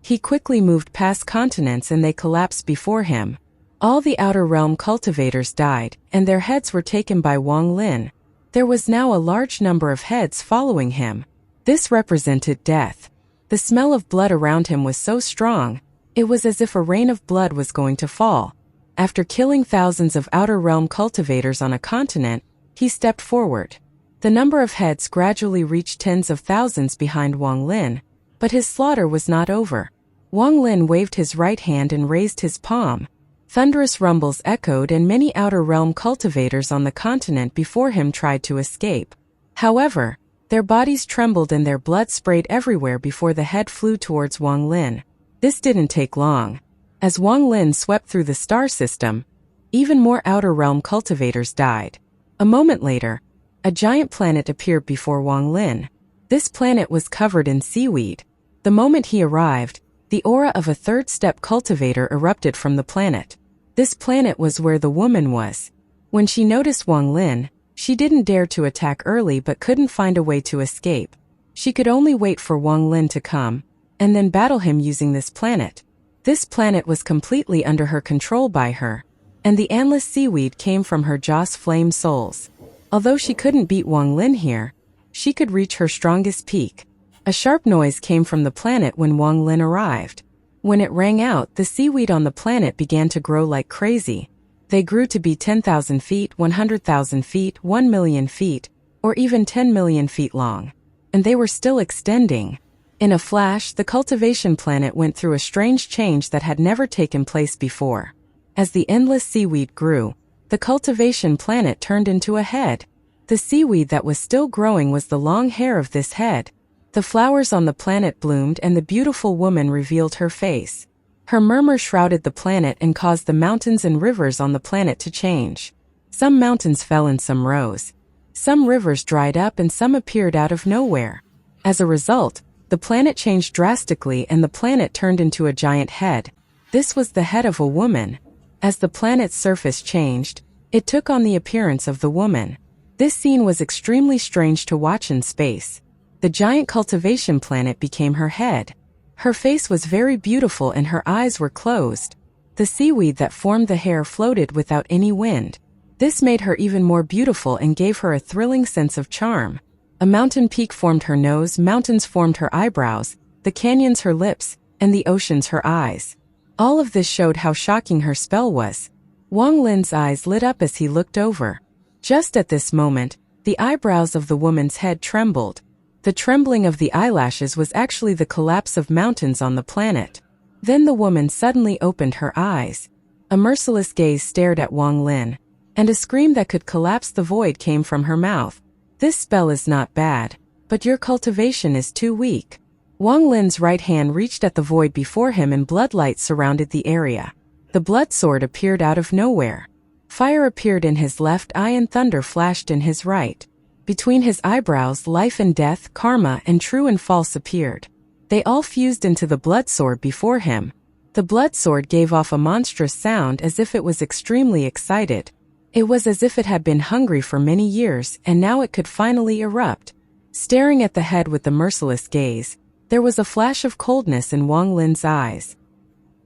Speaker 1: He quickly moved past continents and they collapsed before him. All the outer realm cultivators died, and their heads were taken by Wang Lin. There was now a large number of heads following him. This represented death. The smell of blood around him was so strong, it was as if a rain of blood was going to fall. After killing thousands of outer realm cultivators on a continent, he stepped forward. The number of heads gradually reached tens of thousands behind Wang Lin, but his slaughter was not over. Wang Lin waved his right hand and raised his palm. Thunderous rumbles echoed and many outer realm cultivators on the continent before him tried to escape. However, their bodies trembled and their blood sprayed everywhere before the head flew towards Wang Lin. This didn't take long. As Wang Lin swept through the star system, even more outer realm cultivators died. A moment later, a giant planet appeared before Wang Lin. This planet was covered in seaweed. The moment he arrived, the aura of a third-step cultivator erupted from the planet. This planet was where the woman was. When she noticed Wang Lin, she didn't dare to attack early but couldn't find a way to escape. She could only wait for Wang Lin to come, and then battle him using this planet. This planet was completely under her control by her, and the endless seaweed came from her jaw's flame souls. Although she couldn't beat Wang Lin here, she could reach her strongest peak. A sharp noise came from the planet when Wang Lin arrived. When it rang out, the seaweed on the planet began to grow like crazy. They grew to be 10,000 feet, 100,000 feet, 1 million feet, or even 10 million feet long. And they were still extending. In a flash, the cultivation planet went through a strange change that had never taken place before. As the endless seaweed grew, the cultivation planet turned into a head. The seaweed that was still growing was the long hair of this head. The flowers on the planet bloomed and the beautiful woman revealed her face. Her murmur shrouded the planet and caused the mountains and rivers on the planet to change. Some mountains fell and some rose. Some rivers dried up and some appeared out of nowhere. As a result, the planet changed drastically and the planet turned into a giant head. This was the head of a woman. As the planet's surface changed, it took on the appearance of the woman. This scene was extremely strange to watch in space. The giant cultivation planet became her head. Her face was very beautiful and her eyes were closed. The seaweed that formed the hair floated without any wind. This made her even more beautiful and gave her a thrilling sense of charm. A mountain peak formed her nose, mountains formed her eyebrows, the canyons her lips, and the oceans her eyes. All of this showed how shocking her spell was. Wang Lin's eyes lit up as he looked over. Just at this moment, the eyebrows of the woman's head trembled. The trembling of the eyelashes was actually the collapse of mountains on the planet. Then the woman suddenly opened her eyes. A merciless gaze stared at Wang Lin, and a scream that could collapse the void came from her mouth. This spell is not bad, but your cultivation is too weak. Wang Lin's right hand reached at the void before him and bloodlight surrounded the area. The blood sword appeared out of nowhere. Fire appeared in his left eye and thunder flashed in his right. Between his eyebrows, life and death, karma, and true and false appeared. They all fused into the blood sword before him. The blood sword gave off a monstrous sound as if it was extremely excited. It was as if it had been hungry for many years and now it could finally erupt. Staring at the head with the merciless gaze, there was a flash of coldness in Wang Lin's eyes.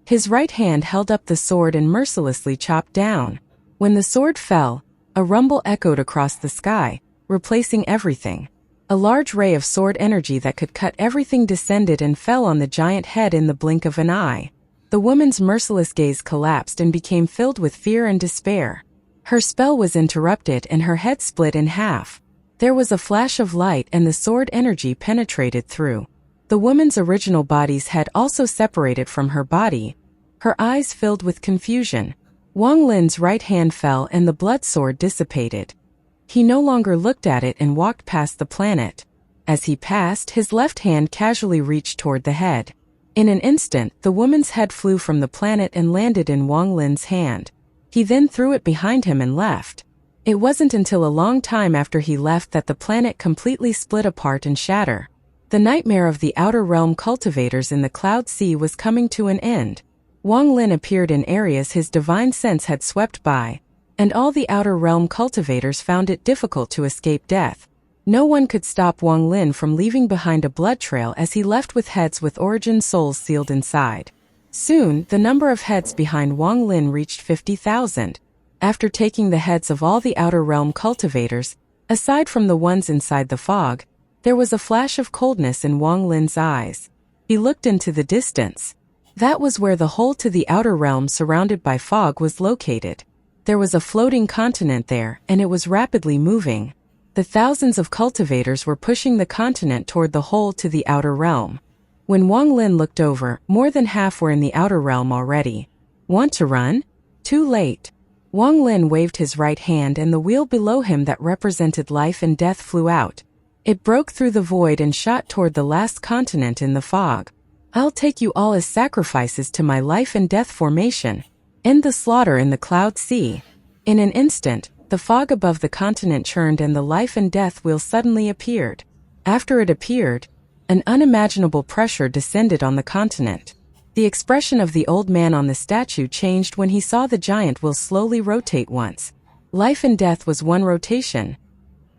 Speaker 1: His right hand held up the sword and mercilessly chopped down. When the sword fell, a rumble echoed across the sky, replacing everything. A large ray of sword energy that could cut everything descended and fell on the giant head in the blink of an eye. The woman's merciless gaze collapsed and became filled with fear and despair. Her spell was interrupted and her head split in half. There was a flash of light and the sword energy penetrated through. The woman's original body's head also separated from her body. Her eyes filled with confusion. Wang Lin's right hand fell and the blood sword dissipated. He no longer looked at it and walked past the planet. As he passed, his left hand casually reached toward the head. In an instant, the woman's head flew from the planet and landed in Wang Lin's hand. He then threw it behind him and left. It wasn't until a long time after he left that the planet completely split apart and shattered. The nightmare of the outer realm cultivators in the Cloud Sea was coming to an end. Wang Lin appeared in areas his divine sense had swept by, and all the outer realm cultivators found it difficult to escape death. No one could stop Wang Lin from leaving behind a blood trail as he left with heads with origin souls sealed inside. Soon, the number of heads behind Wang Lin reached 50,000. After taking the heads of all the outer realm cultivators, aside from the ones inside the fog, there was a flash of coldness in Wang Lin's eyes. He looked into the distance. That was where the hole to the outer realm surrounded by fog was located. There was a floating continent there, and it was rapidly moving. The thousands of cultivators were pushing the continent toward the hole to the outer realm. When Wang Lin looked over, more than half were in the outer realm already. Want to run? Too late. Wang Lin waved his right hand and the wheel below him that represented life and death flew out. It broke through the void and shot toward the last continent in the fog. I'll take you all as sacrifices to my life and death formation. End the slaughter in the Cloud Sea. In an instant, the fog above the continent churned and the life and death wheel suddenly appeared. After it appeared, an unimaginable pressure descended on the continent. The expression of the old man on the statue changed when he saw the giant wheel slowly rotate once. Life and death was one rotation.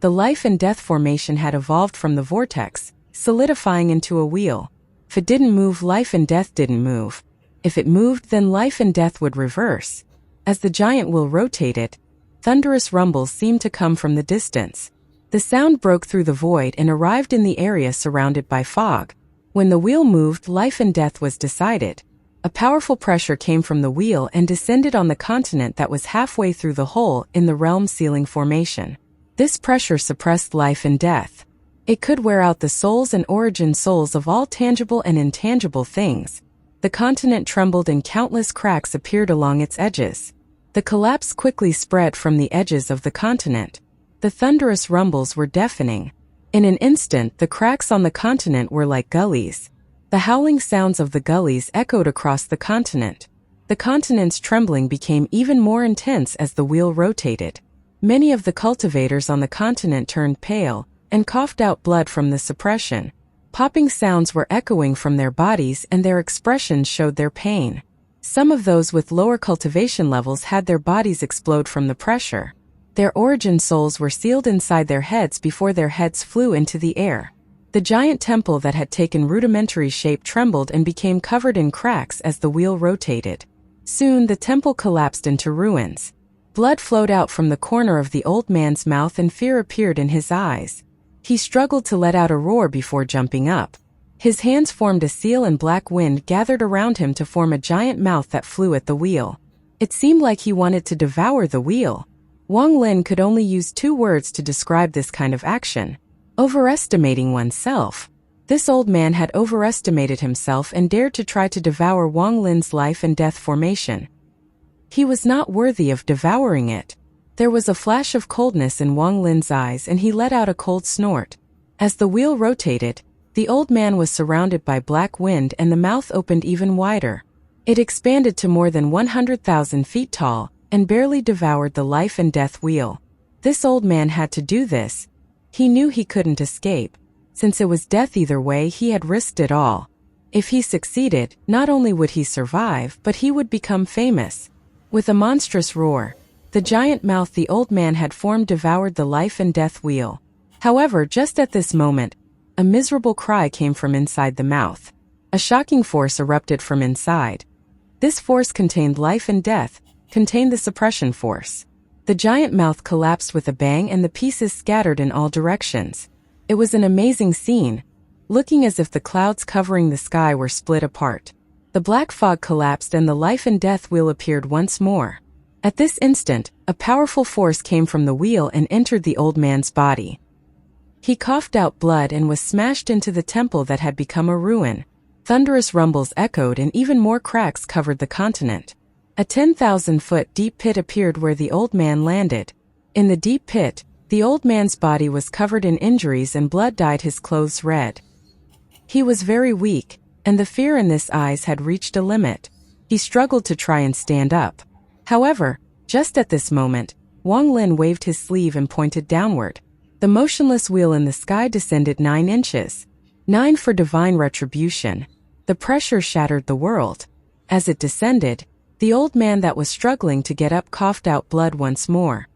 Speaker 1: The life and death formation had evolved from the vortex, solidifying into a wheel. If it didn't move, life and death didn't move. If it moved, then life and death would reverse. As the giant wheel rotated, thunderous rumbles seemed to come from the distance. The sound broke through the void and arrived in the area surrounded by fog. When the wheel moved, life and death was decided. A powerful pressure came from the wheel and descended on the continent that was halfway through the hole in the realm ceiling formation. This pressure suppressed life and death. It could wear out the souls and origin souls of all tangible and intangible things. The continent trembled and countless cracks appeared along its edges. The collapse quickly spread from the edges of the continent. The thunderous rumbles were deafening. In an instant, the cracks on the continent were like gullies. The howling sounds of the gullies echoed across the continent. The continent's trembling became even more intense as the wheel rotated. Many of the cultivators on the continent turned pale and coughed out blood from the suppression. Popping sounds were echoing from their bodies and their expressions showed their pain. Some of those with lower cultivation levels had their bodies explode from the pressure. Their origin souls were sealed inside their heads before their heads flew into the air. The giant temple that had taken rudimentary shape trembled and became covered in cracks as the wheel rotated. Soon the temple collapsed into ruins. Blood flowed out from the corner of the old man's mouth and fear appeared in his eyes. He struggled to let out a roar before jumping up. His hands formed a seal and black wind gathered around him to form a giant mouth that flew at the wheel. It seemed like he wanted to devour the wheel. Wang Lin could only use 2 words to describe this kind of action: overestimating oneself. This old man had overestimated himself and dared to try to devour Wang Lin's life and death formation. He was not worthy of devouring it. There was a flash of coldness in Wang Lin's eyes and he let out a cold snort. As the wheel rotated, the old man was surrounded by black wind and the mouth opened even wider. It expanded to more than 100,000 feet tall and barely devoured the life and death wheel. This old man had to do this. He knew he couldn't escape. Since it was death either way, he had risked it all. If he succeeded, not only would he survive, but he would become famous. With a monstrous roar, the giant mouth the old man had formed devoured the life and death wheel. However, just at this moment, a miserable cry came from inside the mouth. A shocking force erupted from inside. This force contained life and death, contained the suppression force. The giant mouth collapsed with a bang and the pieces scattered in all directions. It was an amazing scene, looking as if the clouds covering the sky were split apart. The black fog collapsed and the life and death wheel appeared once more. At this instant, a powerful force came from the wheel and entered the old man's body. He coughed out blood and was smashed into the temple that had become a ruin. Thunderous rumbles echoed and even more cracks covered the continent. A 10,000-foot deep pit appeared where the old man landed. In the deep pit, the old man's body was covered in injuries and blood dyed his clothes red. He was very weak, and the fear in his eyes had reached a limit. He struggled to try and stand up. However, just at this moment, Wang Lin waved his sleeve and pointed downward. The motionless wheel in the sky descended 9 inches. 9 for divine retribution. The pressure shattered the world. As it descended, the old man that was struggling to get up coughed out blood once more.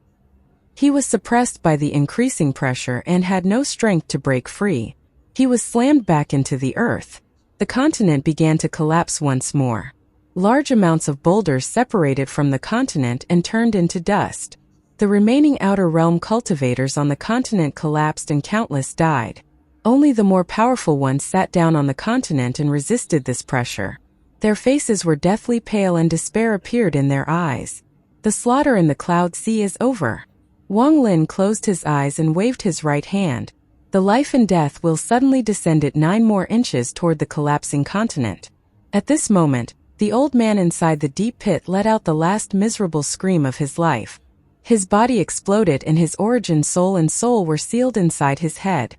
Speaker 1: He was suppressed by the increasing pressure and had no strength to break free. He was slammed back into the earth. The continent began to collapse once more. Large amounts of boulders separated from the continent and turned into dust. The remaining outer realm cultivators on the continent collapsed and countless died. Only the more powerful ones sat down on the continent and resisted this pressure. Their faces were deathly pale and despair appeared in their eyes. The slaughter in the cloud sea is over. Wang Lin closed his eyes and waved his right hand. The life and death wheel suddenly descended 9 more inches toward the collapsing continent. At this moment, the old man inside the deep pit let out the last miserable scream of his life. His body exploded and his origin soul and soul were sealed inside his head.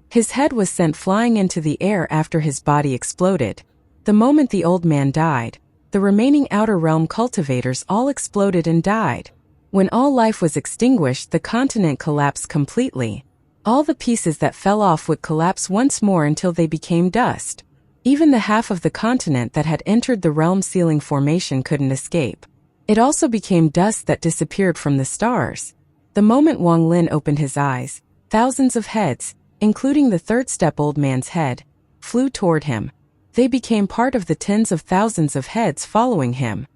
Speaker 1: His head was sent flying into the air after his body exploded. The moment the old man died, the remaining outer realm cultivators all exploded and died. When all life was extinguished, the continent collapsed completely. All the pieces that fell off would collapse once more until they became dust. Even the half of the continent that had entered the realm sealing formation couldn't escape. It also became dust that disappeared from the stars. The moment Wang Lin opened his eyes, thousands of heads, including the third step old man's head, flew toward him. They became part of the tens of thousands of heads following him.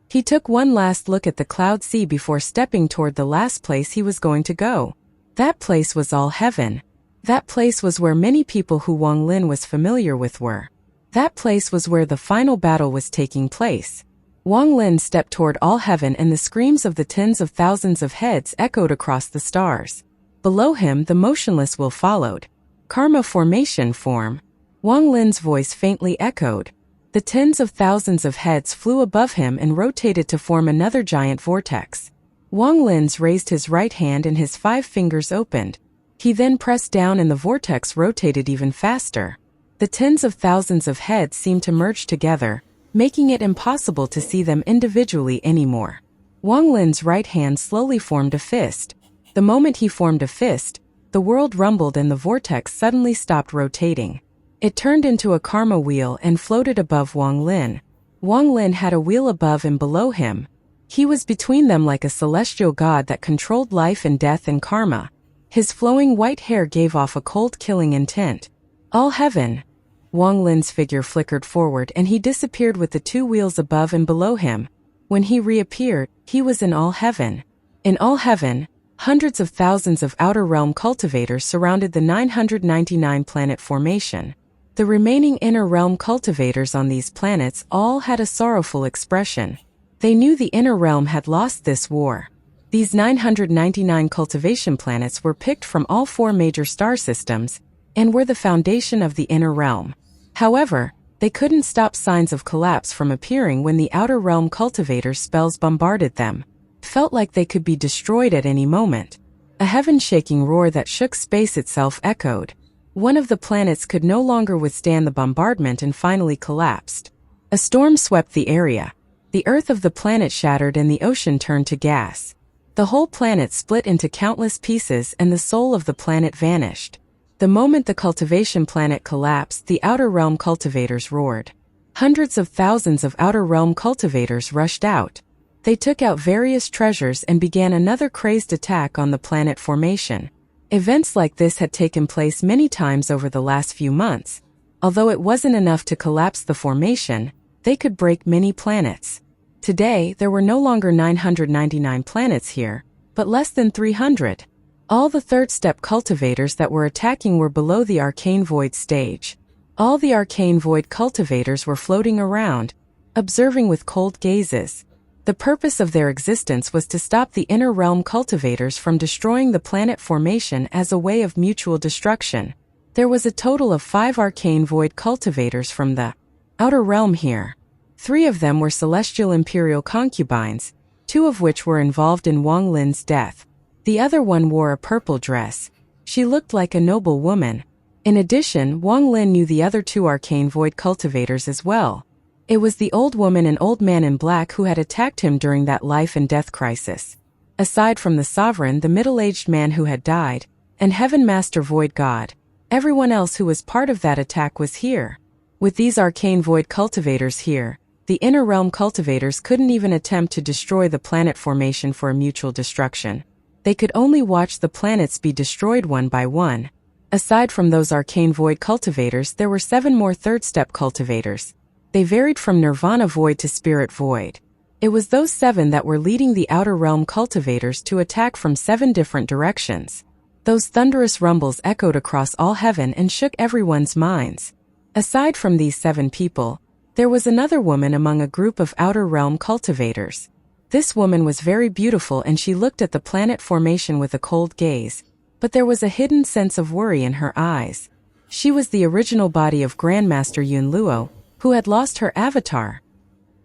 Speaker 1: He took one last look at the cloud sea before stepping toward the last place he was going to go. That place was all heaven. That place was where many people who Wang Lin was familiar with were. That place was where the final battle was taking place. Wang Lin stepped toward all heaven and the screams of the tens of thousands of heads echoed across the stars. Below him, the motionless will followed. Karma formation form. Wang Lin's voice faintly echoed. The tens of thousands of heads flew above him and rotated to form another giant vortex. Wang Lin's raised his right hand and his 5 fingers opened. He then pressed down and the vortex rotated even faster. The tens of thousands of heads seemed to merge together, making it impossible to see them individually anymore. Wang Lin's right hand slowly formed a fist. The moment he formed a fist, the world rumbled and the vortex suddenly stopped rotating. It turned into a karma wheel and floated above Wang Lin. Wang Lin had a wheel above and below him. He was between them like a celestial god that controlled life and death and karma. His flowing white hair gave off a cold killing intent. All heaven. Wang Lin's figure flickered forward and he disappeared with the two wheels above and below him. When he reappeared, he was in all heaven. In all heaven, hundreds of thousands of outer realm cultivators surrounded the 999 planet formation. The remaining inner realm cultivators on these planets all had a sorrowful expression. They knew the inner realm had lost this war. These 999 cultivation planets were picked from all 4 major star systems and were the foundation of the inner realm. However, they couldn't stop signs of collapse from appearing when the outer realm cultivators' spells bombarded them. Felt like they could be destroyed at any moment. A heaven-shaking roar that shook space itself echoed. One of the planets could no longer withstand the bombardment and finally collapsed. A storm swept the area. The earth of the planet shattered and the ocean turned to gas. The whole planet split into countless pieces and the soul of the planet vanished. The moment the cultivation planet collapsed, the outer realm cultivators roared. Hundreds of thousands of outer realm cultivators rushed out. They took out various treasures and began another crazed attack on the planet formation. Events like this had taken place many times over the last few months. Although it wasn't enough to collapse the formation, they could break many planets. Today, there were no longer 999 planets here, but less than 300. All the third-step cultivators that were attacking were below the arcane void stage. All the arcane void cultivators were floating around, observing with cold gazes. The purpose of their existence was to stop the inner realm cultivators from destroying the planet formation as a way of mutual destruction. There was a total of 5 arcane void cultivators from the outer realm here. 3 of them were celestial imperial concubines, 2 of which were involved in Wang Lin's death. The other one wore a purple dress. She looked like a noble woman. In addition, Wang Lin knew the other 2 arcane void cultivators as well. It was the old woman and old man in black who had attacked him during that life and death crisis. Aside from the sovereign, the middle-aged man who had died, and Heaven Master Void God, everyone else who was part of that attack was here. With these arcane void cultivators here, the inner realm cultivators couldn't even attempt to destroy the planet formation for a mutual destruction. They could only watch the planets be destroyed one by one. Aside from those arcane void cultivators, there were 7 more third-step cultivators. They varied from Nirvana Void to Spirit Void. It was those 7 that were leading the outer realm cultivators to attack from 7 different directions. Those thunderous rumbles echoed across all heaven and shook everyone's minds. Aside from these 7 people, there was another woman among a group of outer realm cultivators. This woman was very beautiful and she looked at the planet formation with a cold gaze, but there was a hidden sense of worry in her eyes. She was the original body of Grandmaster Yun Luo, who had lost her avatar.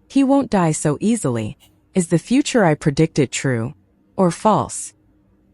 Speaker 1: He won't die so easily. Is the future I predicted true or false?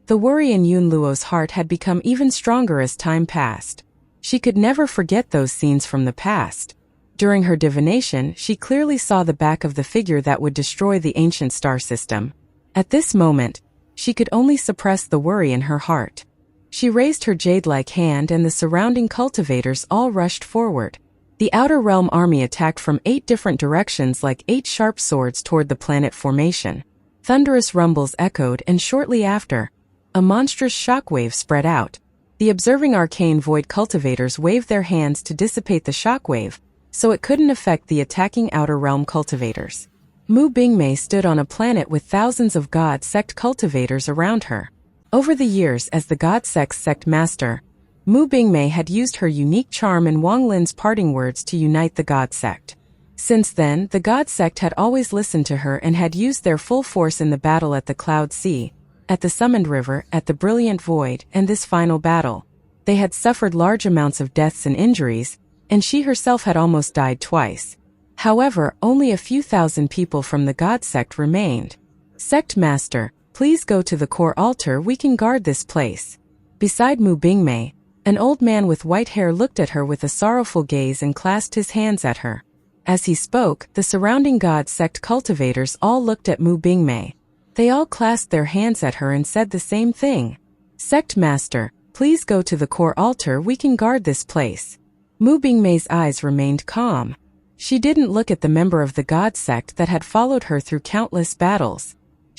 Speaker 1: The worry in Yun Luo's heart had become even stronger as time passed. She could never forget those scenes from the past. During her divination, she clearly saw the back of the figure that would destroy the ancient star system. At this moment, she could only suppress the worry in her heart. She raised her jade-like hand and the surrounding cultivators all rushed forward. The outer realm army attacked from 8 different directions like 8 sharp swords toward the planet formation. Thunderous rumbles echoed and shortly after, a monstrous shockwave spread out. The observing arcane void cultivators waved their hands to dissipate the shockwave, so it couldn't affect the attacking outer realm cultivators. Mu Bingmei stood on a planet with thousands of God sect cultivators around her. Over the years as the God sect master, Mu Bingmei had used her unique charm and Wang Lin's parting words to unite the God sect. Since then, the God sect had always listened to her and had used their full force in the battle at the Cloud Sea, at the Summoned River, at the Brilliant Void, and this final battle. They had suffered large amounts of deaths and injuries, and she herself had almost died twice. However, only a few thousand people from the God sect remained. Sect Master, please go to the core altar, we can guard this place. Beside Mu Bingmei, an old man with white hair looked at her with a sorrowful gaze and clasped his hands at her. As he spoke, the surrounding God sect cultivators all looked at Mu Bingmei. They all clasped their hands at her and said the same thing. Sect Master, please go to the core altar, we can guard this place. Mu Bingmei's eyes remained calm. She didn't look at the member of the God sect that had followed her through countless battles.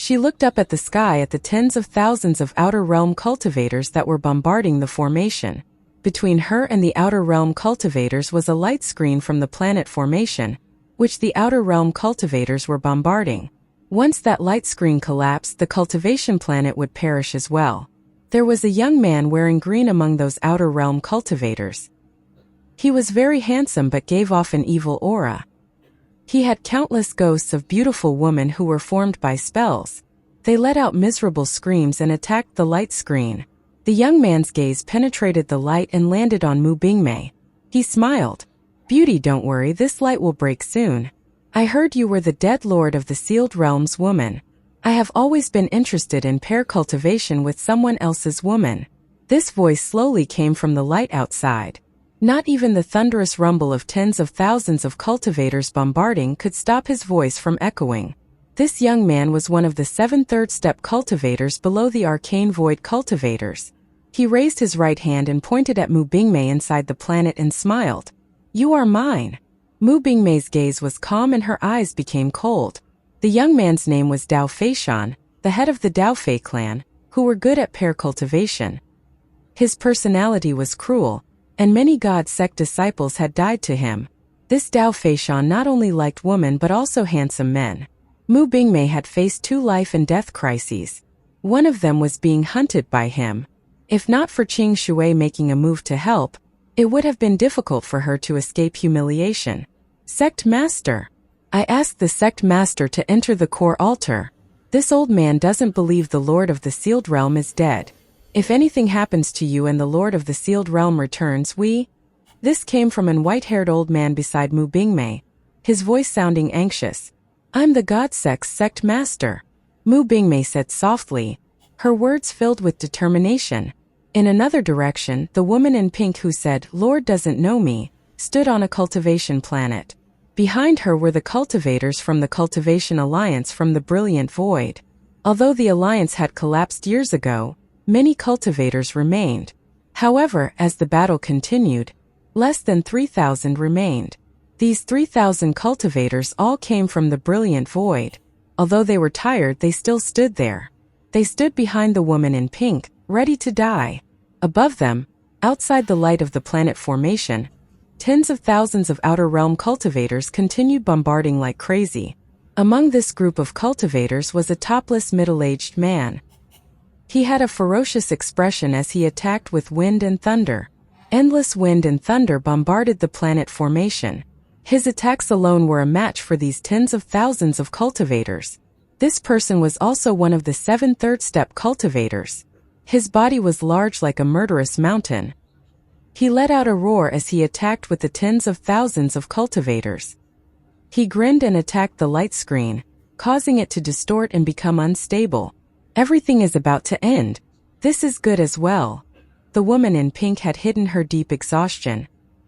Speaker 1: She looked up at the sky at the tens of thousands of Outer Realm cultivators that were bombarding the formation. Between her and the Outer Realm cultivators was a light screen from the planet formation, which the Outer Realm cultivators were bombarding. Once that light screen collapsed, the cultivation planet would perish as well. There was a young man wearing green among those Outer Realm cultivators. He was very handsome but gave off an evil aura. He had countless ghosts of beautiful women who were formed by spells. They let out miserable screams and attacked the light screen. The young man's gaze penetrated the light and landed on Mu Bingmei. He smiled. "Beauty, don't worry, this light will break soon. I heard you were the dead lord of the sealed realms woman. I have always been interested in pair cultivation with someone else's woman." This voice slowly came from the light outside. Not even the thunderous rumble of tens of thousands of cultivators bombarding could stop his voice from echoing. This young man was one of the 7 third-step cultivators below the arcane void cultivators. He raised his right hand and pointed at Mu Bingmei inside the planet and smiled. "You are mine." Mu Bingmei's gaze was calm and her eyes became cold. The young man's name was Dao Feishan, the head of the Dao Fei clan, who were good at pair cultivation. His personality was cruel, and many God sect disciples had died to him. This Dao Feishan not only liked women but also handsome men. Mu Bingmei had faced 2 life and death crises. One of them was being hunted by him. If not for Qing Shui making a move to help, it would have been difficult for her to escape humiliation. "Sect Master." I asked the Sect Master to enter the core altar. "This old man doesn't believe the Lord of the Sealed Realm is dead. If anything happens to you and the Lord of the Sealed Realm returns, we—" This came from an white-haired old man beside Mu Bingmei, his voice sounding anxious. "I'm the God Sect's Sect Master," Mu Bingmei said softly, her words filled with determination. In another direction, the woman in pink who said, "Lord doesn't know me," stood on a cultivation planet. Behind her were the cultivators from the Cultivation Alliance from the Brilliant Void. Although the alliance had collapsed years ago, many cultivators remained. However, as the battle continued, less than 3,000 remained. These 3,000 cultivators all came from the Brilliant Void. Although they were tired, they still stood there. They stood behind the woman in pink, ready to die. Above them, outside the light of the planet formation, tens of thousands of Outer Realm cultivators continued bombarding like crazy. Among this group of cultivators was a topless middle-aged man. He had a ferocious expression as he attacked with wind and thunder. Endless wind and thunder bombarded the planet formation. His attacks alone were a match for these tens of thousands of cultivators. This person was also one of the 7 third-step cultivators. His body was large like a murderous mountain. He let out a roar as he attacked with the tens of thousands of cultivators. He grinned and attacked the light screen, causing it to distort and become unstable. "Everything is about to end. This is good as well." The woman in pink had hidden her deep exhaustion.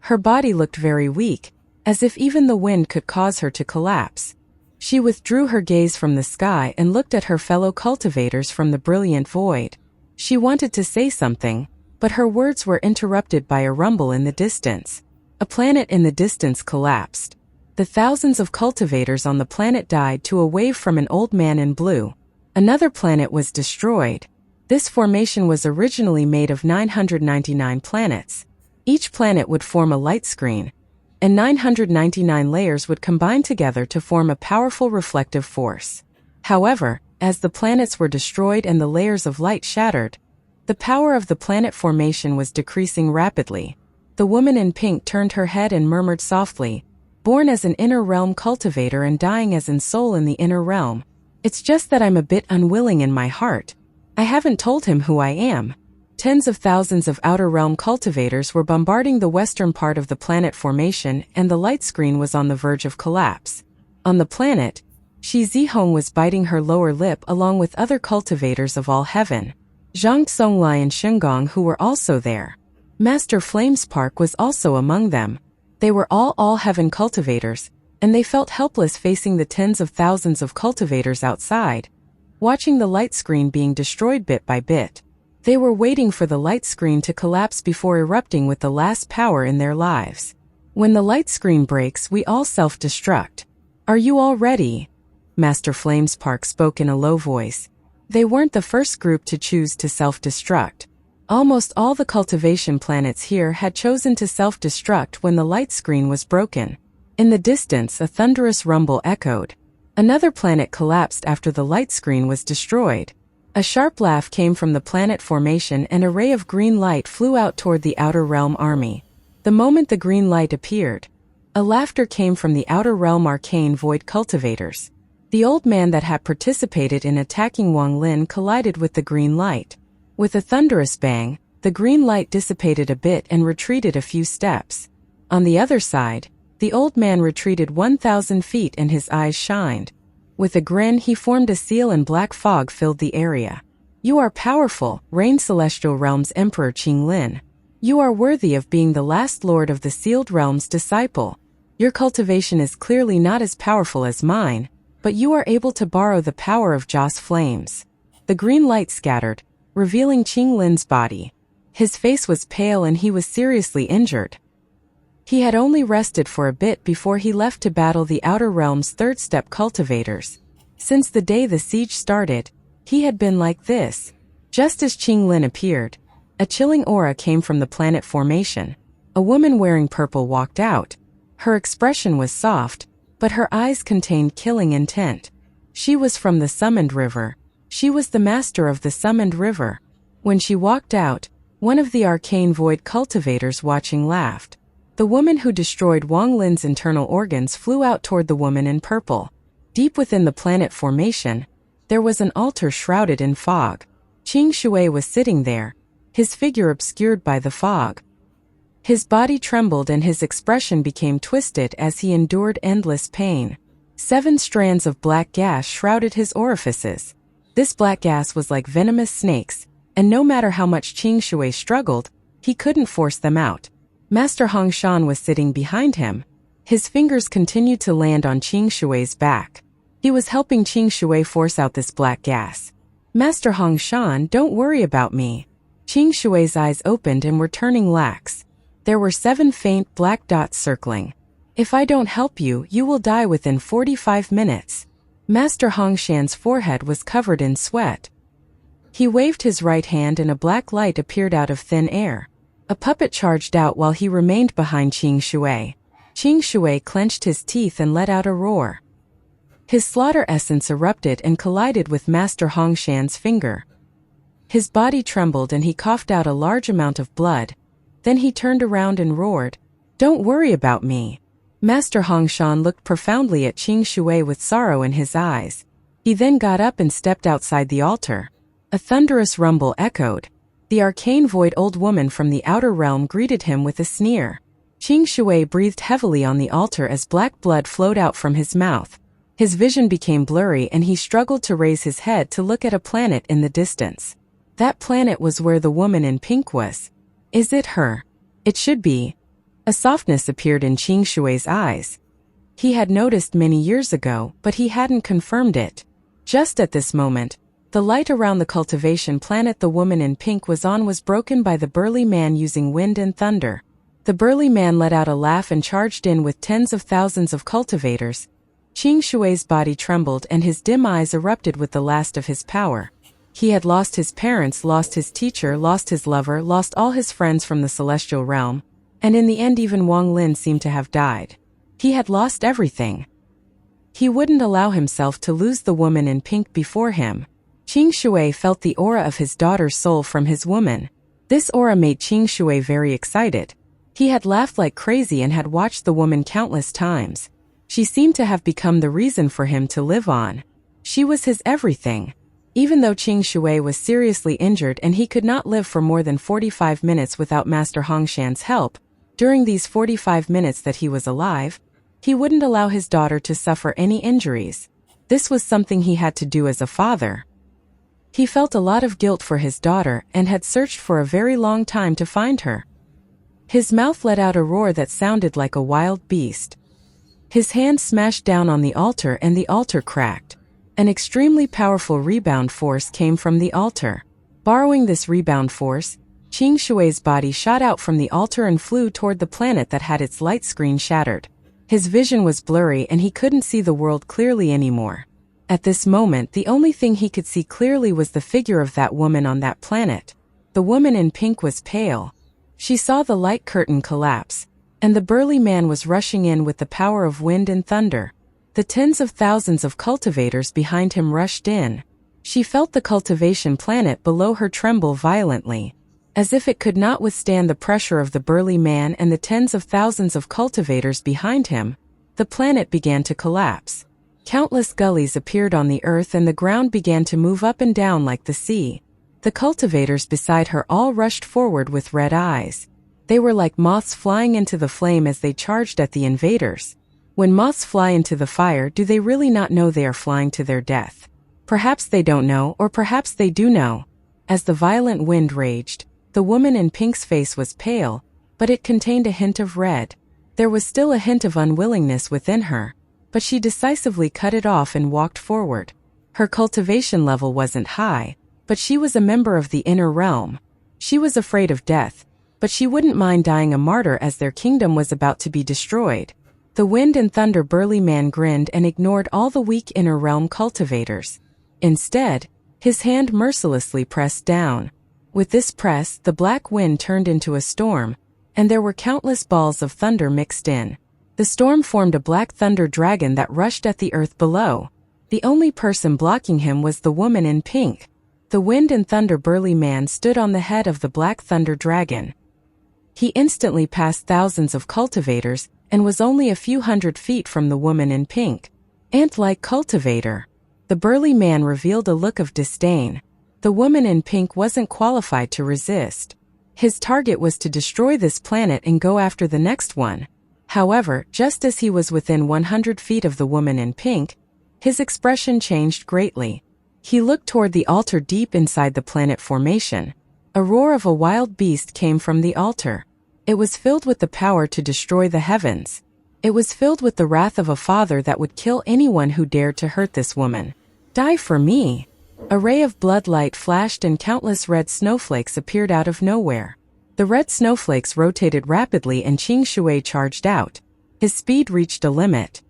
Speaker 1: Her body looked very weak, as if even the wind could cause her to collapse. She withdrew her gaze from the sky and looked at her fellow cultivators from the Brilliant Void. She wanted to say something, but her words were interrupted by a rumble in the distance. A planet in the distance collapsed. The thousands of cultivators on the planet died to a wave from an old man in blue. Another planet was destroyed. This formation was originally made of 999 planets. Each planet would form a light screen, and 999 layers would combine together to form a powerful reflective force. However, as the planets were destroyed and the layers of light shattered, the power of the planet formation was decreasing rapidly. The woman in pink turned her head and murmured softly, "Born as an inner realm cultivator and dying as in soul in the inner realm. It's just that I'm a bit unwilling in my heart. I haven't told him who I am." Tens of thousands of Outer Realm cultivators were bombarding the western part of the planet formation, and the light screen was on the verge of collapse. On the planet, Shi Zihong was biting her lower lip along with other cultivators of all heaven. Zhang Songlai and Shengong, who were also there. Master Flamespark was also among them. They were all heaven cultivators, and they felt helpless facing the tens of thousands of cultivators outside, watching the light screen being destroyed bit by bit. They were waiting for the light screen to collapse before erupting with the last power in their lives. "When the light screen breaks, we all self-destruct. Are you all ready?" Master Flamespark spoke in a low voice. They weren't the first group to choose to self-destruct. Almost all the cultivation planets here had chosen to self-destruct when the light screen was broken. In the distance, a thunderous rumble echoed. Another planet collapsed after the light screen was destroyed. A sharp laugh came from the planet formation and a ray of green light flew out toward the Outer Realm army. The moment the green light appeared, a laughter came from the Outer Realm arcane void cultivators. The old man that had participated in attacking Wang Lin collided with the green light. With a thunderous bang, the green light dissipated a bit and retreated a few steps. On the other side, the old man retreated 1,000 feet and his eyes shined. With a grin he formed a seal and black fog filled the area. You are powerful, reigned Celestial Realm's Emperor Qinglin. You are worthy of being the last lord of the Sealed Realm's disciple. Your cultivation is clearly not as powerful as mine, but you are able to borrow the power of Joss flames. The green light scattered, revealing Qinglin's body. His face was pale and he was seriously injured. He had only rested for a bit before he left to battle the Outer Realm's third-step cultivators. Since the day the siege started, he had been like this. Just as Qinglin appeared, a chilling aura came from the planet formation. A woman wearing purple walked out. Her expression was soft, but her eyes contained killing intent. She was from the Summoned River. She was the master of the Summoned River. When she walked out, one of the arcane void cultivators watching laughed. The woman who destroyed Wang Lin's internal organs flew out toward the woman in purple. Deep within the planet formation, there was an altar shrouded in fog. Qing Shui was sitting there, his figure obscured by the fog. His body trembled and his expression became twisted as he endured endless pain. 7 strands of black gas shrouded his orifices. This black gas was like venomous snakes, and no matter how much Qing Shui struggled, he couldn't force them out. Master Hong Shan was sitting behind him. His fingers continued to land on Qing Shui's back. He was helping Qing Shui force out this black gas. Master Hong Shan, don't worry about me. Qing Shui's eyes opened and were turning lax. There were 7 faint black dots circling. If I don't help you, you will die within 45 minutes. Master Hong Shan's forehead was covered in sweat. He waved his right hand and a black light appeared out of thin air. A puppet charged out while he remained behind Qing Shui. Qing Shui clenched his teeth and let out a roar. His slaughter essence erupted and collided with Master Hong Shan's finger. His body trembled and he coughed out a large amount of blood. Then he turned around and roared, "Don't worry about me." Master Hong Shan looked profoundly at Qing Shui with sorrow in his eyes. He then got up and stepped outside the altar. A thunderous rumble echoed. The arcane void old woman from the Outer Realm greeted him with a sneer. Qing Shui breathed heavily on the altar as black blood flowed out from his mouth. His vision became blurry and he struggled to raise his head to look at a planet in the distance. That planet was where the woman in pink was. Is it her? It should be. A softness appeared in Qing Shui's eyes. He had noticed many years ago, but he hadn't confirmed it. Just at this moment, the light around the cultivation planet the woman in pink was on was broken by the burly man using wind and thunder. The burly man let out a laugh and charged in with tens of thousands of cultivators. Qing Shui's body trembled and his dim eyes erupted with the last of his power. He had lost his parents, lost his teacher, lost his lover, lost all his friends from the celestial realm, and in the end even Wang Lin seemed to have died. He had lost everything. He wouldn't allow himself to lose the woman in pink before him. Qing Shui felt the aura of his daughter's soul from his woman. This aura made Qing Shui very excited. He had laughed like crazy and had watched the woman countless times. She seemed to have become the reason for him to live on. She was his everything. Even though Qing Shui was seriously injured and he could not live for more than 45 minutes without Master Hong Shan's help, during these 45 minutes that he was alive, he wouldn't allow his daughter to suffer any injuries. This was something he had to do as a father. He felt a lot of guilt for his daughter and had searched for a very long time to find her. His mouth let out a roar that sounded like a wild beast. His hand smashed down on the altar and the altar cracked. An extremely powerful rebound force came from the altar. Borrowing this rebound force, Qing Shui's body shot out from the altar and flew toward the planet that had its light screen shattered. His vision was blurry and he couldn't see the world clearly anymore. At this moment, the only thing he could see clearly was the figure of that woman on that planet. The woman in pink was pale. She saw the light curtain collapse, and the burly man was rushing in with the power of wind and thunder. The tens of thousands of cultivators behind him rushed in. She felt the cultivation planet below her tremble violently. As if it could not withstand the pressure of the burly man and the tens of thousands of cultivators behind him, the planet began to collapse. Countless gullies appeared on the earth and the ground began to move up and down like the sea. The cultivators beside her all rushed forward with red eyes. They were like moths flying into the flame as they charged at the invaders. When moths fly into the fire, do they really not know they are flying to their death? Perhaps they don't know, or perhaps they do know. As the violent wind raged, the woman in pink's face was pale, but it contained a hint of red. There was still a hint of unwillingness within her, but she decisively cut it off and walked forward. Her cultivation level wasn't high, but she was a member of the inner realm. She was afraid of death, but she wouldn't mind dying a martyr as their kingdom was about to be destroyed. The wind and thunder burly man grinned and ignored all the weak inner realm cultivators. Instead, his hand mercilessly pressed down. With this press, the black wind turned into a storm, and there were countless balls of thunder mixed in. The storm formed a black thunder dragon that rushed at the earth below. The only person blocking him was the woman in pink. The wind and thunder burly man stood on the head of the black thunder dragon. He instantly passed thousands of cultivators and was only a few hundred feet from the woman in pink. Ant-like cultivator. The burly man revealed a look of disdain. The woman in pink wasn't qualified to resist. His target was to destroy this planet and go after the next one. However, just as he was within 100 feet of the woman in pink, his expression changed greatly. He looked toward the altar deep inside the planet formation. A roar of a wild beast came from the altar. It was filled with the power to destroy the heavens. It was filled with the wrath of a father that would kill anyone who dared to hurt this woman. Die for me! A ray of blood light flashed and countless red snowflakes appeared out of nowhere. The red snowflakes rotated rapidly and Xianxia charged out. His speed reached a limit.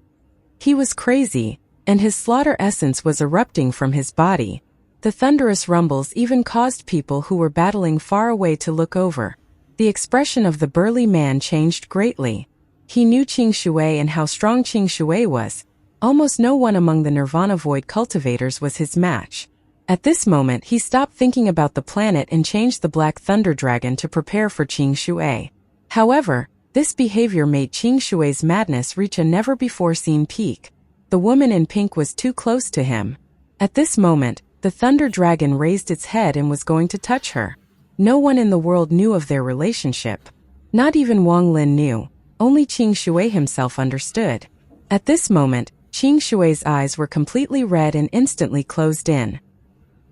Speaker 1: He was crazy, and his slaughter essence was erupting from his body. The thunderous rumbles even caused people who were battling far away to look over. The expression of the burly man changed greatly. He knew Xianxia and how strong Xianxia was. Almost no one among the Nirvana Void cultivators was his match. At this moment, he stopped thinking about the planet and changed the Black Thunder Dragon to prepare for Xianxia. However, this behavior made Xianxia's madness reach a never-before-seen peak. The woman in pink was too close to him. At this moment, the Thunder Dragon raised its head and was going to touch her. No one in the world knew of their relationship. Not even Wang Lin knew. Only Xianxia himself understood. At this moment, Xianxia's eyes were completely red and instantly closed in.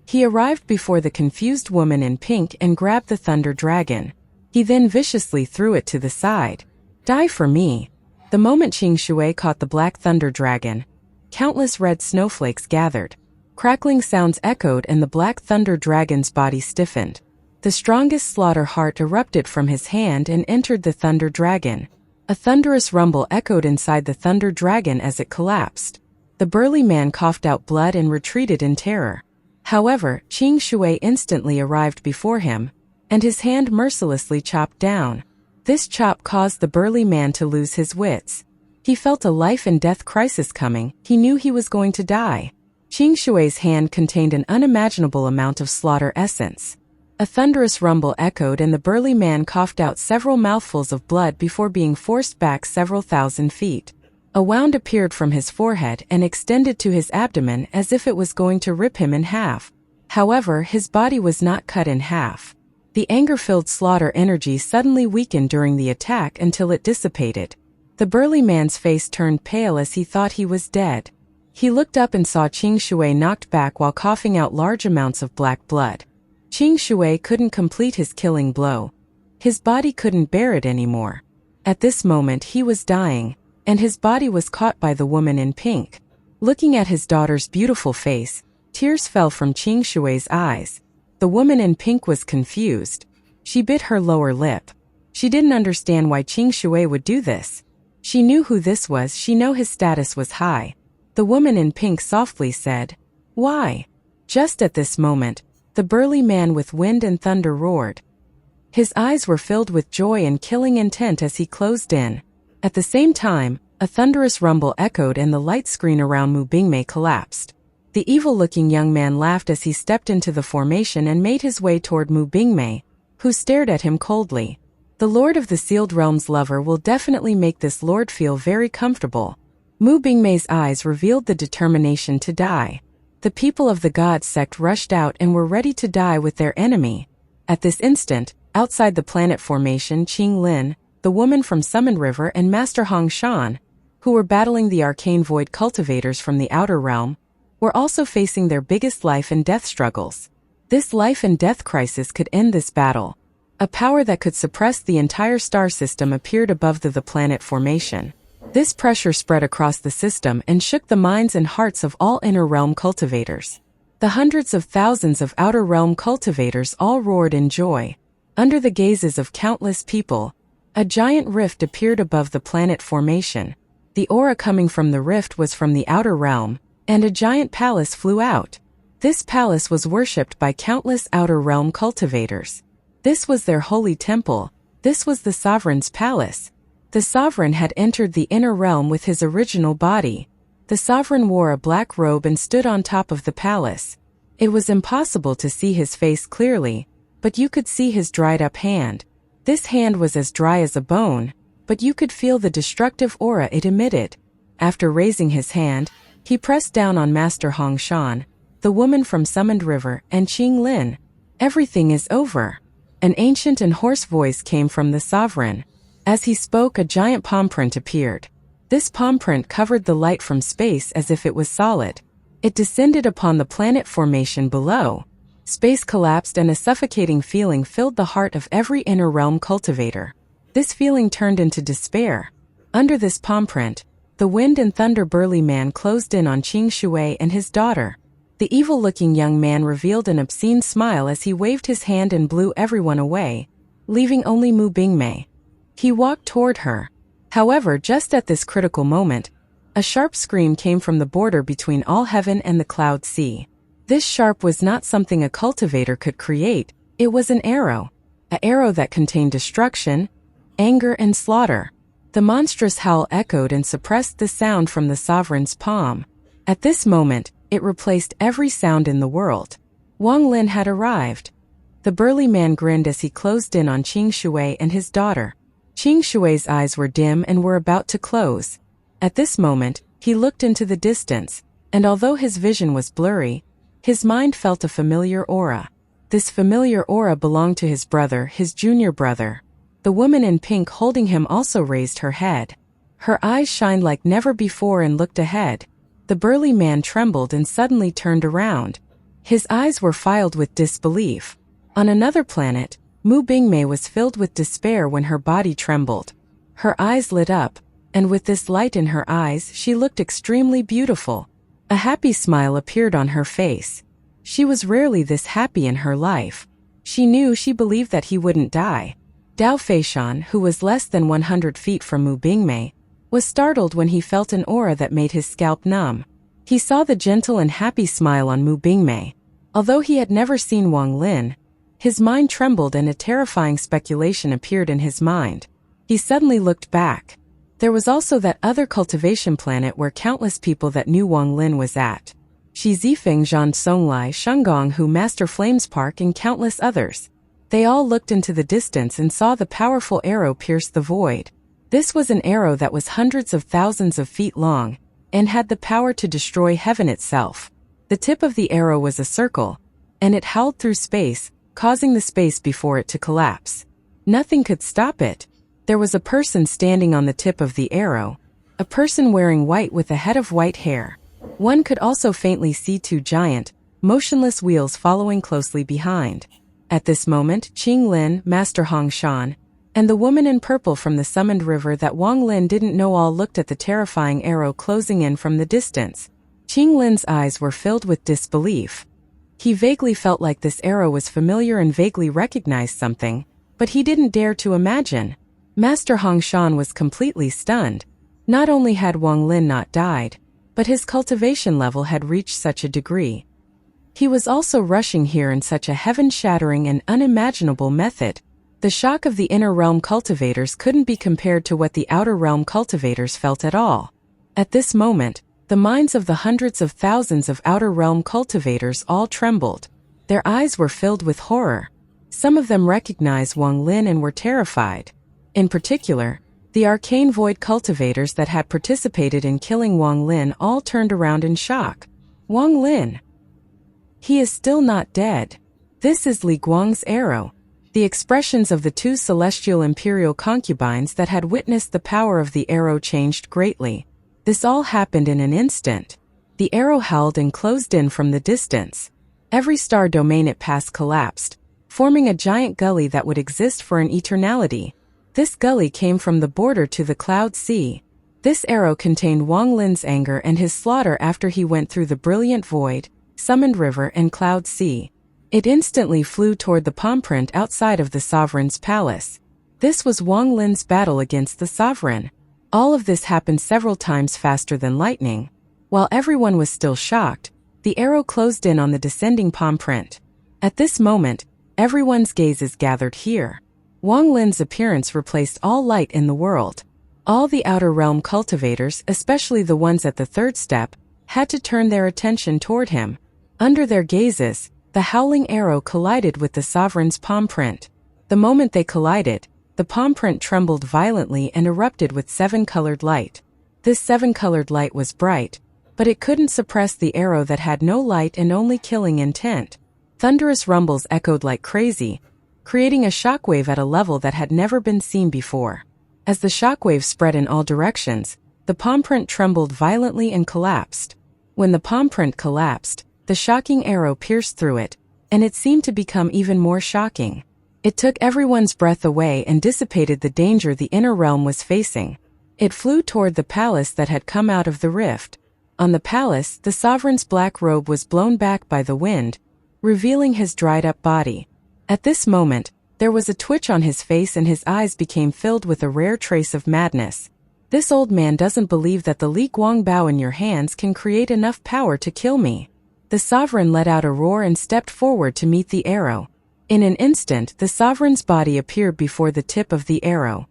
Speaker 1: He arrived before the confused woman in pink and grabbed the Thunder Dragon. He then viciously threw it to the side. Die for me! The moment Xianxia caught the Black Thunder Dragon, countless red snowflakes gathered. Crackling sounds echoed and the Black Thunder Dragon's body stiffened. The strongest slaughter heart erupted from his hand and entered the Thunder Dragon. A thunderous rumble echoed inside the Thunder Dragon as it collapsed. The burly man coughed out blood and retreated in terror. However, Xianxia instantly arrived before him, and his hand mercilessly chopped down. This chop caused the burly man to lose his wits. He felt a life-and-death crisis coming. He knew he was going to die. Xianxia's hand contained an unimaginable amount of slaughter essence. A thunderous rumble echoed and the burly man coughed out several mouthfuls of blood before being forced back several thousand feet. A wound appeared from his forehead and extended to his abdomen as if it was going to rip him in half. However, his body was not cut in half. The anger-filled slaughter energy suddenly weakened during the attack until it dissipated. The burly man's face turned pale as he thought he was dead. He looked up and saw Xianxia knocked back while coughing out large amounts of black blood. Xianxia couldn't complete his killing blow. His body couldn't bear it anymore. At this moment he was dying, and his body was caught by the woman in pink. Looking at his daughter's beautiful face, tears fell from Xianxia's eyes. The woman in pink was confused. She bit her lower lip. She didn't understand why Xianxia would do this. She knew who this was, she knew his status was high. The woman in pink softly said, "Why?" Just at this moment, the burly man with wind and thunder roared. His eyes were filled with joy and killing intent as he closed in. At the same time, a thunderous rumble echoed and the light screen around Mu Bingmei collapsed. The evil-looking young man laughed as he stepped into the formation and made his way toward Mu Bingmei, who stared at him coldly. The Lord of the Sealed Realm's lover will definitely make this lord feel very comfortable. Mu Bingmei's eyes revealed the determination to die. The people of the God sect rushed out and were ready to die with their enemy. At this instant, outside the planet formation, Qing Lin, the woman from Summoned River, and Master Hong Shan, who were battling the arcane void cultivators from the outer realm, were also facing their biggest life and death struggles. This life and death crisis could end this battle. A power that could suppress the entire star system appeared above the planet formation. This pressure spread across the system and shook the minds and hearts of all inner realm cultivators. The hundreds of thousands of outer realm cultivators all roared in joy. Under the gazes of countless people, a giant rift appeared above the planet formation. The aura coming from the rift was from the outer realm, and a giant palace flew out. This palace was worshipped by countless outer realm cultivators. This was their holy temple. This was the sovereign's palace. The sovereign had entered the inner realm with his original body. The sovereign wore a black robe and stood on top of the palace. It was impossible to see his face clearly, but you could see his dried-up hand. This hand was as dry as a bone, but you could feel the destructive aura it emitted. After raising his hand, he pressed down on Master Hong Shan, the woman from Summoned River, and Qing Lin. "Everything is over." An ancient and hoarse voice came from the sovereign. As he spoke, a giant palm print appeared. This palm print covered the light from space as if it was solid. It descended upon the planet formation below. Space collapsed and a suffocating feeling filled the heart of every inner realm cultivator. This feeling turned into despair. Under this palm print, the wind and thunder burly man closed in on Qing Shui and his daughter. The evil-looking young man revealed an obscene smile as he waved his hand and blew everyone away, leaving only Mu Bingmei. He walked toward her. However, just at this critical moment, a sharp scream came from the border between all heaven and the cloud sea. This sharp was not something a cultivator could create, it was an arrow that contained destruction, anger, and slaughter. The monstrous howl echoed and suppressed the sound from the sovereign's palm. At this moment, it replaced every sound in the world. Wang Lin had arrived. The burly man grinned as he closed in on Qing Shui and his daughter. Qing Shui's eyes were dim and were about to close. At this moment, he looked into the distance, and although his vision was blurry, his mind felt a familiar aura. This familiar aura belonged to his brother, his junior brother. The woman in pink holding him also raised her head. Her eyes shined like never before and looked ahead. The burly man trembled and suddenly turned around. His eyes were filled with disbelief. On another planet, Mu Bingmei was filled with despair when her body trembled. Her eyes lit up, and with this light in her eyes she looked extremely beautiful. A happy smile appeared on her face. She was rarely this happy in her life. She believed that he wouldn't die. Dao Feishan, who was less than 100 feet from Mu Bingmei, was startled when he felt an aura that made his scalp numb. He saw the gentle and happy smile on Mu Bingmei. Although he had never seen Wang Lin, his mind trembled and a terrifying speculation appeared in his mind. He suddenly looked back. There was also that other cultivation planet where countless people that knew Wang Lin was at. Shi Zifeng, Zhan Songlai, Shengong Hu, Master Flames Park, and countless others. They all looked into the distance and saw the powerful arrow pierce the void. This was an arrow that was hundreds of thousands of feet long, and had the power to destroy heaven itself. The tip of the arrow was a circle, and it howled through space, causing the space before it to collapse. Nothing could stop it. There was a person standing on the tip of the arrow, a person wearing white with a head of white hair. One could also faintly see two giant, motionless wheels following closely behind. At this moment, Qing Lin, Master Hong Shan, and the woman in purple from the Summoned River that Wang Lin didn't know all looked at the terrifying arrow closing in from the distance. Qing Lin's eyes were filled with disbelief. He vaguely felt like this arrow was familiar and vaguely recognized something, but he didn't dare to imagine. Master Hong Shan was completely stunned. Not only had Wang Lin not died, but his cultivation level had reached such a degree. He was also rushing here in such a heaven-shattering and unimaginable method. The shock of the inner realm cultivators couldn't be compared to what the outer realm cultivators felt at all. At this moment, the minds of the hundreds of thousands of outer realm cultivators all trembled. Their eyes were filled with horror. Some of them recognized Wang Lin and were terrified. In particular, the arcane void cultivators that had participated in killing Wang Lin all turned around in shock. Wang Lin! He is still not dead. This is Li Guang's arrow. The expressions of the two celestial imperial concubines that had witnessed the power of the arrow changed greatly. This all happened in an instant. The arrow howled and closed in from the distance. Every star domain it passed collapsed, forming a giant gully that would exist for an eternality. This gully came from the border to the Cloud Sea. This arrow contained Wang Lin's anger and his slaughter after he went through the brilliant void, summoned river and Cloud Sea. It instantly flew toward the palm print outside of the sovereign's palace. This was Wang Lin's battle against the sovereign. All of this happened several times faster than lightning. While everyone was still shocked, the arrow closed in on the descending palm print. At this moment, everyone's gazes gathered here. Wang Lin's appearance replaced all light in the world. All the outer realm cultivators, especially the ones at the third step, had to turn their attention toward him. Under their gazes, the howling arrow collided with the sovereign's palm print. The moment they collided, the palm print trembled violently and erupted with seven-colored light. This seven-colored light was bright, but it couldn't suppress the arrow that had no light and only killing intent. Thunderous rumbles echoed like crazy, creating a shockwave at a level that had never been seen before. As the shockwave spread in all directions, the palm print trembled violently and collapsed. When the palm print collapsed, the shocking arrow pierced through it, and it seemed to become even more shocking. It took everyone's breath away and dissipated the danger the inner realm was facing. It flew toward the palace that had come out of the rift. On the palace, the sovereign's black robe was blown back by the wind, revealing his dried-up body. At this moment, there was a twitch on his face and his eyes became filled with a rare trace of madness. This old man doesn't believe that the Li Guang bow in your hands can create enough power to kill me. The sovereign let out a roar and stepped forward to meet the arrow. In an instant, the sovereign's body appeared before the tip of the arrow.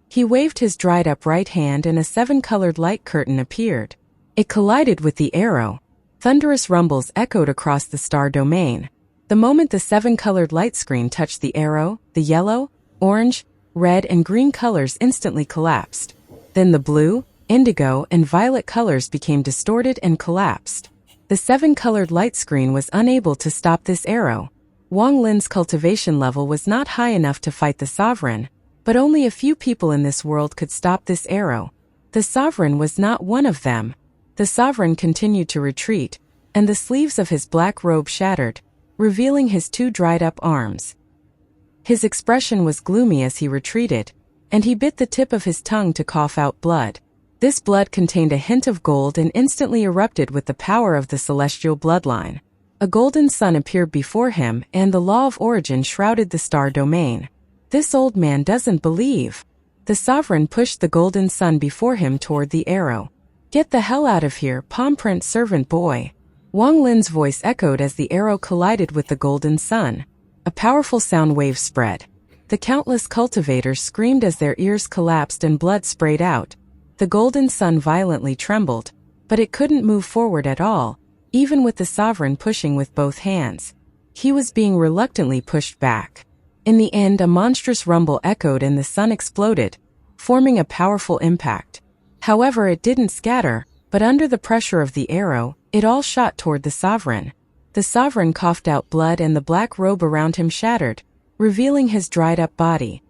Speaker 1: He waved his dried-up right hand and a seven-colored light curtain appeared. It collided with the arrow. Thunderous rumbles echoed across the star domain. The moment the seven-colored light screen touched the arrow, the yellow, orange, red, and green colors instantly collapsed. Then the blue, indigo, and violet colors became distorted and collapsed. The seven-colored light screen was unable to stop this arrow. Wang Lin's cultivation level was not high enough to fight the sovereign, but only a few people in this world could stop this arrow. The sovereign was not one of them. The sovereign continued to retreat, and the sleeves of his black robe shattered, revealing his two dried-up arms. His expression was gloomy as he retreated, and he bit the tip of his tongue to cough out blood. This blood contained a hint of gold and instantly erupted with the power of the celestial bloodline. A golden sun appeared before him, and the law of origin shrouded the star domain. This old man doesn't believe. The sovereign pushed the golden sun before him toward the arrow. "Get the hell out of here, palm print servant boy." Wang Lin's voice echoed as the arrow collided with the golden sun. A powerful sound wave spread. The countless cultivators screamed as their ears collapsed and blood sprayed out. The golden sun violently trembled, but it couldn't move forward at all, even with the sovereign pushing with both hands. He was being reluctantly pushed back. In the end, a monstrous rumble echoed and the sun exploded, forming a powerful impact. However, it didn't scatter, but under the pressure of the arrow, it all shot toward the sovereign. The sovereign coughed out blood and the black robe around him shattered, revealing his dried-up body.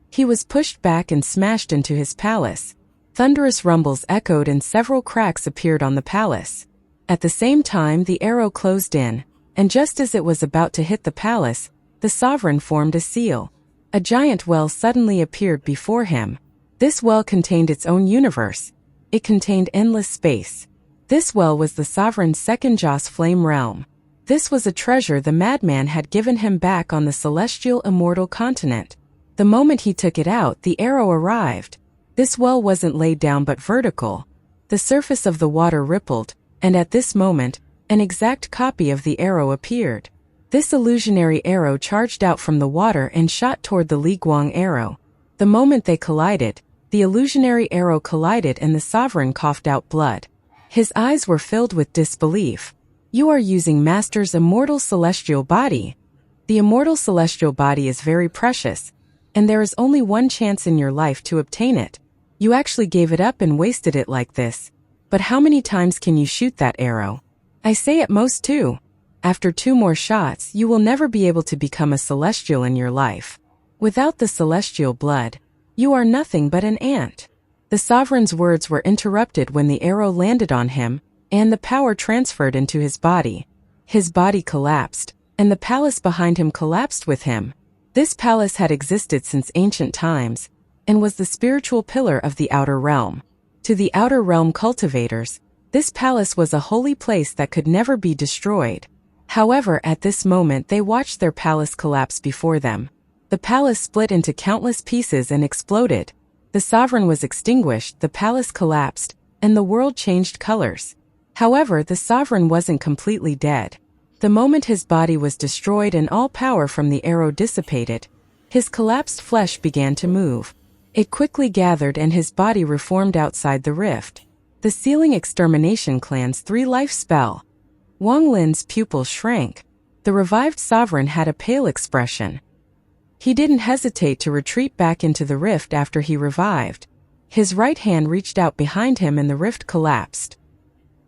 Speaker 1: He was pushed back and smashed into his palace. Thunderous rumbles echoed and several cracks appeared on the palace. At the same time, the arrow closed in, and just as it was about to hit the palace, the sovereign formed a seal. A giant well suddenly appeared before him. This well contained its own universe. It contained endless space. This well was the sovereign's second Joss flame realm. This was a treasure the madman had given him back on the celestial immortal continent. The moment he took it out, the arrow arrived. This well wasn't laid down but vertical. The surface of the water rippled, and at this moment, an exact copy of the arrow appeared. This illusionary arrow charged out from the water and shot toward the Li Guang arrow. The moment they collided, the illusionary arrow collided and the sovereign coughed out blood. His eyes were filled with disbelief. "You are using Master's immortal celestial body. The immortal celestial body is very precious, and there is only one chance in your life to obtain it. You actually gave it up and wasted it like this. But how many times can you shoot that arrow? I say at most 2. After 2 more shots, you will never be able to become a celestial in your life. Without the celestial blood, you are nothing but an ant." The sovereign's words were interrupted when the arrow landed on him, and the power transferred into his body. His body collapsed, and the palace behind him collapsed with him. This palace had existed since ancient times, and was the spiritual pillar of the outer realm. To the outer realm cultivators, this palace was a holy place that could never be destroyed. However, at this moment they watched their palace collapse before them. The palace split into countless pieces and exploded. The sovereign was extinguished, the palace collapsed, and the world changed colors. However, the sovereign wasn't completely dead. The moment his body was destroyed and all power from the arrow dissipated, his collapsed flesh began to move. It quickly gathered and his body reformed outside the rift. The Sealing Extermination Clan's 3-life spell. Wang Lin's pupils shrank. The revived sovereign had a pale expression. He didn't hesitate to retreat back into the rift after he revived. His right hand reached out behind him and the rift collapsed.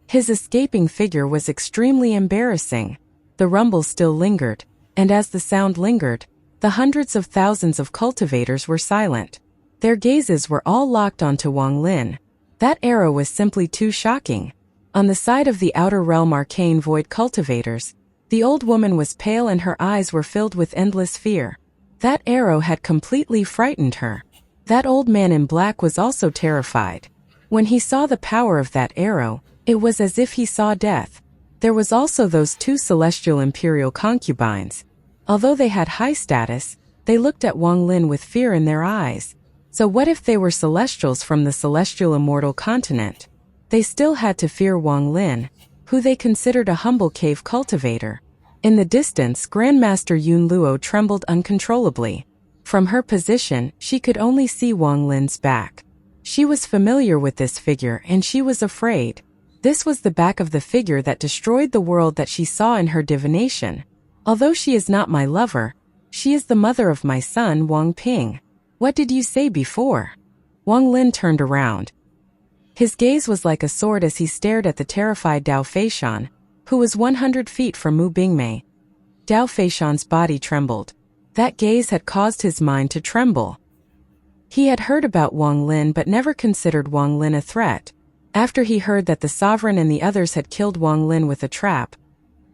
Speaker 1: His escaping figure was extremely embarrassing. The rumble still lingered, and as the sound lingered, the hundreds of thousands of cultivators were silent. Their gazes were all locked onto Wang Lin. That arrow was simply too shocking. On the side of the outer realm arcane void cultivators, the old woman was pale and her eyes were filled with endless fear. That arrow had completely frightened her. That old man in black was also terrified. When he saw the power of that arrow, it was as if he saw death. There was also those 2 celestial imperial concubines. Although they had high status, they looked at Wang Lin with fear in their eyes. So what if they were celestials from the celestial immortal continent? They still had to fear Wang Lin, who they considered a humble cave cultivator. In the distance, Grandmaster Yun Luo trembled uncontrollably. From her position, she could only see Wang Lin's back. She was familiar with this figure and she was afraid. This was the back of the figure that destroyed the world that she saw in her divination. Although she is not my lover, she is the mother of my son Wang Ping. What did you say before? Wang Lin turned around. His gaze was like a sword as he stared at the terrified Dao Feishan, who was 100 feet from Mu Bingmei. Dao Feishan's body trembled. That gaze had caused his mind to tremble. He had heard about Wang Lin but never considered Wang Lin a threat. After he heard that the sovereign and the others had killed Wang Lin with a trap,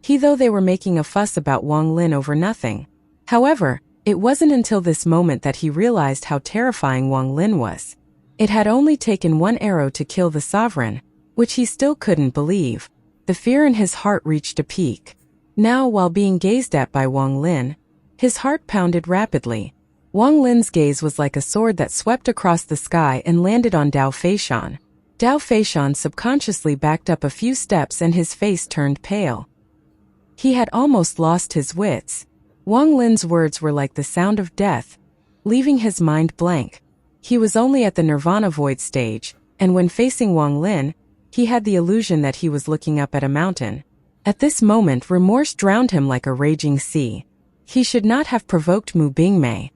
Speaker 1: though they were making a fuss about Wang Lin over nothing. However, it wasn't until this moment that he realized how terrifying Wang Lin was. It had only taken 1 arrow to kill the sovereign, which he still couldn't believe. The fear in his heart reached a peak. Now, while being gazed at by Wang Lin, his heart pounded rapidly. Wang Lin's gaze was like a sword that swept across the sky and landed on Dao Feishan. Dao Feishan subconsciously backed up a few steps and his face turned pale. He had almost lost his wits. Wang Lin's words were like the sound of death, leaving his mind blank. He was only at the Nirvana Void stage, and when facing Wang Lin, he had the illusion that he was looking up at a mountain. At this moment, remorse drowned him like a raging sea. He should not have provoked Mu Bingmei.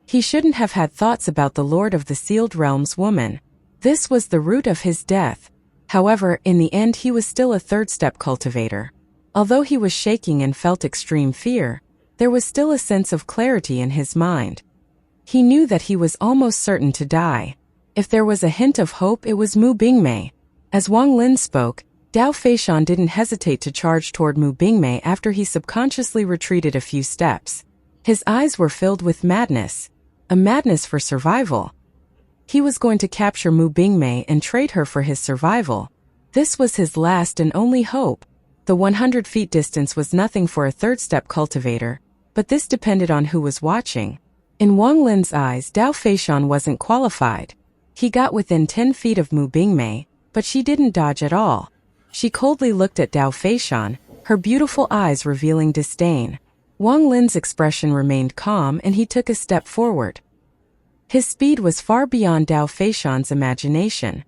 Speaker 1: He shouldn't have had thoughts about the Lord of the Sealed Realms woman. This was the root of his death. However, in the end he was still a 3rd-step cultivator. Although he was shaking and felt extreme fear, there was still a sense of clarity in his mind. He knew that he was almost certain to die. If there was a hint of hope, it was Mu Bingmei. As Wang Lin spoke, Dao Feishan didn't hesitate to charge toward Mu Bingmei after he subconsciously retreated a few steps. His eyes were filled with madness. A madness for survival. He was going to capture Mu Bingmei and trade her for his survival. This was his last and only hope. The 100 feet distance was nothing for a 3rd-step cultivator, but this depended on who was watching. In Wang Lin's eyes, Dao Feishan wasn't qualified. He got within 10 feet of Mu Bingmei, But she didn't dodge at all. She coldly looked at Dao Feishan, her beautiful eyes revealing disdain. Wang Lin's expression remained calm and he took a step forward. His speed was far beyond Dao Feishan's imagination.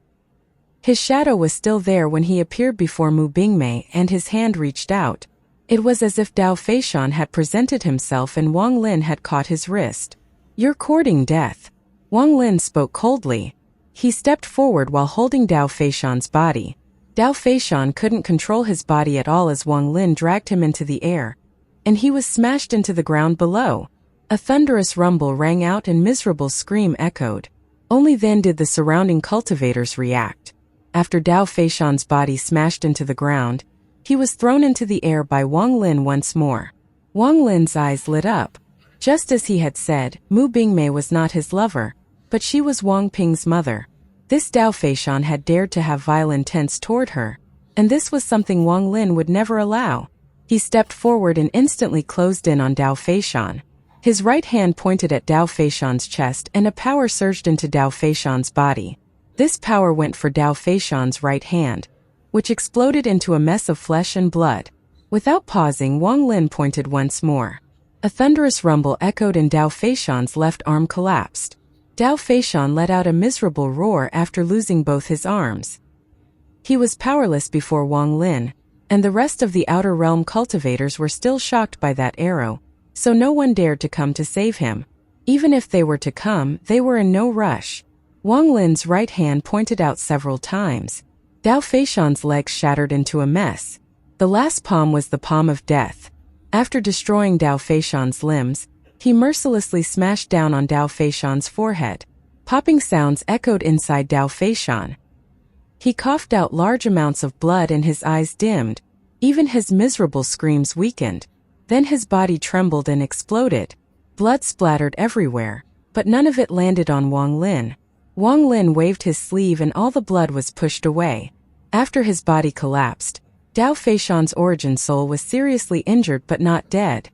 Speaker 1: His shadow was still there when he appeared before Mu Bingmei and his hand reached out. It was as if Dao Feishan had presented himself and Wang Lin had caught his wrist. "You're courting death." Wang Lin spoke coldly. He stepped forward while holding Dao Feishan's body. Dao Feishan couldn't control his body at all as Wang Lin dragged him into the air, and he was smashed into the ground below. A thunderous rumble rang out and miserable scream echoed. Only then did the surrounding cultivators react. After Dao Feishan's body smashed into the ground, he was thrown into the air by Wang Lin once more. Wang Lin's eyes lit up. Just as he had said, Mu Bingmei was not his lover, but she was Wang Ping's mother. This Dao Feishan had dared to have vile intents toward her, and this was something Wang Lin would never allow. He stepped forward and instantly closed in on Dao Feishan. His right hand pointed at Dao Feishan's chest and a power surged into Dao Feishan's body. This power went for Dao Feishan's right hand, which exploded into a mess of flesh and blood. Without pausing, Wang Lin pointed once more. A thunderous rumble echoed and Dao Feishan's left arm collapsed. Dao Feishan let out a miserable roar after losing both his arms. He was powerless before Wang Lin, and the rest of the outer realm cultivators were still shocked by that arrow, so no one dared to come to save him. Even if they were to come, they were in no rush. Wang Lin's right hand pointed out several times. Dao Feishan's legs shattered into a mess. The last palm was the palm of death. After destroying Dao Feishan's limbs, he mercilessly smashed down on Dao Feishan's forehead. Popping sounds echoed inside Dao Feishan. He coughed out large amounts of blood and his eyes dimmed. Even his miserable screams weakened. Then his body trembled and exploded. Blood splattered everywhere, but none of it landed on Wang Lin. Wang Lin waved his sleeve and all the blood was pushed away. After his body collapsed, Dao Feishan's origin soul was seriously injured but not dead.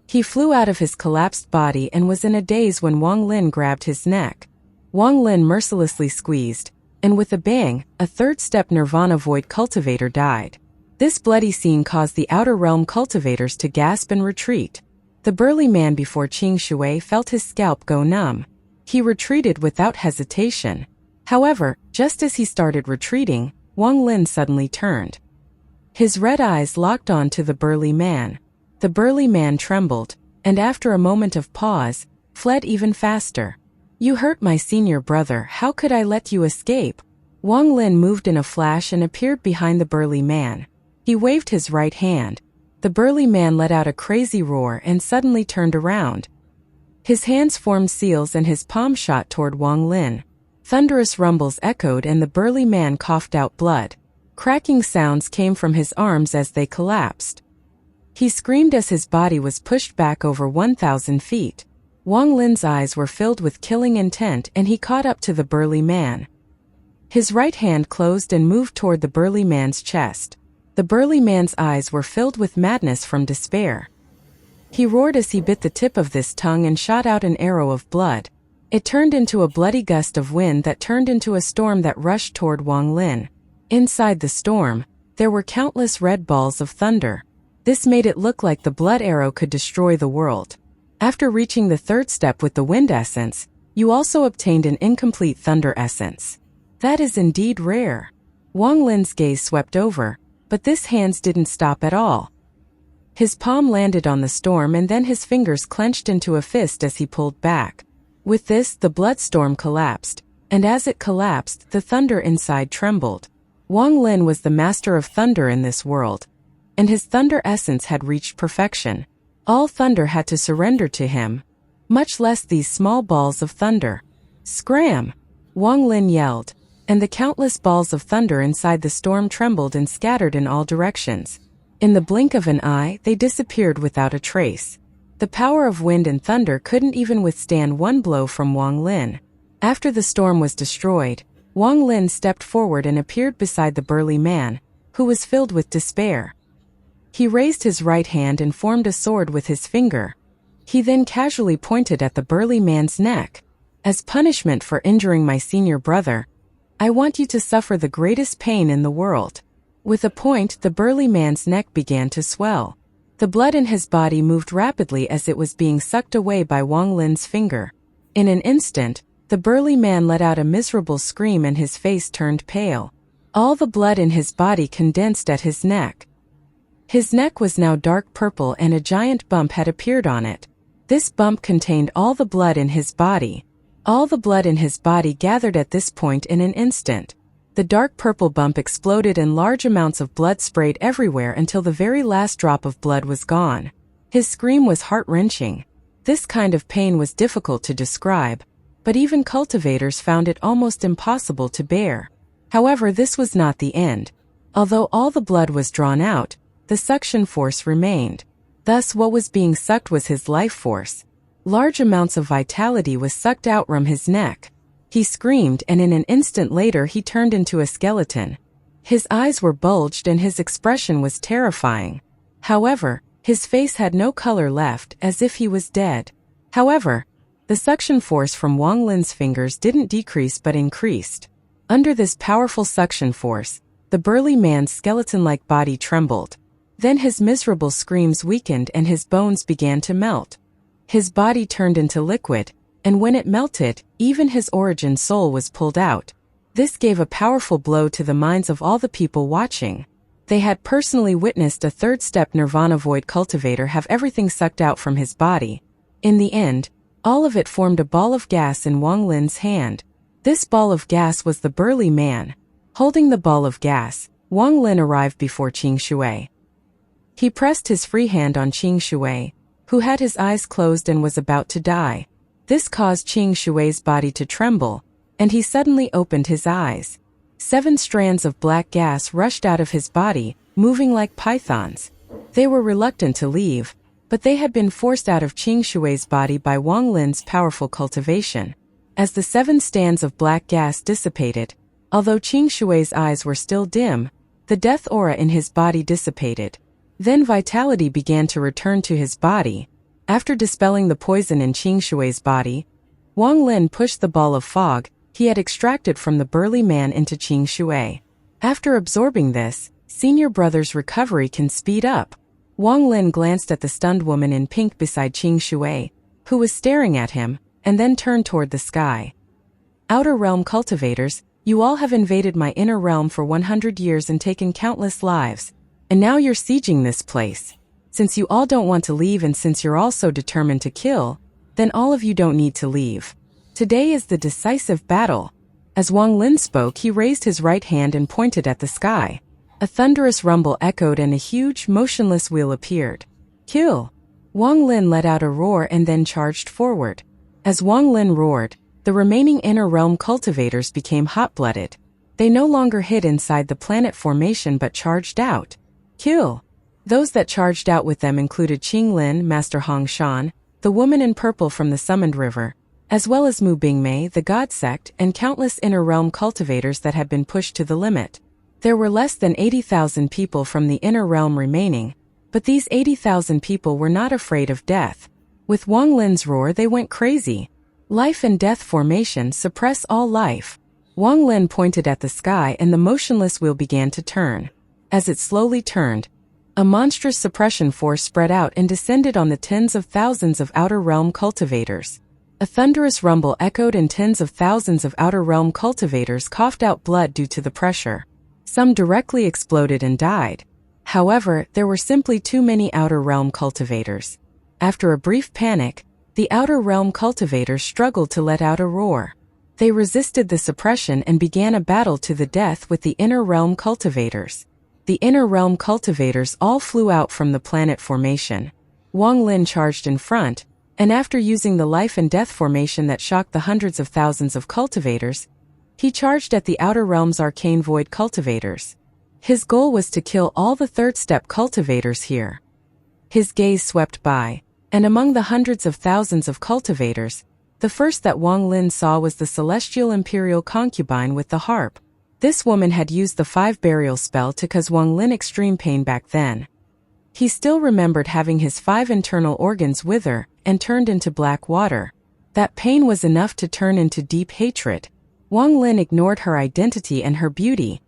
Speaker 1: He flew out of his collapsed body and was in a daze when Wang Lin grabbed his neck. Wang Lin mercilessly squeezed, and with a bang, a third-step Nirvana Void cultivator died. This bloody scene caused the outer realm cultivators to gasp and retreat. The burly man before Qing Shui felt his scalp go numb. He retreated without hesitation. However, just as he started retreating, Wang Lin suddenly turned. His red eyes locked on to the burly man. The burly man trembled, and after a moment of pause, fled even faster. "You hurt my senior brother, how could I let you escape?" Wang Lin moved in a flash and appeared behind the burly man. He waved his right hand. The burly man let out a crazy roar and suddenly turned around. His hands formed seals and his palm shot toward Wang Lin. Thunderous rumbles echoed and the burly man coughed out blood. Cracking sounds came from his arms as they collapsed. He screamed as his body was pushed back over 1,000 feet. Wang Lin's eyes were filled with killing intent and he caught up to the burly man. His right hand closed and moved toward the burly man's chest. The burly man's eyes were filled with madness from despair. He roared as he bit the tip of this tongue and shot out an arrow of blood. It turned into a bloody gust of wind that turned into a storm that rushed toward Wang Lin. Inside the storm, there were countless red balls of thunder. This made it look like the blood arrow could destroy the world. After reaching the third step with the wind essence, you also obtained an incomplete thunder essence. That is indeed rare. Wang Lin's gaze swept over, but this hands didn't stop at all. His palm landed on the storm and then his fingers clenched into a fist as he pulled back. With this, the blood storm collapsed, and as it collapsed, the thunder inside trembled. Wang Lin was the master of thunder in this world, and his thunder essence had reached perfection. All thunder had to surrender to him, much less these small balls of thunder. "Scram!" Wang Lin yelled, and the countless balls of thunder inside the storm trembled and scattered in all directions. In the blink of an eye, they disappeared without a trace. The power of wind and thunder couldn't even withstand one blow from Wang Lin. After the storm was destroyed, Wang Lin stepped forward and appeared beside the burly man, who was filled with despair. He raised his right hand and formed a sword with his finger. He then casually pointed at the burly man's neck. "As punishment for injuring my senior brother, I want you to suffer the greatest pain in the world." With a point, the burly man's neck began to swell. The blood in his body moved rapidly as it was being sucked away by Wang Lin's finger. In an instant, the burly man let out a miserable scream and his face turned pale. All the blood in his body condensed at his neck. His neck was now dark purple and a giant bump had appeared on it. This bump contained all the blood in his body. All the blood in his body gathered at this point in an instant. The dark purple bump exploded and large amounts of blood sprayed everywhere until the very last drop of blood was gone. His scream was heart-wrenching. This kind of pain was difficult to describe, but even cultivators found it almost impossible to bear. However, this was not the end. Although all the blood was drawn out, the suction force remained. Thus, what was being sucked was his life force. Large amounts of vitality was sucked out from his neck. He screamed, and in an instant later he turned into a skeleton. His eyes were bulged and his expression was terrifying. However, his face had no color left, as if he was dead. However, the suction force from Wang Lin's fingers didn't decrease but increased. Under this powerful suction force, the burly man's skeleton-like body trembled. Then his miserable screams weakened and his bones began to melt. His body turned into liquid, and when it melted, even his origin soul was pulled out. This gave a powerful blow to the minds of all the people watching. They had personally witnessed a third-step nirvana void cultivator have everything sucked out from his body. In the end, all of it formed a ball of gas in Wang Lin's hand. This ball of gas was the burly man. Holding the ball of gas, Wang Lin arrived before Xianxia. He pressed his free hand on Xianxia, who had his eyes closed and was about to die. This caused Xianxia's body to tremble, and he suddenly opened his eyes. 7 strands of black gas rushed out of his body, moving like pythons. They were reluctant to leave, but they had been forced out of Xianxia's body by Wang Lin's powerful cultivation. As the 7 strands of black gas dissipated, although Xianxia's eyes were still dim, the death aura in his body dissipated. Then vitality began to return to his body. After dispelling the poison in Xianxia's body, Wang Lin pushed the ball of fog he had extracted from the burly man into Xianxia. After absorbing this, senior brother's recovery can speed up. Wang Lin glanced at the stunned woman in pink beside Xianxia, who was staring at him, and then turned toward the sky. "Outer realm cultivators, you all have invaded my inner realm for 100 years and taken countless lives, and now you're sieging this place. Since you all don't want to leave and since you're all so determined to kill, then all of you don't need to leave. Today is the decisive battle." As Wang Lin spoke, he raised his right hand and pointed at the sky. A thunderous rumble echoed and a huge, motionless wheel appeared. "Kill!" Wang Lin let out a roar and then charged forward. As Wang Lin roared, the remaining inner realm cultivators became hot-blooded. They no longer hid inside the planet formation but charged out. "Kill!" Those that charged out with them included Qing Lin, Master Hong Shan, the woman in purple from the Summoned River, as well as Mu Bingmei, the God Sect, and countless inner realm cultivators that had been pushed to the limit. There were less than 80,000 people from the inner realm remaining, but these 80,000 people were not afraid of death. With Wang Lin's roar, they went crazy. Life and death formation suppress all life. Wang Lin pointed at the sky and the motionless wheel began to turn. As it slowly turned, a monstrous suppression force spread out and descended on the tens of thousands of outer realm cultivators. A thunderous rumble echoed and tens of thousands of outer realm cultivators coughed out blood due to the pressure. Some directly exploded and died. However, there were simply too many outer realm cultivators. After a brief panic, the outer realm cultivators struggled to let out a roar. They resisted the suppression and began a battle to the death with the inner realm cultivators. The inner realm cultivators all flew out from the planet formation. Wang Lin charged in front, and after using the life and death formation that shocked the hundreds of thousands of cultivators, he charged at the outer realm's arcane void cultivators. His goal was to kill all the third-step cultivators here. His gaze swept by, and among the hundreds of thousands of cultivators, the first that Wang Lin saw was the celestial imperial concubine with the harp. This woman had used the 5 burial spell to cause Wang Lin extreme pain back then. He still remembered having his 5 internal organs wither and turned into black water. That pain was enough to turn into deep hatred. Wang Lin ignored her identity and her beauty.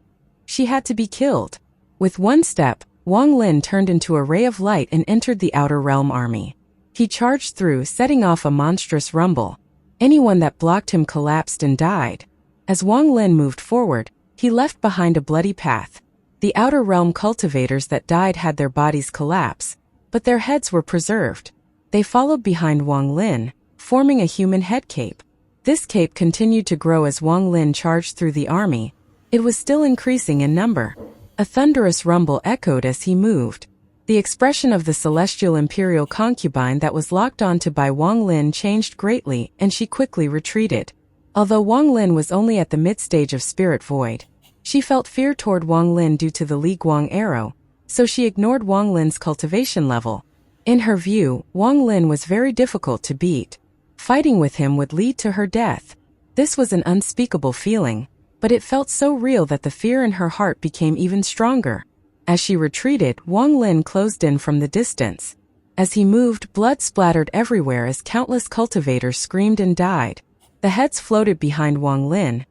Speaker 1: She had to be killed. With one step, Wang Lin turned into a ray of light and entered the Outer Realm army. He charged through, setting off a monstrous rumble. Anyone that blocked him collapsed and died. As Wang Lin moved forward, he left behind a bloody path. The Outer Realm cultivators that died had their bodies collapse, but their heads were preserved. They followed behind Wang Lin, forming a human head cape. This cape continued to grow as Wang Lin charged through the army. It was still increasing in number. A thunderous rumble echoed as he moved. The expression of the celestial imperial concubine that was locked onto by Wang Lin changed greatly, and she quickly retreated. Although Wang Lin was only at the mid-stage of spirit void, she felt fear toward Wang Lin due to the Li Guang arrow, so she ignored Wang Lin's cultivation level. In her view, Wang Lin was very difficult to beat. Fighting with him would lead to her death. This was an unspeakable feeling, but it felt so real that the fear in her heart became even stronger. As she retreated, Wang Lin closed in from the distance. As he moved, blood splattered everywhere as countless cultivators screamed and died. The heads floated behind Wang Lin,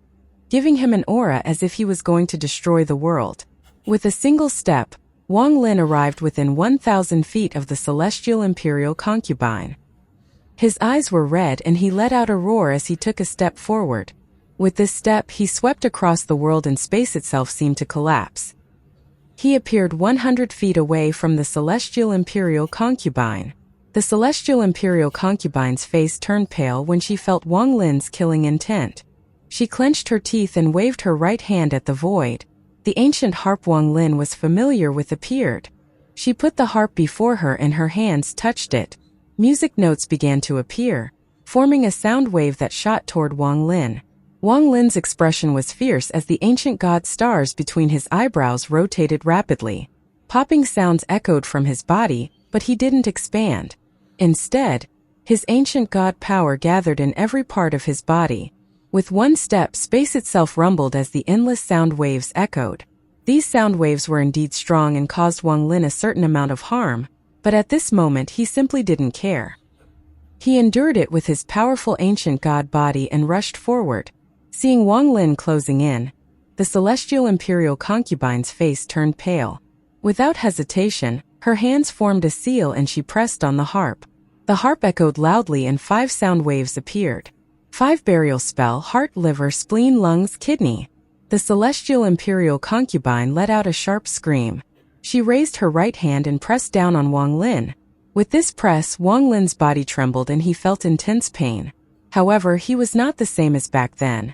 Speaker 1: giving him an aura as if he was going to destroy the world. With a single step, Wang Lin arrived within 1,000 feet of the celestial imperial concubine. His eyes were red and he let out a roar as he took a step forward. With this step, he swept across the world and space itself seemed to collapse. He appeared 100 feet away from the celestial imperial concubine. The celestial imperial concubine's face turned pale when she felt Wang Lin's killing intent. She clenched her teeth and waved her right hand at the void. The ancient harp Wang Lin was familiar with appeared. She put the harp before her and her hands touched it. Music notes began to appear, forming a sound wave that shot toward Wang Lin. Wang Lin's expression was fierce as the ancient god stars between his eyebrows rotated rapidly. Popping sounds echoed from his body, but he didn't expand. Instead, his ancient god power gathered in every part of his body. With one step, space itself rumbled as the endless sound waves echoed. These sound waves were indeed strong and caused Wang Lin a certain amount of harm, but at this moment he simply didn't care. He endured it with his powerful ancient god body and rushed forward. Seeing Wang Lin closing in, the celestial imperial concubine's face turned pale. Without hesitation, her hands formed a seal and she pressed on the harp. The harp echoed loudly and 5 sound waves appeared. 5 burial spell: heart, liver, spleen, lungs, kidney. The celestial imperial concubine let out a sharp scream. She raised her right hand and pressed down on Wang Lin. With this press, Wang Lin's body trembled and he felt intense pain. However, he was not the same as back then.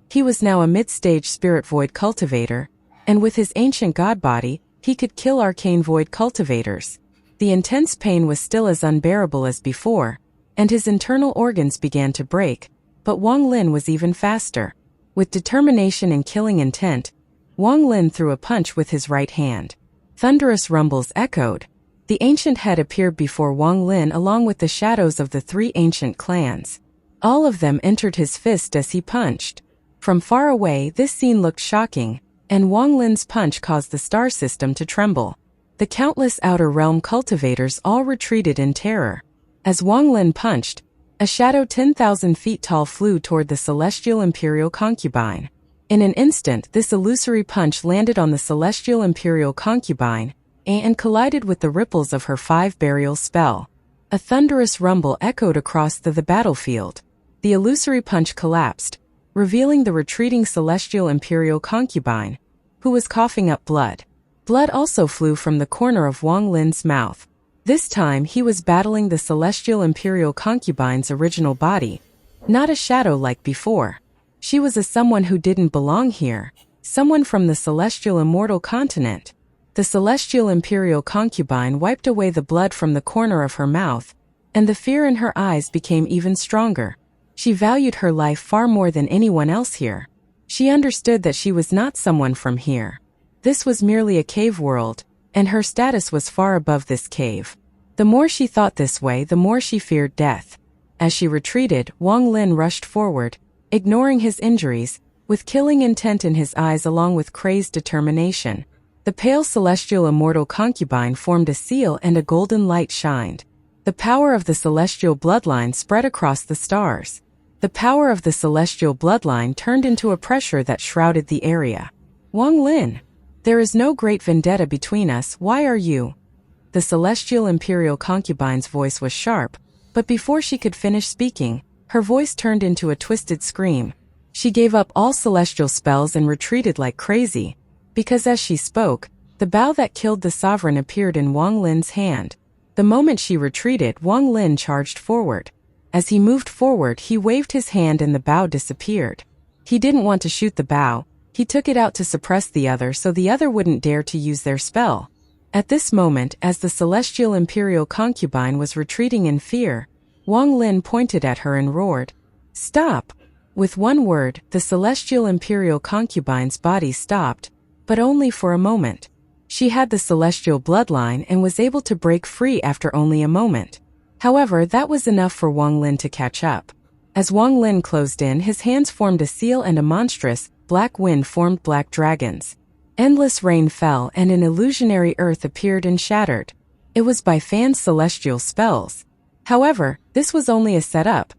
Speaker 1: He was now a mid-stage spirit void cultivator, and with his ancient god body, he could kill arcane void cultivators. The intense pain was still as unbearable as before, and his internal organs began to break, but Wang Lin was even faster. With determination and killing intent, Wang Lin threw a punch with his right hand. Thunderous rumbles echoed. The ancient head appeared before Wang Lin along with the shadows of the 3 ancient clans. All of them entered his fist as he punched. From far away, this scene looked shocking, and Wang Lin's punch caused the star system to tremble. The countless outer realm cultivators all retreated in terror. As Wang Lin punched, a shadow 10,000 feet tall flew toward the celestial imperial concubine. In an instant, this illusory punch landed on the celestial imperial concubine and collided with the ripples of her 5 burial spell. A thunderous rumble echoed across the battlefield. The illusory punch collapsed, revealing the retreating celestial imperial concubine, who was coughing up blood. Blood also flew from the corner of Wang Lin's mouth. This time he was battling the celestial imperial concubine's original body, not a shadow like before. She was someone who didn't belong here, someone from the celestial immortal continent. The celestial imperial concubine wiped away the blood from the corner of her mouth, and the fear in her eyes became even stronger. She valued her life far more than anyone else here. She understood that she was not someone from here. This was merely a cave world, and her status was far above this cave. The more she thought this way, the more she feared death. As she retreated, Wang Lin rushed forward, ignoring his injuries, with killing intent in his eyes along with crazed determination. The pale celestial immortal concubine formed a seal and a golden light shined. The power of the celestial bloodline spread across the stars. The power of the celestial bloodline turned into a pressure that shrouded the area. Wang Lin, there is no great vendetta between us, why are you? The celestial imperial concubine's voice was sharp, but before she could finish speaking, her voice turned into a twisted scream. She gave up all celestial spells and retreated like crazy, because as she spoke, the bow that killed the sovereign appeared in Wang Lin's hand. The moment she retreated, Wang Lin charged forward. As he moved forward, he waved his hand and the bow disappeared. He didn't want to shoot the bow, he took it out to suppress the other so the other wouldn't dare to use their spell. At this moment, as the celestial imperial concubine was retreating in fear, Wang Lin pointed at her and roared, "Stop!" With one word, the celestial imperial concubine's body stopped, but only for a moment. She had the celestial bloodline and was able to break free after only a moment. However, that was enough for Wang Lin to catch up. As Wang Lin closed in, his hands formed a seal and a monstrous, black wind formed black dragons. Endless rain fell and an illusionary earth appeared and shattered. It was by Fan's celestial spells. However, this was only a setup.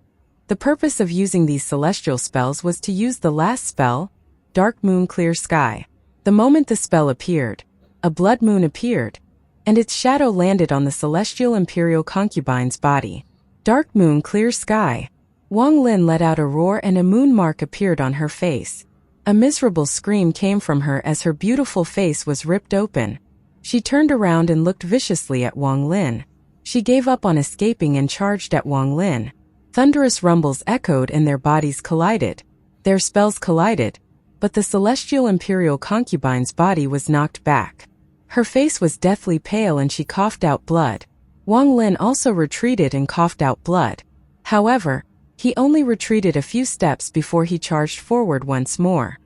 Speaker 1: The purpose of using these celestial spells was to use the last spell, Dark Moon Clear Sky. The moment the spell appeared, a blood moon appeared, and its shadow landed on the celestial imperial concubine's body. Dark Moon Clear Sky. Wang Lin let out a roar and a moon mark appeared on her face. A miserable scream came from her as her beautiful face was ripped open. She turned around and looked viciously at Wang Lin. She gave up on escaping and charged at Wang Lin. Thunderous rumbles echoed and their bodies collided. Their spells collided, but the celestial imperial concubine's body was knocked back. Her face was deathly pale and she coughed out blood. Wang Lin also retreated and coughed out blood. However, he only retreated a few steps before he charged forward once more.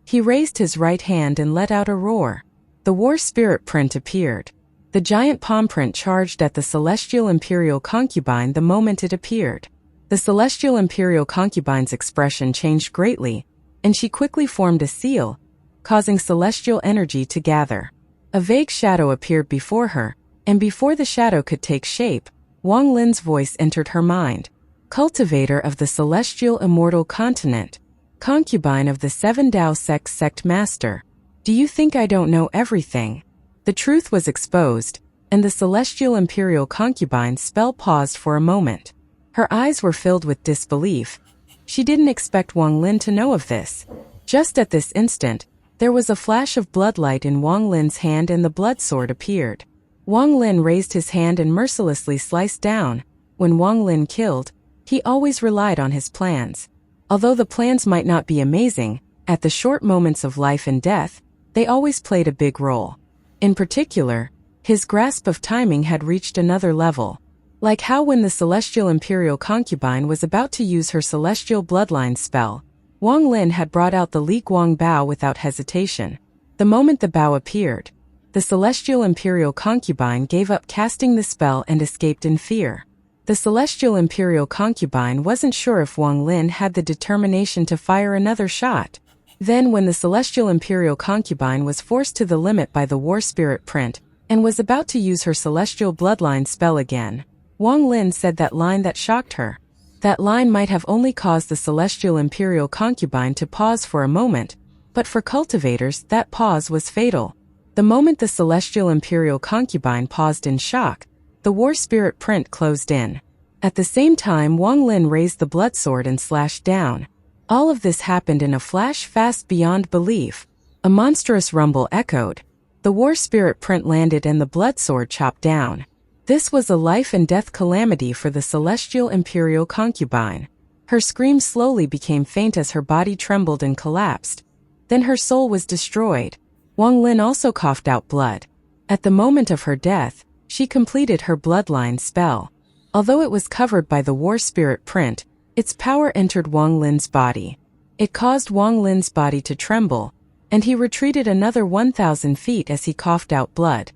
Speaker 1: He raised his right hand and let out a roar. The war spirit print appeared. The giant palm print charged at the celestial imperial concubine the moment it appeared. The celestial imperial concubine's expression changed greatly, and she quickly formed a seal, causing celestial energy to gather. A vague shadow appeared before her, and before the shadow could take shape, Wang Lin's voice entered her mind. Cultivator of the celestial immortal continent, concubine of the 7 Dao sect master. Do you think I don't know everything? The truth was exposed, and the celestial imperial concubine's spell paused for a moment. Her eyes were filled with disbelief. She didn't expect Wang Lin to know of this. Just at this instant, there was a flash of bloodlight in Wang Lin's hand and the blood sword appeared. Wang Lin raised his hand and mercilessly sliced down. When Wang Lin killed, he always relied on his plans. Although the plans might not be amazing, at the short moments of life and death, they always played a big role. In particular, his grasp of timing had reached another level. Like how when the celestial imperial concubine was about to use her celestial bloodline spell, Wang Lin had brought out the Li Guang bow without hesitation. The moment the bow appeared, the celestial imperial concubine gave up casting the spell and escaped in fear. The celestial imperial concubine wasn't sure if Wang Lin had the determination to fire another shot. Then when the celestial imperial concubine was forced to the limit by the war spirit print, and was about to use her celestial bloodline spell again, Wang Lin said that line that shocked her. That line might have only caused the celestial imperial concubine to pause for a moment, but for cultivators that pause was fatal. The moment the celestial imperial concubine paused in shock, the war spirit print closed in. At the same time, Wang Lin raised the blood sword and slashed down. All of this happened in a flash fast beyond belief. A monstrous rumble echoed. The war spirit print landed and the blood sword chopped down. This was a life and death calamity for the celestial imperial concubine. Her scream slowly became faint as her body trembled and collapsed. Then her soul was destroyed. Wang Lin also coughed out blood. At the moment of her death, she completed her bloodline spell. Although it was covered by the war spirit print, its power entered Wang Lin's body. It caused Wang Lin's body to tremble, and he retreated another 1,000 feet as he coughed out blood.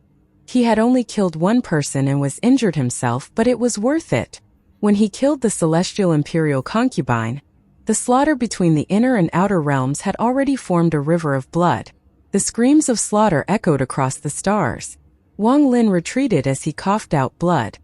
Speaker 1: He had only killed one person and was injured himself, but it was worth it. When he killed the celestial imperial concubine, the slaughter between the inner and outer realms had already formed a river of blood. The screams of slaughter echoed across the stars. Wang Lin retreated as he coughed out blood.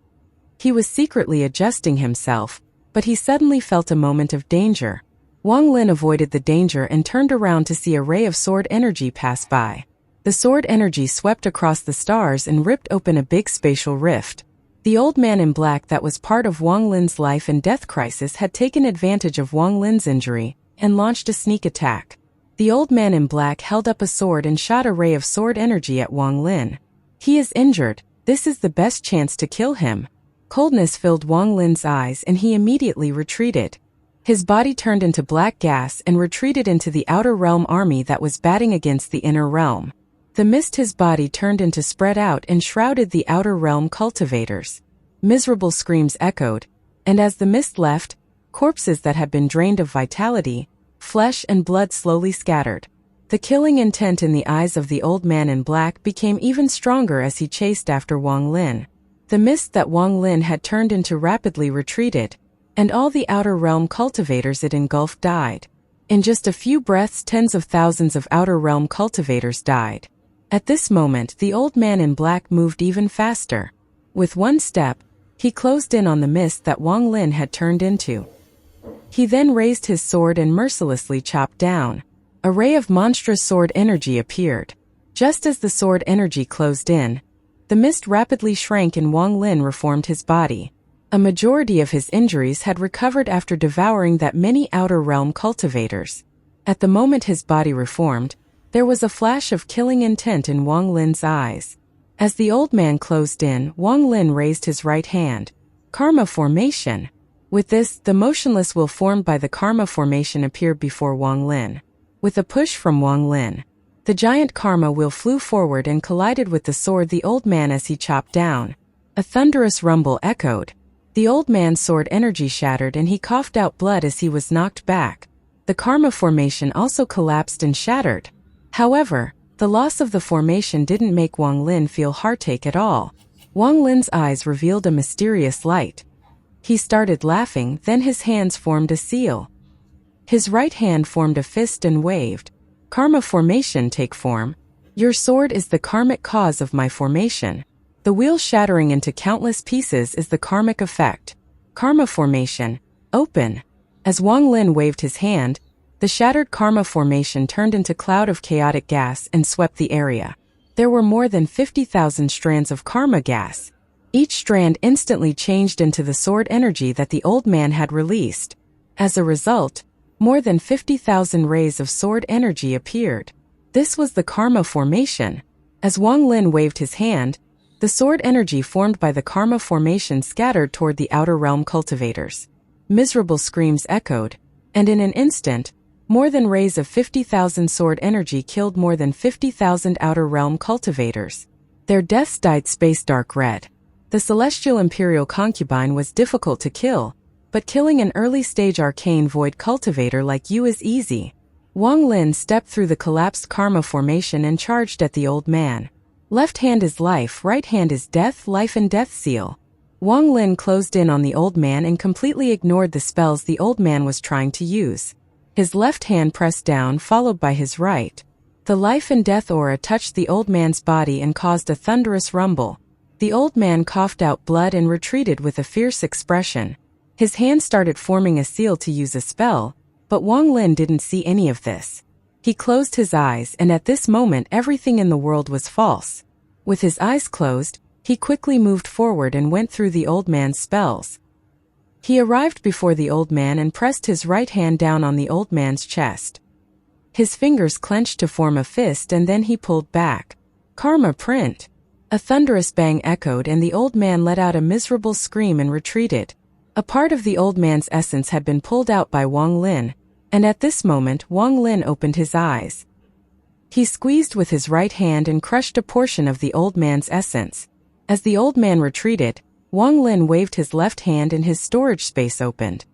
Speaker 1: He was secretly adjusting himself. but he suddenly felt a moment of danger. Wang Lin avoided the danger and turned around to see a ray of sword energy pass by. The sword energy swept across the stars and ripped open a big spatial rift. The old man in black that was part of Wang Lin's life and death crisis had taken advantage of Wang Lin's injury and launched a sneak attack. The old man in black held up a sword and shot a ray of sword energy at Wang Lin. He is injured. This is the best chance to kill him. Coldness filled Wang Lin's eyes and he immediately retreated. His body turned into black gas and retreated into the outer realm army that was batting against the inner realm. The mist his body turned into spread out and shrouded the outer realm cultivators. Miserable screams echoed, and as the mist left, corpses that had been drained of vitality, flesh and blood slowly scattered. The killing intent in the eyes of the old man in black became even stronger as he chased after Wang Lin. The mist that Wang Lin had turned into rapidly retreated, and all the outer realm cultivators it engulfed died. In just a few breaths, tens of thousands of outer realm cultivators died. At this moment, the old man in black moved even faster. With one step, he closed in on the mist that Wang Lin had turned into. He then raised his sword and mercilessly chopped down. A ray of monstrous sword energy appeared. Just as the sword energy closed in, the mist rapidly shrank and Wang Lin reformed his body. A majority of his injuries had recovered after devouring that many outer realm cultivators. At the moment his body reformed, there was a flash of killing intent in Wang Lin's eyes. As the old man closed in, Wang Lin raised his right hand. Karma formation. With this, the motionless will formed by the karma formation appeared before Wang Lin. With a push from Wang Lin, the giant karma wheel flew forward and collided with the sword the old man as he chopped down. A thunderous rumble echoed. The old man's sword energy shattered and he coughed out blood as he was knocked back. The karma formation also collapsed and shattered. However, the loss of the formation didn't make Wang Lin feel heartache at all. Wang Lin's eyes revealed a mysterious light. He started laughing, then his hands formed a seal. His right hand formed a fist and waved. Karma formation take form. Your sword is the karmic cause of my formation. The wheel shattering into countless pieces is the karmic effect. Karma formation, open. As Wang Lin waved his hand, the shattered karma formation turned into cloud of chaotic gas and swept the area. There were more than 50,000 strands of karma gas. Each strand instantly changed into the sword energy that the old man had released. As a result, more than 50,000 rays of sword energy appeared. This was the karma formation. As Wang Lin waved his hand, the sword energy formed by the karma formation scattered toward the outer realm cultivators. Miserable screams echoed, and in an instant, more than rays of 50,000 sword energy killed more than 50,000 outer realm cultivators. Their deaths dyed space dark red. The celestial imperial concubine was difficult to kill, but killing an early-stage arcane void cultivator like you is easy. Wang Lin stepped through the collapsed karma formation and charged at the old man. Left hand is life, right hand is death, life and death seal. Wang Lin closed in on the old man and completely ignored the spells the old man was trying to use. His left hand pressed down, followed by his right. The life and death aura touched the old man's body and caused a thunderous rumble. The old man coughed out blood and retreated with a fierce expression. His hand started forming a seal to use a spell, but Wang Lin didn't see any of this. He closed his eyes and at this moment everything in the world was false. With his eyes closed, he quickly moved forward and went through the old man's spells. He arrived before the old man and pressed his right hand down on the old man's chest. His fingers clenched to form a fist and then he pulled back. Karma print. A thunderous bang echoed and the old man let out a miserable scream and retreated. A part of the old man's essence had been pulled out by Wang Lin, and at this moment Wang Lin opened his eyes. He squeezed with his right hand and crushed a portion of the old man's essence. As the old man retreated, Wang Lin waved his left hand and his storage space opened.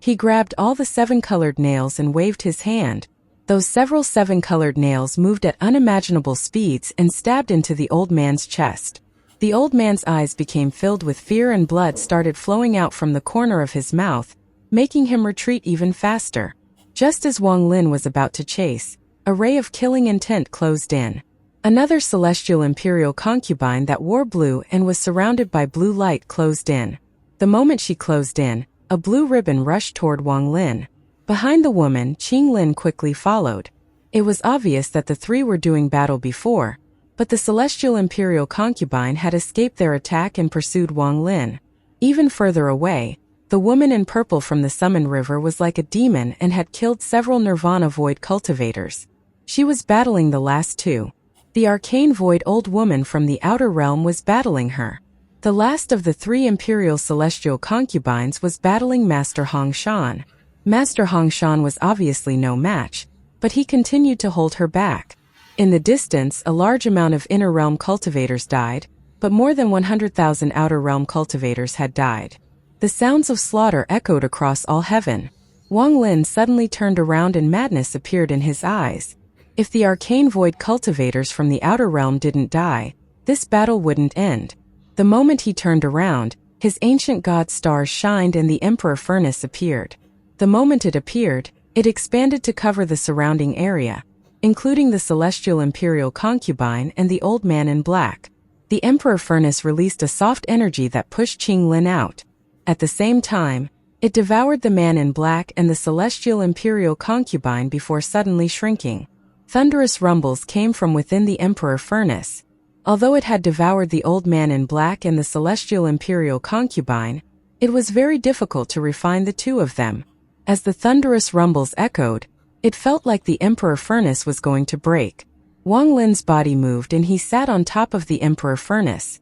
Speaker 1: He grabbed all the 7 colored nails and waved his hand. Those several 7 colored nails moved at unimaginable speeds and stabbed into the old man's chest. The old man's eyes became filled with fear and blood started flowing out from the corner of his mouth, making him retreat even faster. Just as Wang Lin was about to chase, a ray of killing intent closed in. Another celestial imperial concubine that wore blue and was surrounded by blue light closed in. The moment she closed in, a blue ribbon rushed toward Wang Lin. Behind the woman, Qing Lin quickly followed. It was obvious that the three were doing battle before, but the celestial imperial concubine had escaped their attack and pursued Wang Lin. Even further away, the woman in purple from the summoned river was like a demon and had killed several Nirvana Void cultivators. She was battling the last two. The arcane void old woman from the outer realm was battling her. The last of the three imperial celestial concubines was battling Master Xian. Master Xian was obviously no match, but he continued to hold her back. In the distance, a large amount of inner realm cultivators died, but more than 100,000 outer realm cultivators had died. The sounds of slaughter echoed across all heaven. Wang Lin suddenly turned around and madness appeared in his eyes. If the arcane void cultivators from the outer realm didn't die, this battle wouldn't end. The moment he turned around, his ancient god stars shined and the emperor furnace appeared. The moment it appeared, it expanded to cover the surrounding area, including the celestial imperial concubine and the old man in black. The emperor furnace released a soft energy that pushed Qing Lin out. At the same time, it devoured the man in black and the celestial imperial concubine before suddenly shrinking. Thunderous rumbles came from within the emperor furnace. Although it had devoured the old man in black and the celestial imperial concubine, it was very difficult to refine the two of them. As the thunderous rumbles echoed, it felt like the emperor furnace was going to break. Wang Lin's body moved and he sat on top of the emperor furnace.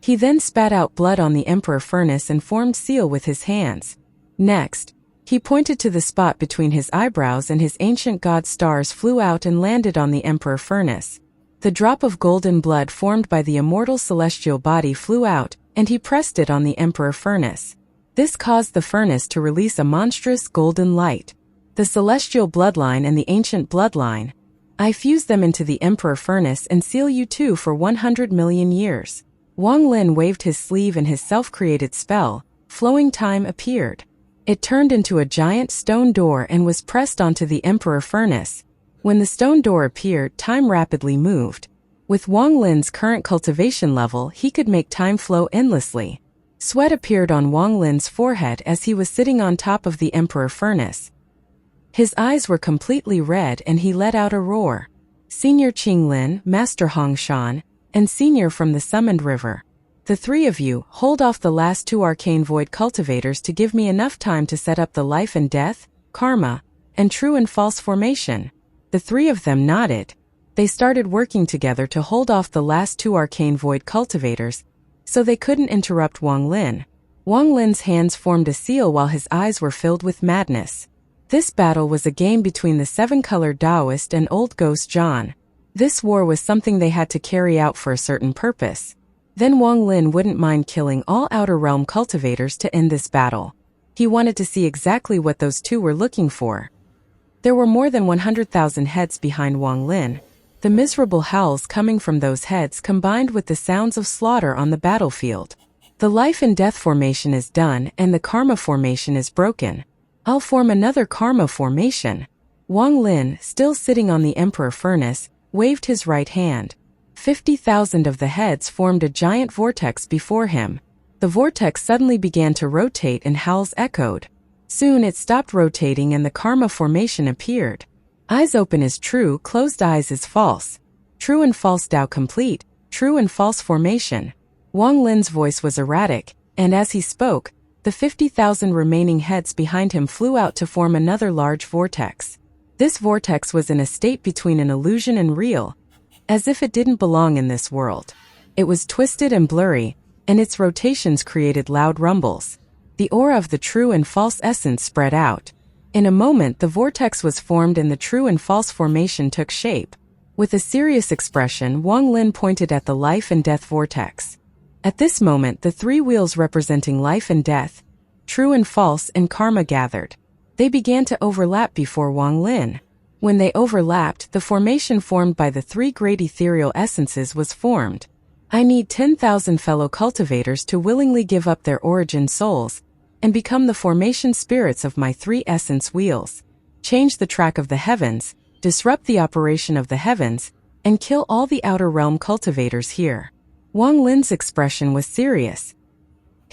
Speaker 1: He then spat out blood on the emperor furnace and formed seal with his hands. Next, he pointed to the spot between his eyebrows and his ancient god stars flew out and landed on the emperor furnace. The drop of golden blood formed by the immortal celestial body flew out, and he pressed it on the emperor furnace. This caused the furnace to release a monstrous golden light. The celestial bloodline and the ancient bloodline. I fuse them into the emperor furnace and seal you two for 100 million years. Wang Lin waved his sleeve and his self-created spell, flowing time appeared. It turned into a giant stone door and was pressed onto the emperor furnace. When the stone door appeared, time rapidly moved. With Wang Lin's current cultivation level, he could make time flow endlessly. Sweat appeared on Wang Lin's forehead as he was sitting on top of the emperor furnace. His eyes were completely red and he let out a roar. Senior Qing Lin, Master Xian, and Senior from the summoned river. The three of you, hold off the last two arcane void cultivators to give me enough time to set up the life and death, karma, and true and false formation. The three of them nodded. They started working together to hold off the last two arcane void cultivators, so they couldn't interrupt Wang Lin. Wang Lin's hands formed a seal while his eyes were filled with madness. This battle was a game between the seven-colored Taoist and Old Ghost John. This war was something they had to carry out for a certain purpose. Then Wang Lin wouldn't mind killing all Outer Realm cultivators to end this battle. He wanted to see exactly what those two were looking for. There were more than 100,000 heads behind Wang Lin. The miserable howls coming from those heads combined with the sounds of slaughter on the battlefield. The life and death formation is done and the karma formation is broken. I'll form another karma formation. Wang Lin, still sitting on the emperor furnace, waved his right hand. 50,000 of the heads formed a giant vortex before him. The vortex suddenly began to rotate and howls echoed. Soon it stopped rotating and the karma formation appeared. Eyes open is true, closed eyes is false. True and false Tao complete, true and false formation. Wang Lin's voice was erratic, and as he spoke, the 50,000 remaining heads behind him flew out to form another large vortex. This vortex was in a state between an illusion and real, as if it didn't belong in this world. It was twisted and blurry, and its rotations created loud rumbles. The aura of the true and false essence spread out. In a moment the vortex was formed and the true and false formation took shape. With a serious expression, Wang Lin pointed at the life and death vortex. At this moment the three wheels representing life and death, true and false, and karma gathered. They began to overlap before Wang Lin. When they overlapped, the formation formed by the three great ethereal essences was formed. I need 10,000 fellow cultivators to willingly give up their origin souls and become the formation spirits of my three essence wheels. Change the track of the heavens, disrupt the operation of the heavens, and kill all the outer realm cultivators here. Wang Lin's expression was serious.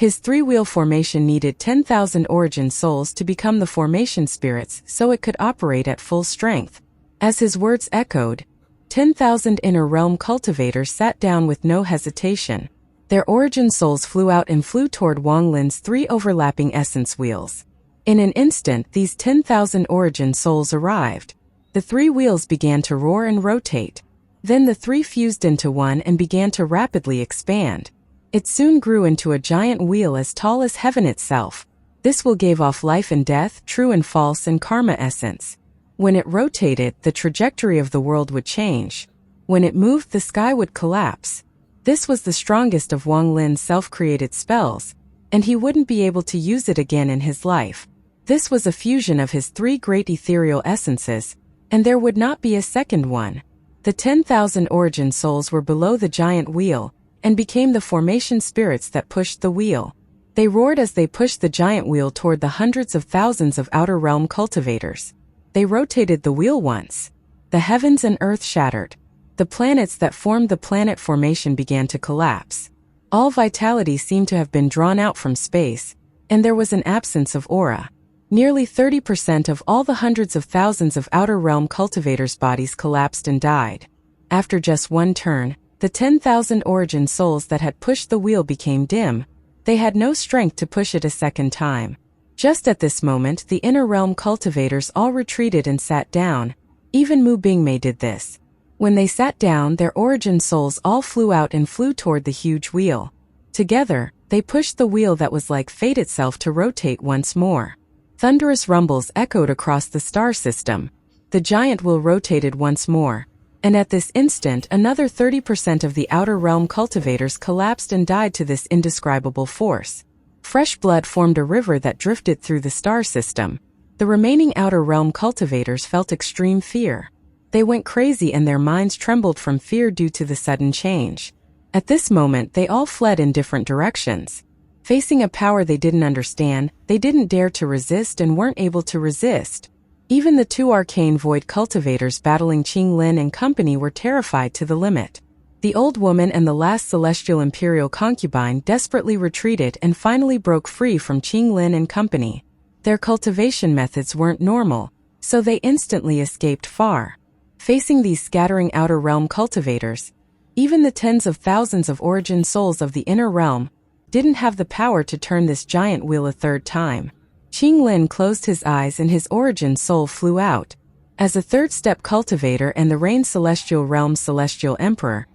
Speaker 1: His three-wheel formation needed 10,000 origin souls to become the formation spirits so it could operate at full strength. As his words echoed, 10,000 inner realm cultivators sat down with no hesitation. Their origin souls flew out and flew toward Wang Lin's three overlapping essence wheels. In an instant, these 10,000 origin souls arrived. The three wheels began to roar and rotate. Then the three fused into one and began to rapidly expand. It soon grew into a giant wheel as tall as heaven itself. This wheel gave off life and death, true and false, and karma essence. When it rotated, the trajectory of the world would change. When it moved, the sky would collapse. This was the strongest of Wang Lin's self-created spells, and he wouldn't be able to use it again in his life. This was a fusion of his three great ethereal essences, and there would not be a second one. The 10,000 origin souls were below the giant wheel, and became the formation spirits that pushed the wheel. They roared as they pushed the giant wheel toward the hundreds of thousands of outer realm cultivators. They rotated the wheel once. The heavens and earth shattered. The planets that formed the planet formation began to collapse. All vitality seemed to have been drawn out from space, and there was an absence of aura. Nearly 30% of all the hundreds of thousands of outer realm cultivators' bodies collapsed and died. After just one turn, the 10,000 origin souls that had pushed the wheel became dim. They had no strength to push it a second time. Just at this moment, the inner realm cultivators all retreated and sat down. Even Mu Bingmei did this. When they sat down, their origin souls all flew out and flew toward the huge wheel. Together, they pushed the wheel that was like fate itself to rotate once more. Thunderous rumbles echoed across the star system. The giant wheel rotated once more. And at this instant, another 30% of the outer realm cultivators collapsed and died to this indescribable force. Fresh blood formed a river that drifted through the star system. The remaining outer realm cultivators felt extreme fear. They went crazy and their minds trembled from fear due to the sudden change. At this moment, they all fled in different directions. Facing a power they didn't understand, they didn't dare to resist and weren't able to resist. Even the two arcane void cultivators battling Qinglin and company were terrified to the limit. The old woman and the last celestial imperial concubine desperately retreated and finally broke free from Qinglin and company. Their cultivation methods weren't normal, so they instantly escaped far. Facing these scattering outer realm cultivators, even the tens of thousands of origin souls of the inner realm didn't have the power to turn this giant wheel a third time. Qinglin closed his eyes and his origin soul flew out. As a third-step cultivator and the Reign Celestial Realm's Celestial Emperor,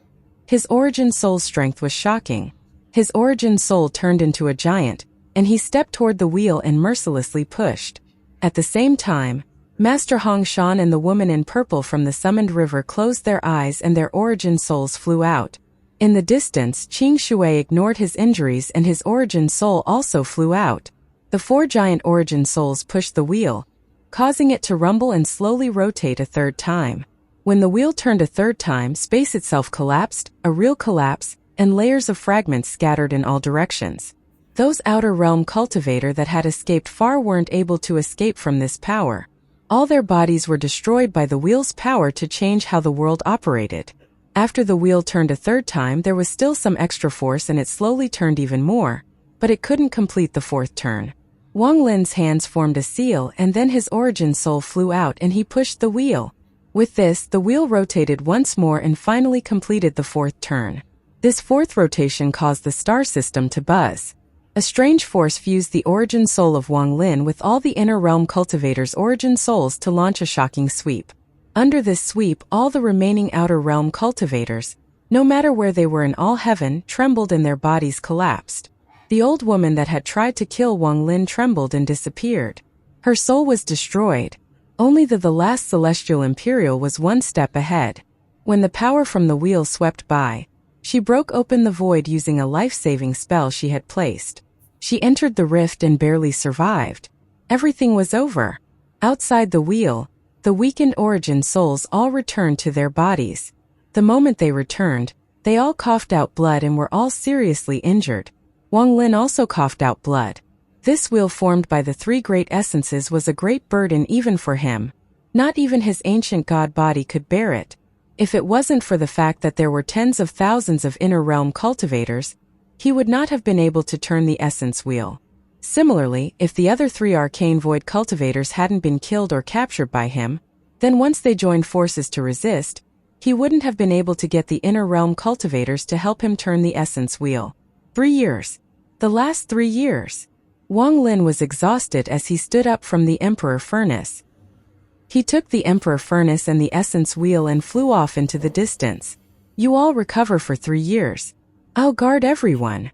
Speaker 1: his origin soul's strength was shocking. His origin soul turned into a giant, and he stepped toward the wheel and mercilessly pushed. At the same time, Master Hong Shan and the woman in purple from the summoned river closed their eyes and their origin souls flew out. In the distance, Qing Shui ignored his injuries and his origin soul also flew out. The four giant origin souls pushed the wheel, causing it to rumble and slowly rotate a third time. When the wheel turned a third time, space itself collapsed, a real collapse, and layers of fragments scattered in all directions. Those outer realm cultivator that had escaped far weren't able to escape from this power. All their bodies were destroyed by the wheel's power to change how the world operated. After the wheel turned a third time, there was still some extra force and it slowly turned even more, but it couldn't complete the fourth turn. Wang Lin's hands formed a seal and then his origin soul flew out and he pushed the wheel. With this, the wheel rotated once more and finally completed the fourth turn. This fourth rotation caused the star system to buzz. A strange force fused the origin soul of Wang Lin with all the inner realm cultivators' origin souls to launch a shocking sweep. Under this sweep, all the remaining outer realm cultivators, no matter where they were in all heaven, trembled and their bodies collapsed. The old woman that had tried to kill Wang Lin trembled and disappeared. Her soul was destroyed. Only the last celestial imperial was one step ahead. When the power from the wheel swept by, she broke open the void using a life-saving spell she had placed. She entered the rift and barely survived. Everything was over. Outside the wheel, the weakened origin souls all returned to their bodies. The moment they returned, they all coughed out blood and were all seriously injured. Wang Lin also coughed out blood. This wheel formed by the three great essences was a great burden even for him. Not even his ancient god body could bear it. If it wasn't for the fact that there were tens of thousands of inner realm cultivators, he would not have been able to turn the essence wheel. Similarly, if the other 3 arcane void cultivators hadn't been killed or captured by him, then once they joined forces to resist, he wouldn't have been able to get the inner realm cultivators to help him turn the essence wheel. 3 years. The last 3 years. Wang Lin was exhausted as he stood up from the Emperor Furnace. He took the Emperor Furnace and the essence wheel and flew off into the distance. You all recover for 3 years. I'll guard everyone.